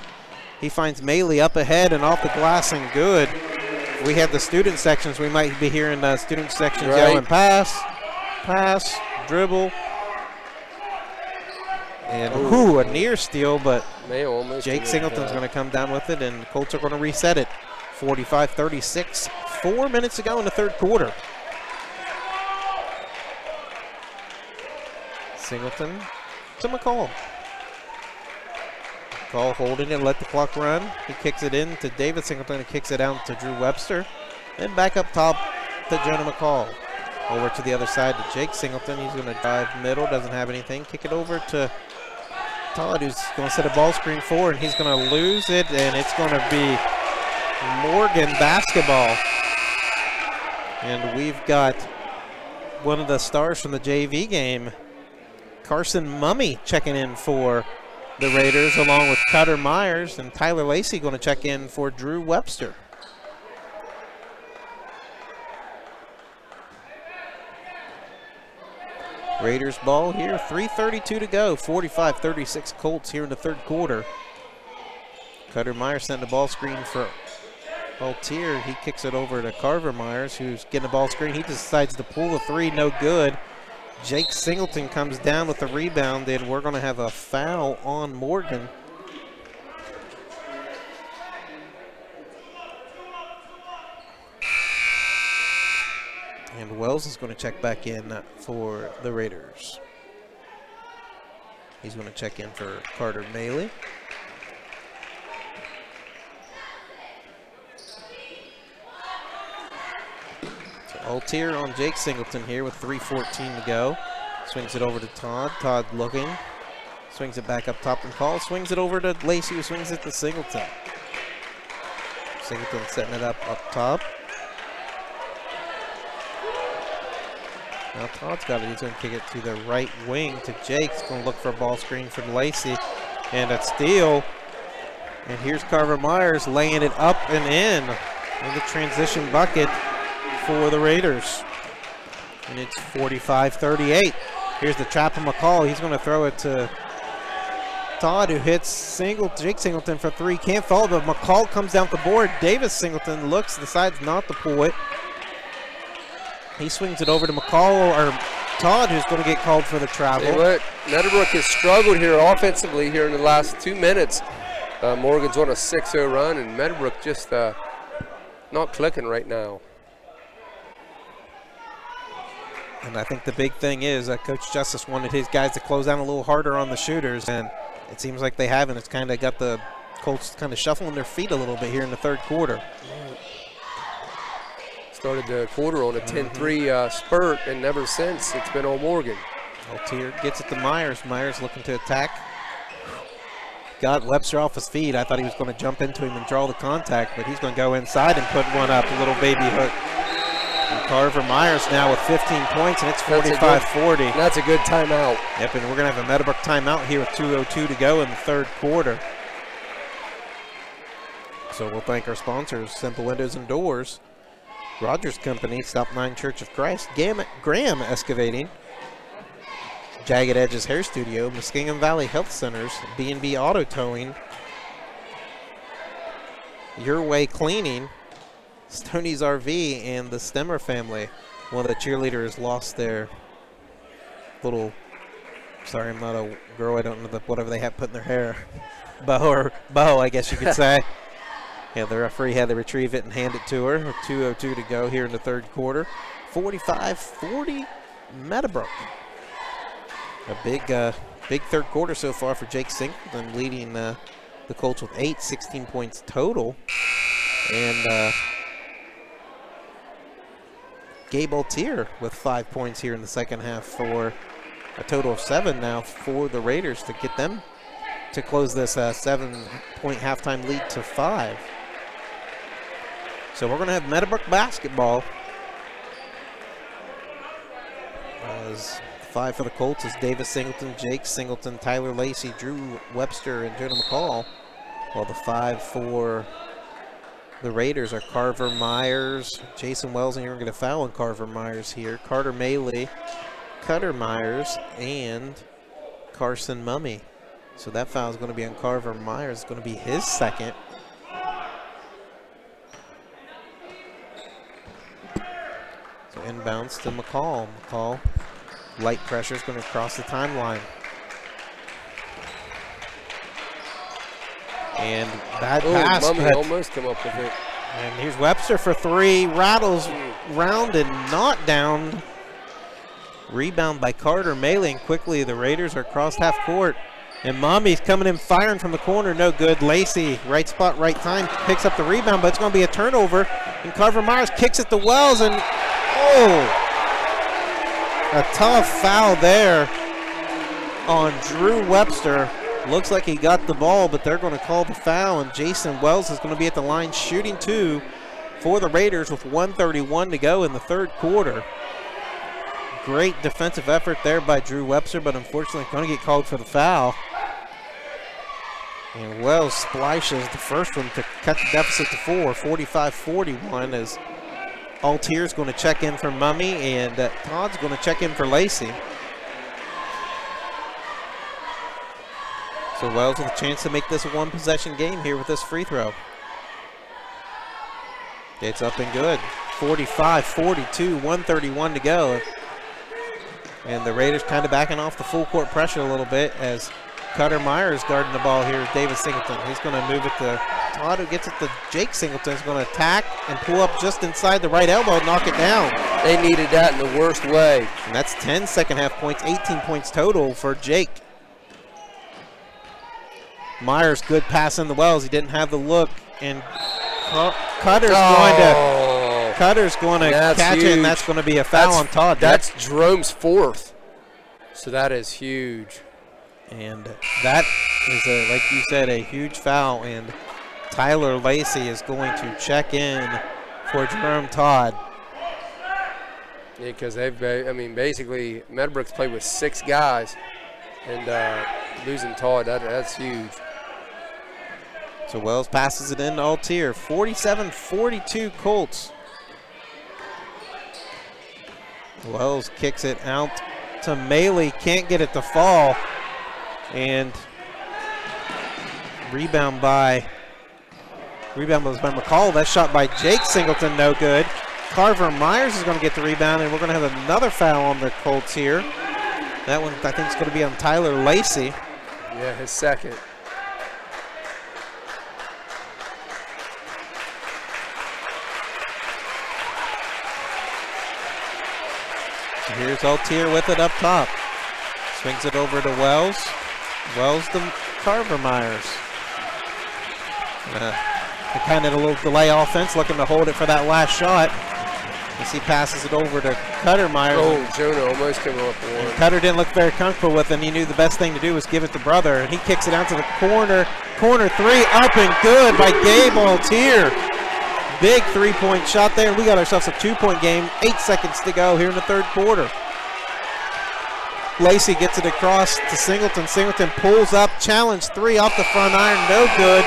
He finds Maley up ahead and off the glass and good. If we had the student sections, we might be hearing the student sections yelling pass, dribble. And a near steal, but Jake Singleton's going to come down with it, and Colts are going to reset it. 45-36, 4 minutes to go in the third quarter. Singleton to McCall. McCall holding it, let the clock run. He kicks it in to David Singleton, and kicks it out to Drew Webster. Then back up top to Jonah McCall. Over to the other side to Jake Singleton. He's going to drive middle, doesn't have anything. Kick it over to Todd, who's going to set a ball screen forward, and he's going to lose it, and it's going to be Morgan basketball. And we've got one of the stars from the JV game, Carson Mummy, checking in for the Raiders, along with Cutter Myers, and Tyler Lacey going to check in for Drew Webster. Raiders ball here, 3:32 to go, 45-36 Colts here in the third quarter. Cutter Myers sent the ball screen for Altier. He kicks it over to Carver Myers, who's getting the ball screen. He decides to pull the three, no good. Jake Singleton comes down with the rebound, and we're going to have a foul on Morgan. And Wells is going to check back in for the Raiders. He's going to check in for Carter Maley. So Altier on Jake Singleton here with 3:14 to go. Swings it over to Todd. Todd looking. Swings it back up top and calls. Swings it over to Lacey, who swings it to Singleton. Singleton setting it up top. Now Todd's got it. He's going to kick it to the right wing to Jake. He's going to look for a ball screen from Lacey. And a steal. And here's Carver Myers laying it up and in the transition bucket for the Raiders. And it's 45-38. Here's the trap from McCall. He's going to throw it to Todd, who hits Jake Singleton for three. Can't fall, but McCall comes down the board. Davis Singleton looks, decides not to pull it. He swings it over to McCall, or Todd, who's going to get called for the travel. Say what? Meadowbrook has struggled here offensively here in the last 2 minutes. Morgan's on a 6-0 run, and Meadowbrook just not clicking right now. And I think the big thing is that Coach Justice wanted his guys to close down a little harder on the shooters, and it seems like they haven't. It's kind of got the Colts kind of shuffling their feet a little bit here in the third quarter. Started the quarter on a 10-3 spurt, and ever since it's been on Morgan. Altier gets it to Myers. Myers looking to attack. Got Webster off his feet. I thought he was going to jump into him and draw the contact, but he's going to go inside and put one up, a little baby hook. And Carver Myers now with 15 points, and it's 45-40. That's a good timeout. Yep, and we're going to have a Meadowbrook timeout here with 2:02 to go in the third quarter. So we'll thank our sponsors, Simple Windows and Doors, Rogers Company, Stop 9 Church of Christ, Graham Excavating, Jagged Edges Hair Studio, Muskingum Valley Health Centers, B&B Auto Towing, Your Way Cleaning, Stoney's RV, and the Stemmer family. One of the cheerleaders lost their little, sorry, I'm not a girl, I don't know whatever they have put in their hair, bow, I guess you could say. Yeah, the referee had to retrieve it and hand it to her. 2:02 to go here in the third quarter. 45-40 Meadowbrook. A big third quarter so far for Jake Singleton, leading the Colts with 16 points total. And Gabe Altier with 5 points here in the second half for a total of 7 now for the Raiders to get them to close this 7-point halftime lead to 5. So we're going to have Meadowbrook basketball as 5 for the Colts is Davis Singleton, Jake Singleton, Tyler Lacey, Drew Webster, and Jonah McCall. While the 5 for the Raiders are Carver Myers, Jason Wells, and you're going to foul on Carver Myers here. Carter Maley, Cutter Myers, and Carson Mummy. So that foul is going to be on Carver Myers. It's going to be his second. So inbounds to McCall. McCall, light pressure is going to cross the timeline. And bad pass. Mummy almost come up with it. And here's Webster for 3. Rattles round and not down. Rebound by Carter Maley, and quickly the Raiders are across half court. And Mummy's coming in firing from the corner. No good. Lacey, right spot, right time, picks up the rebound, but it's going to be a turnover. And Carver Myers kicks it to Wells, and a tough foul there on Drew Webster. Looks like he got the ball, but they're going to call the foul, and Jason Wells is going to be at the line shooting 2 for the Raiders with 1:31 to go in the third quarter. Great defensive effort there by Drew Webster, but unfortunately going to get called for the foul. And Wells splashes the first one to cut the deficit to 4, 45-41, as Altier's going to check in for Mummy, and Todd's going to check in for Lacey. So Wells with a chance to make this a one-possession game here with this free throw. It's up and good. 45-42, 1:31 to go. And the Raiders kind of backing off the full court pressure a little bit as Cutter Myers guarding the ball here with Davis Singleton. He's going to move it to Todd, who gets it to Jake Singleton. He's going to attack and pull up just inside the right elbow and knock it down. They needed that in the worst way. And that's 10 second half points, 18 points total for Jake. Myers, good pass in the Wells. He didn't have the look, and Cutter's going to catch it, and that's going to be a foul on Todd. That's Jerome's 4th, so that is huge. And that is, like you said, a huge foul, and Tyler Lacey is going to check in for Jerome Todd. Yeah, because basically Meadowbrook's played with 6 guys, and losing Todd, that's huge. So Wells passes it in to Altier. 47-42 Colts. Wells kicks it out to Maley. Can't get it to fall. And rebound was by McCall. That shot by Jake Singleton, no good. Carver Myers is going to get the rebound, and we're going to have another foul on the Colts here. That one, I think, is going to be on Tyler Lacey. Yeah, his second. Here's Altier with it up top. Swings it over to Wells. Wells to Carver Myers. Kind of a little delay offense, looking to hold it for that last shot. As he passes it over to Cutter Myers. Oh, Jonah almost came up with one. Cutter didn't look very comfortable with it, and he knew the best thing to do was give it to brother. And he kicks it out to the corner. Corner 3, up and good by Gabe Altier. Big three-point shot there. We got ourselves a 2-point game. 8 seconds to go here in the third quarter. Lacey gets it across to Singleton. Singleton pulls up, challenge 3 off the front iron, no good.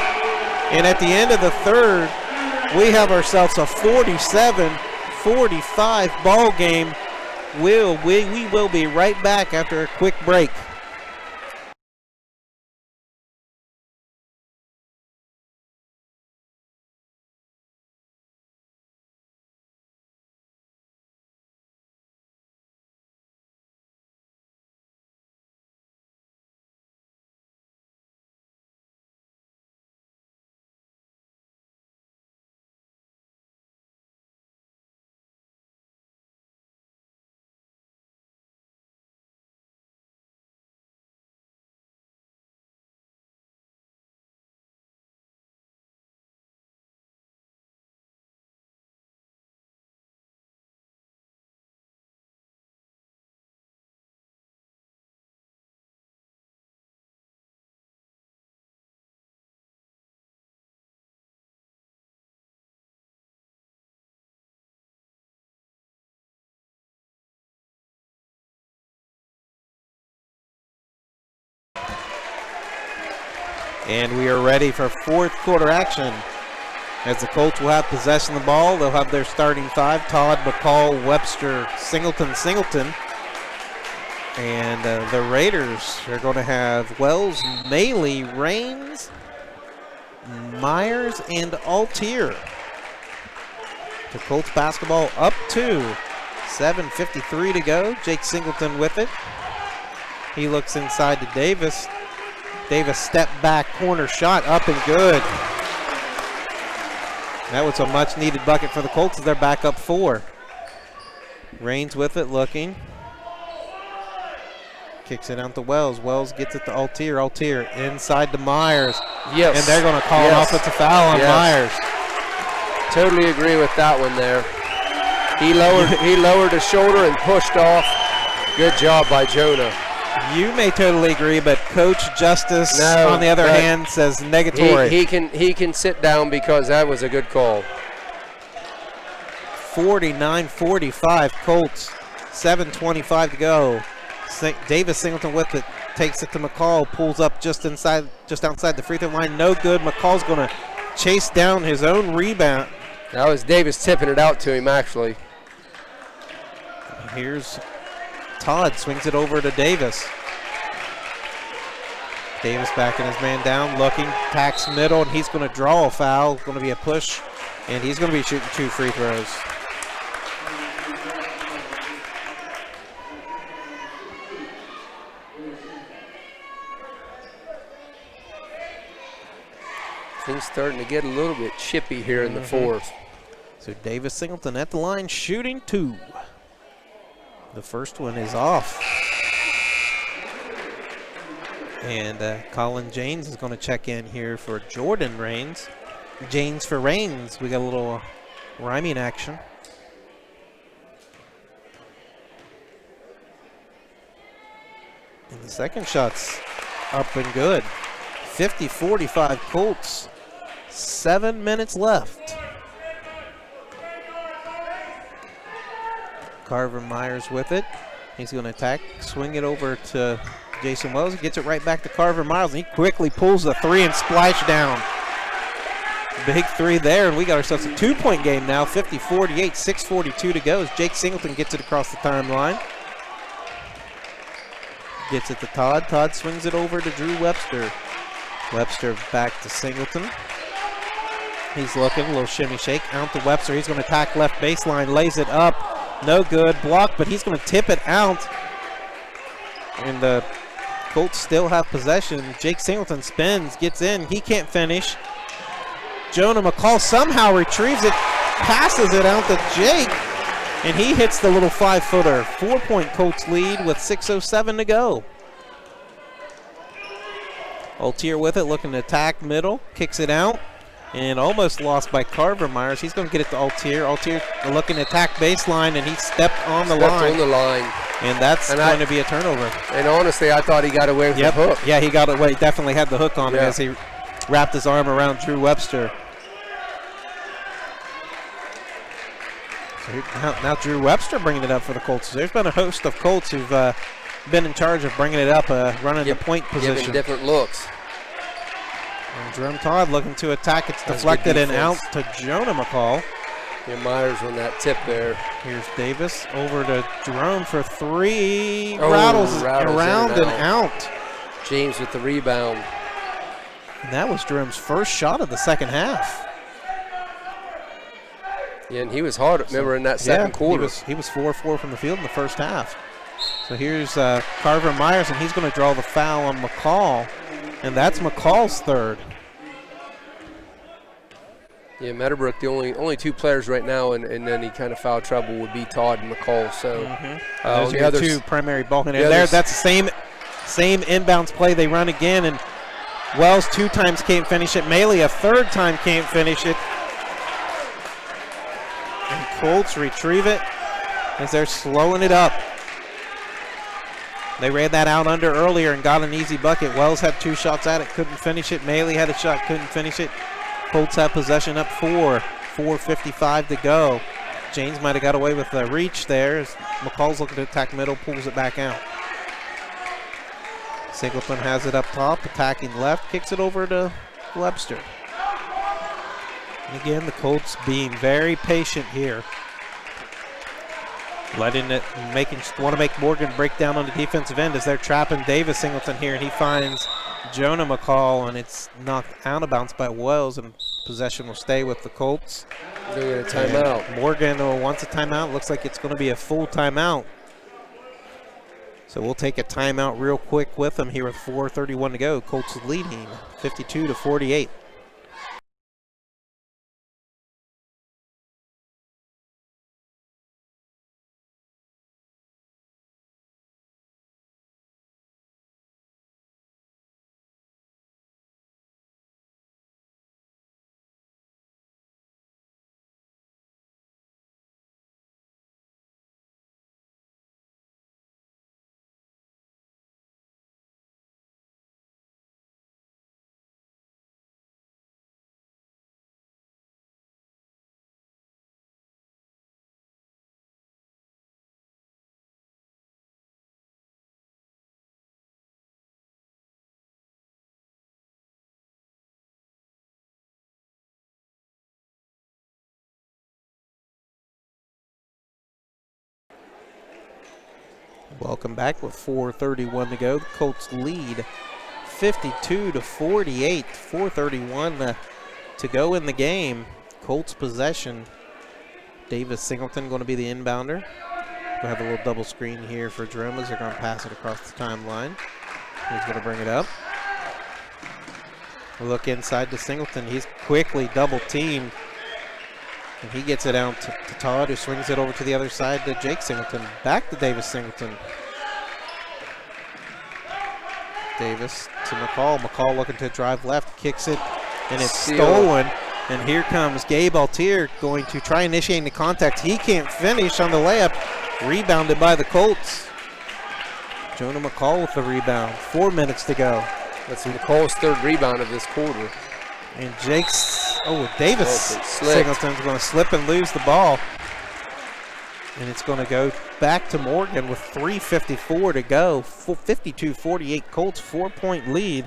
And at the end of the third, we have ourselves a 47-45 ball game. We will be right back after a quick break. And we are ready for fourth quarter action. As the Colts will have possession of the ball, they'll have their starting five: Todd, McCall, Webster, Singleton. And the Raiders are going to have Wells, Maley, Raines, Myers, and Altier. The Colts basketball up 2. 7:53 to go. Jake Singleton with it. He looks inside to Davis. Davis step back corner shot up and good. That was a much needed bucket for the Colts as they're back up 4. Raines with it, looking. Kicks it out to Wells. Wells gets it to Altier. Altier inside to Myers. Yes. And they're going to call an offensive foul on Myers. Totally agree with that one there. He lowered his shoulder and pushed off. Good job by Jonah. You may totally agree, but Coach Justice, on the other hand, says negatory. He can sit down because that was a good call. 49-45 Colts. 7:25 to go. Davis Singleton with it, takes it to McCall, pulls up just outside the free throw line. No good. McCall's going to chase down his own rebound. That was Davis tipping it out to him, actually. Here's Todd, swings it over to Davis. Davis backing his man down, looking, tacks middle, and he's going to draw a foul. Going to be a push, and he's going to be shooting 2 free throws. Things starting to get a little bit chippy here in the fourth. So Davis Singleton at the line, shooting 2. The first one is off. And Colin James is going to check in here for Jordan Raines. James for Raines. We got a little rhyming action. And the second shot's up and good. 50-45 Colts. 7 minutes left. Carver Myers with it. He's going to attack, swing it over to Jason Wells. He gets it right back to Carver Myers, and he quickly pulls the 3 and splash down. Big 3 there, and we got ourselves a 2-point game now. 50-48, 6:42 to go as Jake Singleton gets it across the timeline. Gets it to Todd. Todd swings it over to Drew Webster. Webster back to Singleton. He's looking, a little shimmy shake. Out to Webster. He's going to attack left baseline, lays it up. No good. Block, but he's going to tip it out. And the Colts still have possession. Jake Singleton spins, gets in. He can't finish. Jonah McCall somehow retrieves it, passes it out to Jake, and he hits the little 5-footer. 4-point Colts lead with 6:07 to go. Altier with it, looking to attack middle, kicks it out, and almost lost by Carver Myers. He's going to get it to Altier. Altier looking to attack baseline, and he stepped on the line. And that's going to be a turnover. And honestly, I thought he got away with the hook. Yeah, he got away. He definitely had the hook on him as he wrapped his arm around Drew Webster. So now Drew Webster bringing it up for the Colts. So there's been a host of Colts who've been in charge of bringing it up, running the point position. Giving different looks. And Jerome Todd looking to attack. It's deflected and out to Jonah McCall. Yeah, Myers on that tip there. Here's Davis over to Jerome for 3. Rattles around and out. James with the rebound. And that was Jerome's first shot of the second half. Yeah, and he was hard, remember, in that second quarter. He was 4-4 from the field in the first half. So here's Carver Myers, and he's going to draw the foul on McCall. And that's McCall's 3rd. Yeah, Meadowbrook, the only 2 players right now in any kind of foul trouble would be Todd and McCall. So those are the 2 primary ball handlers. There, that's the same inbounds play they run again, and Wells 2 times can't finish it. Maley a 3rd time can't finish it. And Colts retrieve it as they're slowing it up. They ran that out under earlier and got an easy bucket. Wells had 2 shots at it, couldn't finish it. Maley had a shot, couldn't finish it. Colts have possession up 4. 4:55 to go. James might have got away with the reach there as McCall's looking to attack middle, pulls it back out. Singleton has it up top, attacking left, kicks it over to Webster. And again, the Colts being very patient here. Want to make Morgan break down on the defensive end as they're trapping Davis Singleton here, and he finds Jonah McCall, and it's knocked out of bounds by Wells, and possession will stay with the Colts. They're going to timeout. And Morgan wants a timeout. Looks like it's going to be a full timeout. So we'll take a timeout real quick with them here with 4:31 to go. Colts leading 52-48. Welcome back with 4:31 to go. The Colts lead 52-48. 4:31 to go in the game. Colts possession. Davis Singleton going to be the inbounder. We'll have a little double screen here for Jerome as they're going to pass it across the timeline. He's going to bring it up. We'll look inside to Singleton. He's quickly double teamed. And he gets it out to Todd, who swings it over to the other side to Jake Singleton. Back to Davis Singleton. Davis to McCall. McCall looking to drive left, kicks it, and it's stolen. And here comes Gabe Altier going to try initiating the contact. He can't finish on the layup. Rebounded by the Colts. Jonah McCall with the rebound. 4 minutes to go. That's McCall's third rebound of this quarter. And Davis Singleton's going to slip and lose the ball. And it's going to go back to Morgan with 3:54 to go. 52-48 Colts, 4-point lead.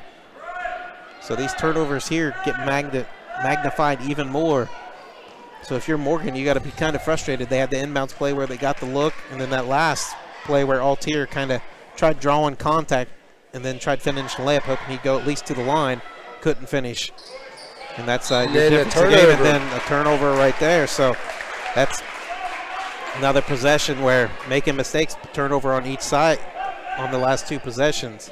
So these turnovers here get magnified even more. So if you're Morgan, you got to be kind of frustrated. They had the inbounds play where they got the look, and then that last play where Altier kind of tried drawing contact and then tried finishing the layup, hoping he'd go at least to the line. Couldn't finish. And that's a difference in the game, and then a turnover right there. So that's another possession where making mistakes, turnover on each side on the last two possessions.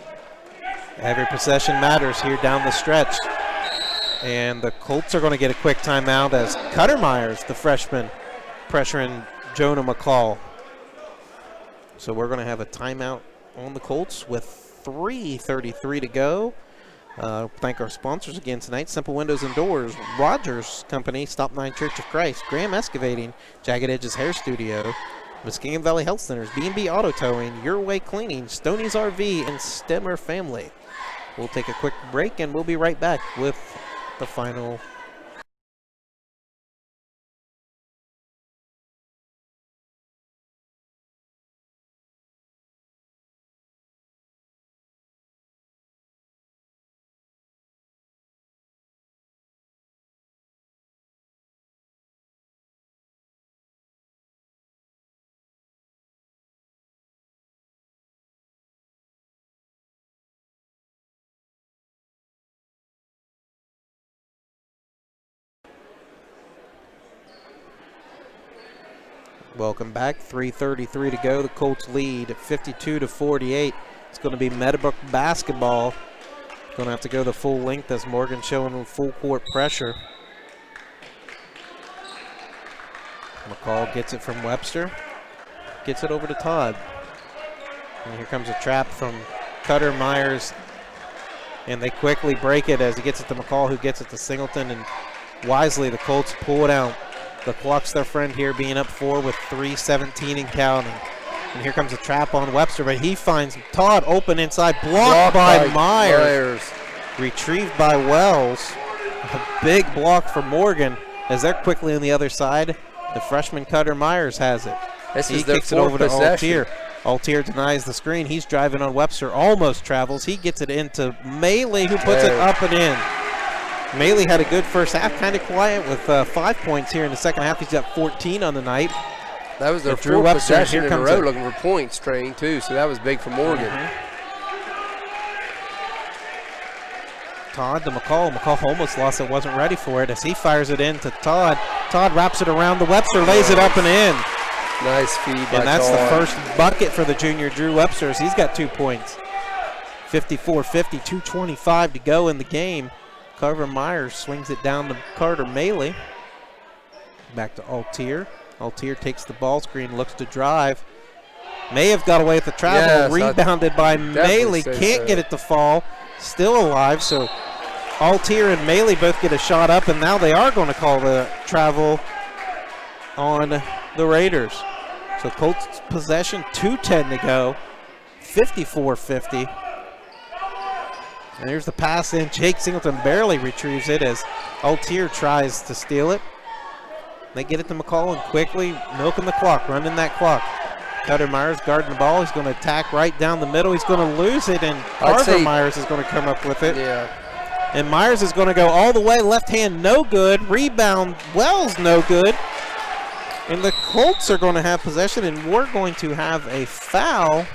Every possession matters here down the stretch. And the Colts are going to get a quick timeout as Cuttermyers, the freshman, pressuring Jonah McCall. So we're going to have a timeout on the Colts with 3:33 to go. Thank our sponsors again tonight: Simple Windows and Doors, Rogers Company, Stop 9 Church of Christ, Graham Excavating, Jagged Edges Hair Studio, Muskegon Valley Health Centers, B&B Auto Towing, Your Way Cleaning, Stoney's RV, and Stemmer Family. We'll take a quick break and we'll be right back with the final. Welcome back. 3:33 to go. The Colts lead 52-48. It's going to be Meadowbrook basketball. Going to have to go the full length as Morgan showing full court pressure. McCall gets it from Webster. Gets it over to Todd. And here comes a trap from Cuttermyers. And they quickly break it as he gets it to McCall, who gets it to Singleton. And wisely, the Colts pull it out. The clock's their friend here, being up 4 with 3:17 and counting. And here comes a trap on Webster, but he finds Todd open inside, blocked by Myers. Retrieved by Wells. A big block for Morgan as they're quickly on the other side. The freshman Cuttermyers has it. He kicks it over to Altier. Altier denies the screen. He's driving on Webster, almost travels. He gets it into Maley, who puts it up and in. Maley had a good first half, kind of quiet with 5 points here in the second half. He's got 14 on the night. That was their Drew fourth Webster, possession here in a comes row it. looking for points, Train, too, so that was big for Morgan. Todd to McCall. McCall almost lost it, wasn't ready for it as he fires it in to Todd. Todd wraps it around the Webster, lays it up and in. Nice feed by And that's Todd. the first bucket for the junior Drew Webster as he's got 2 points. 54-50, 2:25 to go in the game. Carver Myers swings it down to Carter Maley. Back to Altier. Altier takes the ball screen, looks to drive. May have got away with the travel. Yes, Rebounded by Maley. Can't get it to fall. Still alive. So Altier and Maley both get a shot up, and now they are going to call the travel on the Raiders. So Colts possession, 2:10 to go. 54-50. And here's the pass in. Jake Singleton barely retrieves it as Altier tries to steal it. They get it to McCall and quickly milking the clock, running that clock. Cutter Myers guarding the ball. He's going to attack right down the middle. He's going to lose it, and Carver Myers is going to come up with it. Yeah. And Myers is going to go all the way. Left hand, no good. Rebound, Wells, no good. And the Colts are going to have possession, and we're going to have a foul.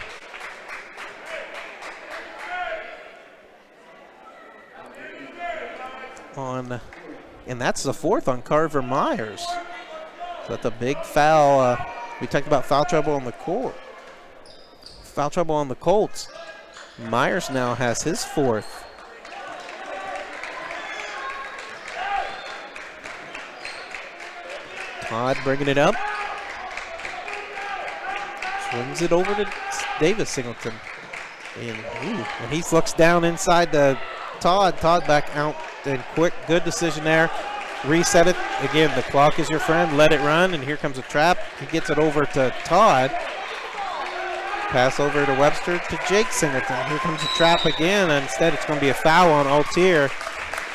And that's the fourth on Carver Myers. So that's a big foul. We talked about foul trouble on the court. Foul trouble on the Colts. Myers now has his fourth. Todd bringing it up. Swings it over to Davis Singleton. And he looks down inside the Todd. Todd back out and quick. Good decision there. Reset it. Again, the clock is your friend. Let it run, and here comes a trap. He gets it over to Todd. Pass over to Webster to Jake Singleton. Here comes a trap again, and instead it's going to be a foul on Altier,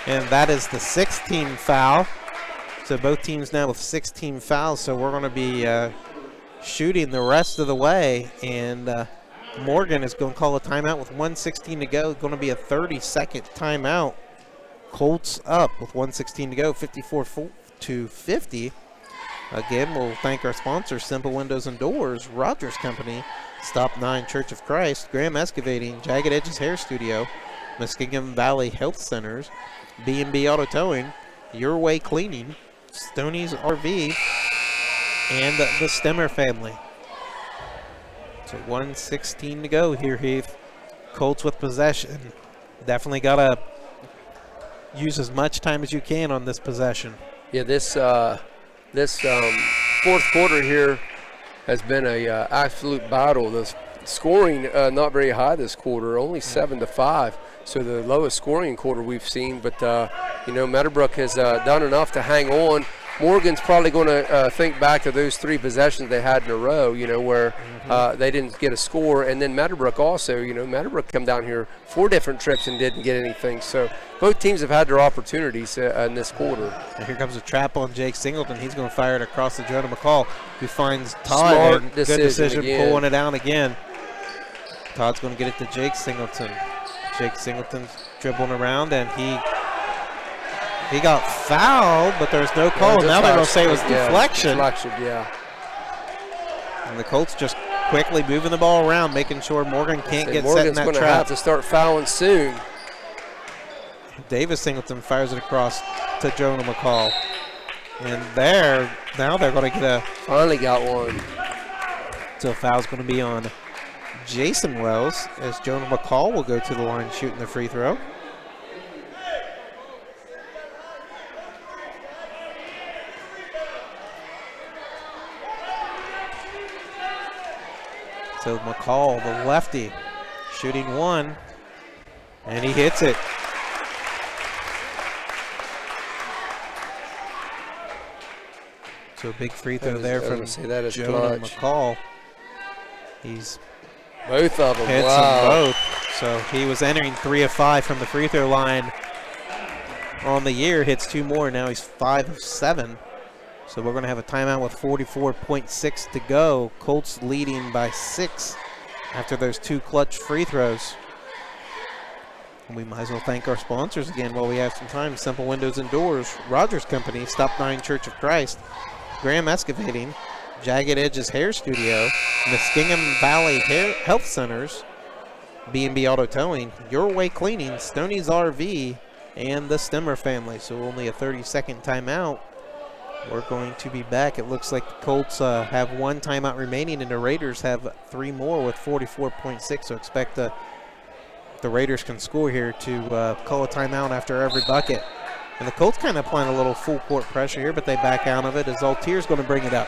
and that is the 16th foul. So both teams now with 16 fouls, so we're going to be shooting the rest of the way, and Morgan is going to call a timeout with 1:16 to go. It's going to be a 30-second timeout. Colts up with 1:16 to go, 54-50. Again, we'll thank our sponsors, Simple Windows and Doors, Rogers Company, Stop 9 Church of Christ, Graham Excavating, Jagged Edges Hair Studio, Muskingum Valley Health Centers, B&B Auto Towing, Your Way Cleaning, Stoney's RV, and the Stemmer family. So 1:16 to go here, Heath. Colts with possession. Definitely got to use as much time as you can on this possession. Yeah, this fourth quarter here has been a absolute battle. The scoring not very high this quarter, only 7-5. So the lowest scoring quarter we've seen. But Meadowbrook has done enough to hang on. Morgan's probably going to think back to those 3 possessions they had in a row, where they didn't get a score. And then Meadowbrook also, Meadowbrook come down here 4 different trips and didn't get anything. So both teams have had their opportunities in this quarter. And here comes a trap on Jake Singleton. He's going to fire it across to Jonah McCall, who finds Todd. Smart Good decision again. pulling it down again. Todd's going to get it to Jake Singleton. Jake Singleton's dribbling around, and he got fouled, but there's no call. Now they're going to say it was deflection. Deflection, yeah. And the Colts just quickly moving the ball around, making sure Morgan can't get set in that Morgan's going to trap. have to start fouling soon. Davis Singleton fires it across to Jonah McCall. And now they're going to get a... Finally got one. So a foul's going to be on Jason Wells as Jonah McCall will go to the line shooting the free throw. So McCall, the lefty, shooting one, and he hits it. So a big free throw there from Jonah McCall. He's both of them. hits them both. So he was entering 3 of 5 from the free throw line on the year. Hits 2 more. Now he's 5 of 7. So we're going to have a timeout with 44.6 to go. Colts leading by 6 after those 2 clutch free throws. And we might as well thank our sponsors again while we have some time. Simple Windows and Doors, Rogers Company, Stop 9 Church of Christ, Graham Excavating, Jagged Edges Hair Studio, Muskingum Valley Health Centers, B&B Auto Towing, Your Way Cleaning, Stoney's RV, and the Stemmer family. So only a 30-second timeout. We're going to be back. It looks like the Colts have 1 timeout remaining, and the Raiders have 3 more with 44.6. So expect the Raiders can score here to call a timeout after every bucket. And the Colts kind of applying a little full court pressure here, but they back out of it as Altier's going to bring it up.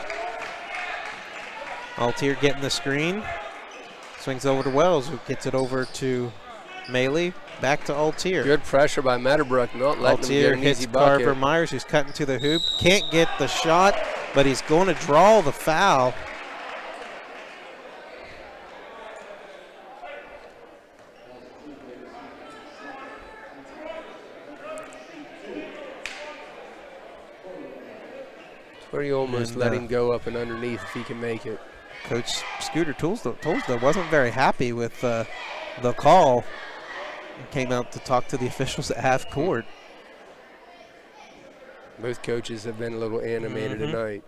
Altier getting the screen. Swings over to Wells, who gets it over to Maley. Back to Altier. Good pressure by Meadowbrook, not letting him get Altier an hits easy bucket. Carver Myers, who's cutting to the hoop. Can't get the shot, but he's going to draw the foul. Where you almost let him go up and underneath if he can make it. Coach Scooter Toolsda wasn't very happy with the call. He came out to talk to the officials at half court. Both coaches have been a little animated tonight.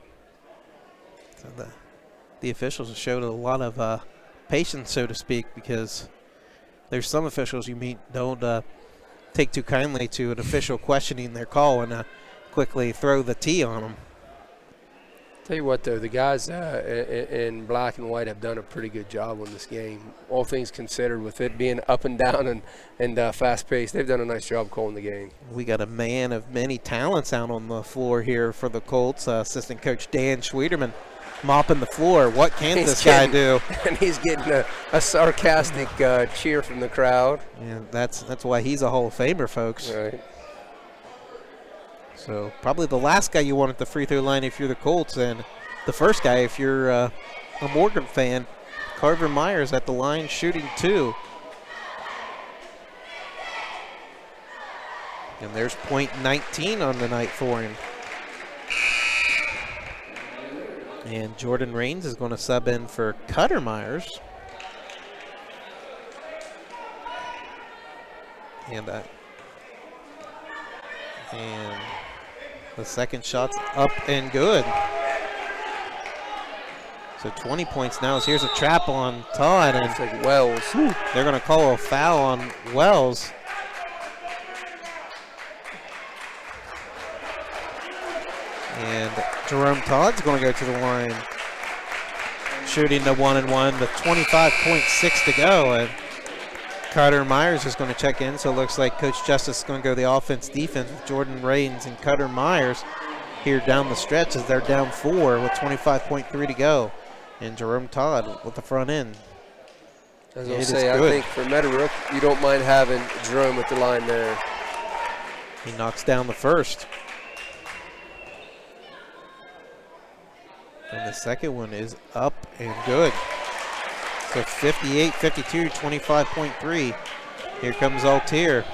So the officials showed a lot of patience, so to speak, because there's some officials you meet don't take too kindly to an official questioning their call and quickly throw the T on them. Tell you what, though, the guys in black and white have done a pretty good job on this game. All things considered, with it being up and down and fast-paced, they've done a nice job calling the game. We got a man of many talents out on the floor here for the Colts. Assistant coach Dan Schwederman mopping the floor. What can this guy do? And he's getting a sarcastic cheer from the crowd. Yeah, that's why he's a Hall of Famer, folks. Right. So probably the last guy you want at the free throw line if you're the Colts, and the first guy if you're a Morgan fan. Carver Myers at the line shooting 2. And there's .19 on the night for him. And Jordan Raines is going to sub in for Cutter Myers. And the second shot's up and good. So 20 points now. Here's a trap on Todd. And it's like Wells. They're going to call a foul on Wells. And Jerome Todd's going to go to the line, shooting the 1-and-1 with 25.6 to go. And Cutter Myers is going to check in, so it looks like Coach Justice is going to go the offense-defense with Jordan Raines and Cutter Myers here down the stretch as they're down 4 with 25.3 to go. And Jerome Todd with the front end. As I'll say, I think for Meadowbrook, you don't mind having Jerome at the line there. He knocks down the first. And the second one is up and good. So 58-52, 25.3. Here comes Altier.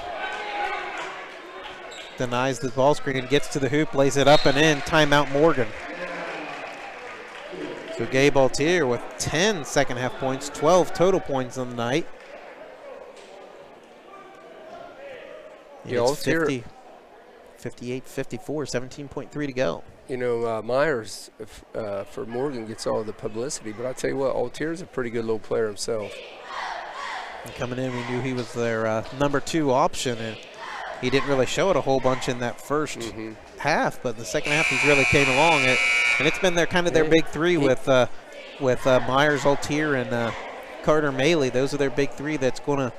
Denies the ball screen, gets to the hoop, lays it up and in. Timeout Morgan. So Gabe Altier with 10 second half points, 12 total points on the night. Yeah, Altier 58-54, 17.3 to go. You know, Myers for Morgan gets all the publicity, but I tell you what, Altier's a pretty good little player himself. And coming in, we knew he was their number 2 option, and he didn't really show it a whole bunch in that first half, but the second half he really came along. And it's been their kind of their big 3 with Myers, Altier, and Carter Maley. Those are their big 3. That's going to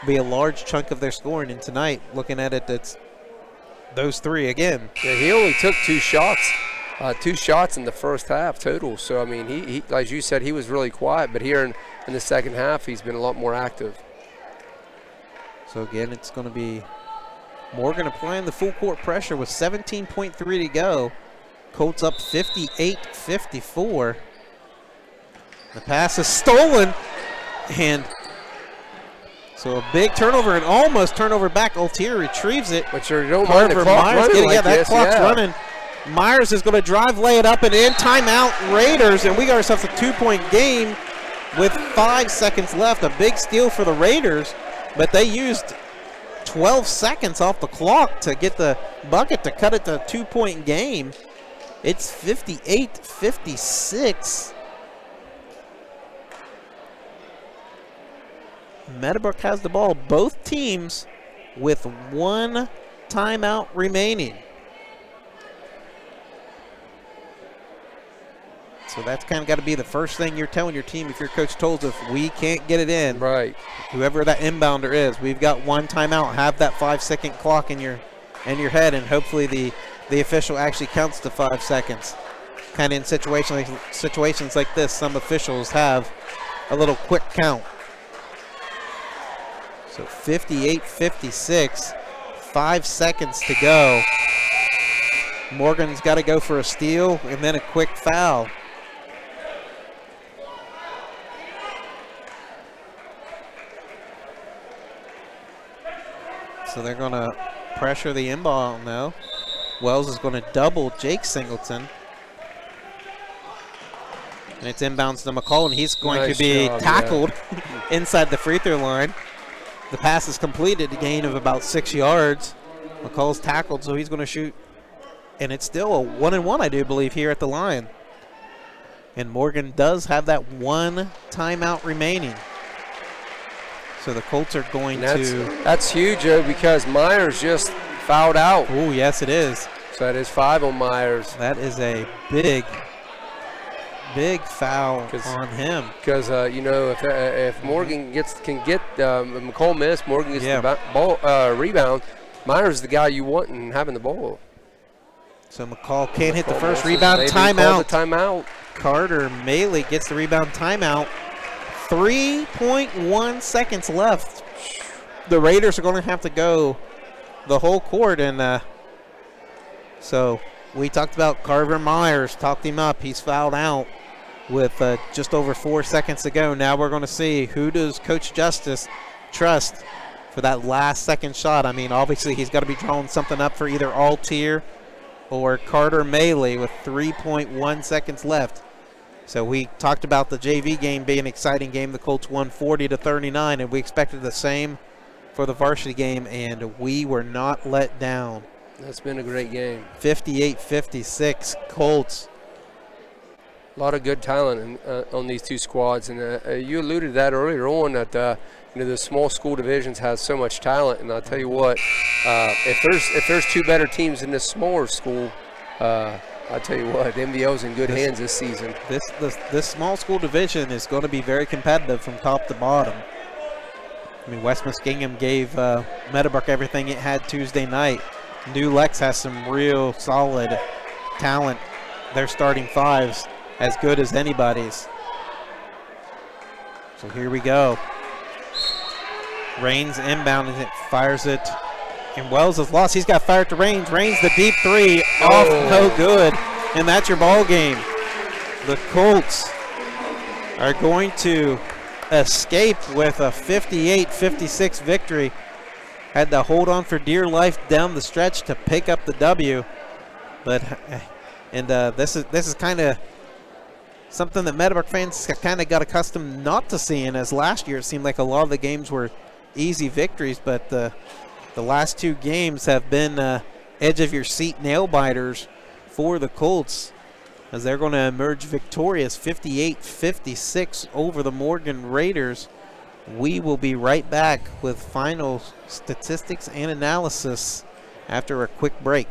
be a large chunk of their scoring. And tonight, looking at it, that's those 3 again. Yeah, he only took 2 shots. 2 shots in the first half total. So, I mean, he as you said, he was really quiet. But here in the second half, he's been a lot more active. So, again, it's going to be Morgan applying the full court pressure with 17.3 to go. Colts up 58-54. The pass is stolen. And so a big turnover and almost turnover back. Altier retrieves it. But you don't mind the clock running like that this, clock's running. Myers is going to drive, lay it up and in. Timeout Raiders, and we got ourselves a 2-point game. with 5 seconds left. A big steal for the Raiders, but they used 12 seconds off the clock to get the bucket to cut it to a 2-point game. It's 58-56. Meadowbrook has the ball. Both teams with 1 timeout remaining. So that's kind of got to be the first thing you're telling your team if your coach told us if we can't get it in. Right. Whoever that inbounder is, we've got 1 timeout. Have that 5-second clock in your head, and hopefully the official actually counts to 5 seconds. Kind of in situations like this, some officials have a little quick count. So 58-56, 5 seconds to go. Morgan's got to go for a steal and then a quick foul. So they're going to pressure the inbound now. Wells is going to double Jake Singleton. And it's inbounds to McCall, and he's going to be tackled inside the free throw line. The pass is completed, a gain of about 6 yards. McCall's tackled, so he's going to shoot. And it's still a 1-and-1, I do believe, here at the line. And Morgan does have that 1 timeout remaining. So the Colts are going to... That's huge, Joe, because Myers just fouled out. Oh, yes, it is. So that is 5 on Myers. That is a big foul on him. Because, if Morgan can get McCall miss, Morgan gets the ball rebound, Myers is the guy you want and having the ball. So McCall can't hit the first rebound. Timeout. Timeout. Carter Maley gets the rebound. Timeout. 3.1 seconds left. The Raiders are going to have to go the whole court. And so we talked about Carver Myers. Talked him up. He's fouled out with just over 4 seconds to go. Now we're going to see who does Coach Justice trust for that last second shot. I mean, obviously he's got to be drawing something up for either Altier or Carter Maley with 3.1 seconds left. So we talked about the JV game being an exciting game. The Colts won 40-39, and we expected the same for the varsity game, and we were not let down. That's been a great game. 58-56 Colts. A lot of good talent on these two squads, and you alluded to that earlier on that the small school divisions has so much talent. And I'll tell you what, if there's 2 better teams in this smaller school, I'll tell you what, MVO's in good hands this season. This small school division is going to be very competitive from top to bottom. I mean, West Muskingum gave Meadowbrook everything it had Tuesday night. New Lex has some real solid talent. Their starting 5's as good as anybody's. So here we go. Raines inbound and it fires it. And Wells is lost. He's got fired to Raines. Raines the deep 3 off, no good. And that's your ball game. The Colts are going to escape with a 58-56 victory. Had to hold on for dear life down the stretch to pick up the W. But this is kind of something that Meadowbrook fans kind of got accustomed not to seeing, as last year it seemed like a lot of the games were easy victories, but the last 2 games have been edge of your seat nail biters for the Colts, as they're going to emerge victorious 58-56 over the Morgan Raiders. We will be right back with final statistics and analysis after a quick break.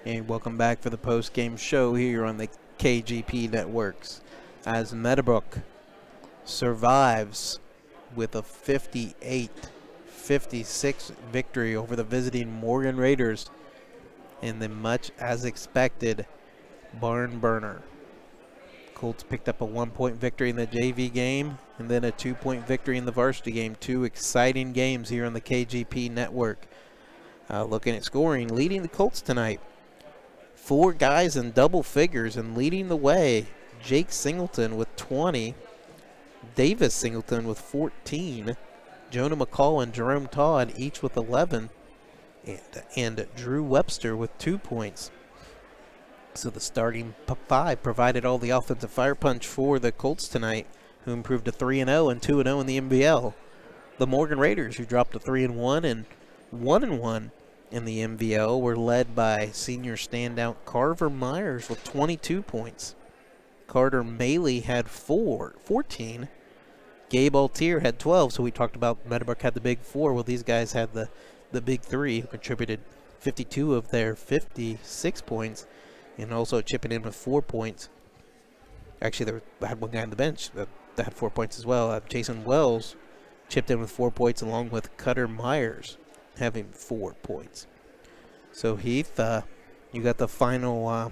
And welcome back for the post-game show here on the KGP Networks as Meadowbrook survives with a 58-56 victory over the visiting Morgan Raiders in the much as expected barn burner. Colts picked up a 1-point victory in the JV game and then a 2-point victory in the varsity game. 2 exciting games here on the KGP Network. Looking at scoring, leading the Colts tonight. 4 guys in double figures and leading the way. Jake Singleton with 20. Davis Singleton with 14. Jonah McCall and Jerome Todd each with 11. And Drew Webster with 2 points. So the starting 5 provided all the offensive fire punch for the Colts tonight, who improved to 3-0 and 2-0 in the MVL. The Morgan Raiders, who dropped to 3-1 and 1-1 in the MVL, were led by senior standout Carver Myers with 22 points. Carter Maley had 14. Gabe Altier had 12, so we talked about Meadowbrook had the big 4. Well, these guys had the big 3, who contributed 52 of their 56 points, and also chipping in with 4 points. Actually, they had one guy on the bench that had 4 points as well. Jason Wells chipped in with 4 points, along with Cutter Myers having 4 points. So Heath, you got the final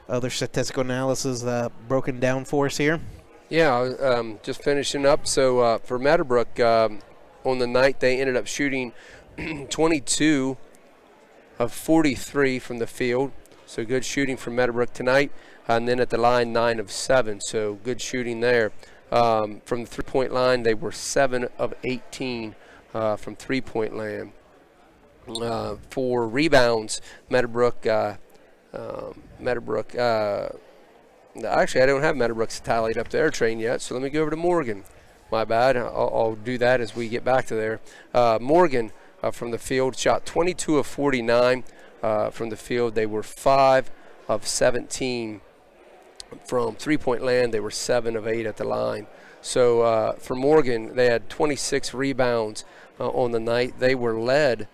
other statistical analysis broken down for us here. Yeah, just finishing up. So for Meadowbrook, on the night they ended up shooting 22 of 43 from the field. So good shooting from Meadowbrook tonight. And then at the line, 9 of 7. So good shooting there. From the three-point line, they were 7 of 18 from three-point land. For rebounds, Meadowbrook, actually, I don't have Meadowbrook's tallied up their train yet, so let me go over to Morgan. My bad. I'll do that as we get back to there. Morgan, from the field, shot 22 of 49 from the field. They were 5 of 17 from three-point land. They were 7 of 8 at the line. So for Morgan, they had 26 rebounds on the night. They were led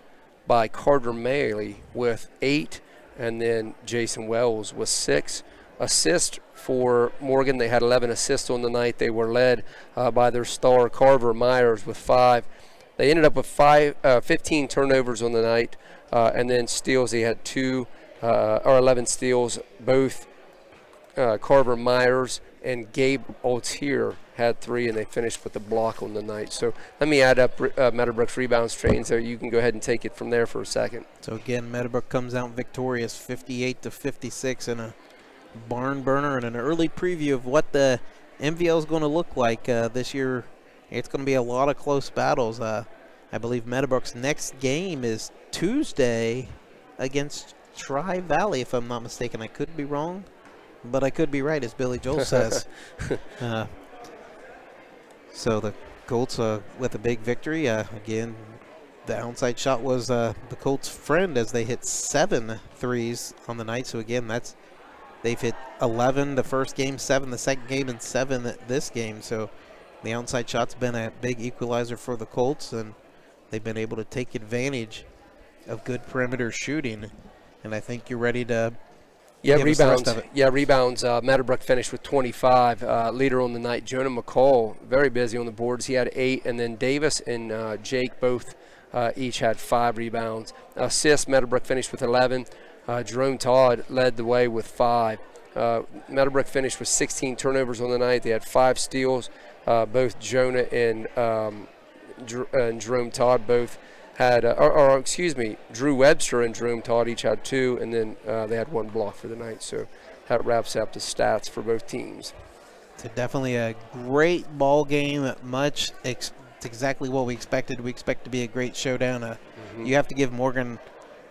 by Carter Maley with 8, and then Jason Wells with 6. Assists for Morgan, they had 11 assists on the night. They were led by their star Carver Myers with 5. They ended up with 15 turnovers on the night, and then steals. They had 11 steals. Both Carver Myers and Gabe Altier had 3, and they finished with a block on the night. So let me add up Meadowbrook's rebounds train, so you can go ahead and take it from there for a second. So again, Meadowbrook comes out victorious, 58-56 in a barn burner, and an early preview of what the MVL is going to look like this year. It's going to be a lot of close battles. I believe Meadowbrook's next game is Tuesday against Tri-Valley, if I'm not mistaken. I could be wrong, but I could be right, as Billy Joel says. So the Colts with a big victory. Again, the onside shot was the Colts' friend as they hit 7 threes on the night. So again, they've hit 11 the first game, 7 the second game, and 7 this game. So the onside shot's been a big equalizer for the Colts, and they've been able to take advantage of good perimeter shooting. And I think you're ready to rebounds. Meadowbrook finished with 25. Leader on the night, Jonah McCall, very busy on the boards. He had 8, and then Davis and Jake both each had 5 rebounds. Assists, Meadowbrook finished with 11. Jerome Todd led the way with 5. Meadowbrook finished with 16 turnovers on the night. They had 5 steals. Both Jonah and Jerome Todd both had, Drew Webster and Jerome Todd each had 2, and then they had 1 block for the night. So that wraps up the stats for both teams. So definitely a great ball game. It's exactly what we expected. We expect to be a great showdown. You have to give Morgan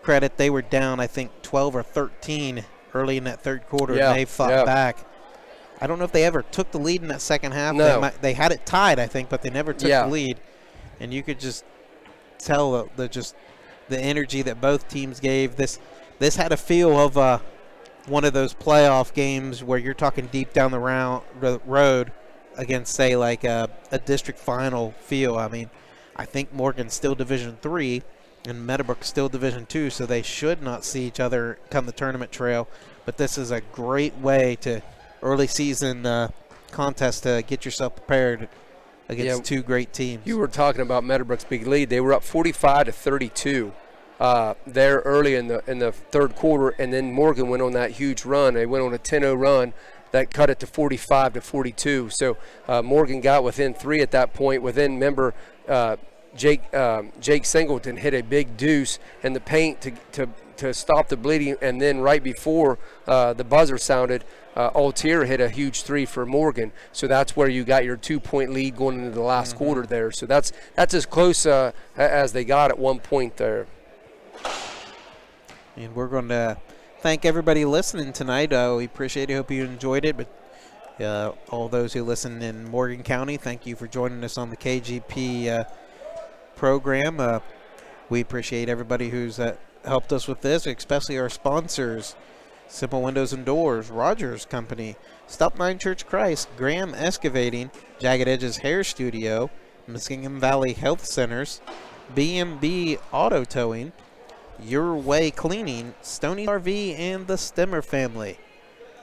credit. They were down, I think, 12 or 13 early in that third quarter, and they fought back. I don't know if they ever took the lead in that second half. No. They had it tied, I think, but they never took the lead. And you could just tell the energy that both teams gave. This had a feel of one of those playoff games where you're talking deep down the road against, say, like a district final feel. I mean, I think Morgan's still Division III, And Meadowbrook still Division II, so they should not see each other come the tournament trail. But this is a great way to early season contest to get yourself prepared against two great teams. You were talking about Meadowbrook's big lead. They were up 45-32 there early in the third quarter, and then Morgan went on that huge run. They went on a 10-0 run that cut it to 45-42. So Morgan got within 3 at that point. Remember, Jake Singleton hit a big deuce in the paint to stop the bleeding, and then right before the buzzer sounded, Altier hit a huge 3 for Morgan. So that's where you got your 2-point lead going into the last quarter there. So that's as close as they got at one point there. And we're going to thank everybody listening tonight. We appreciate it. Hope you enjoyed it. But all those who listen in Morgan County, thank you for joining us on the KGP program. We appreciate everybody who's helped us with this, especially our sponsors: Simple Windows and Doors, Rogers Company, Stop 9 Church Christ, Graham Excavating, Jagged Edges Hair Studio, Muskingum Valley Health Centers, B&B Auto Towing, Your Way Cleaning, Stoney RV, and the Stemmer family.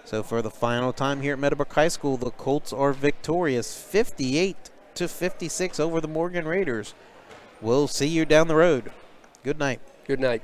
So for the final time here at Meadowbrook High School, the Colts are victorious 58-56 over the Morgan Raiders. We'll see you down the road. Good night. Good night.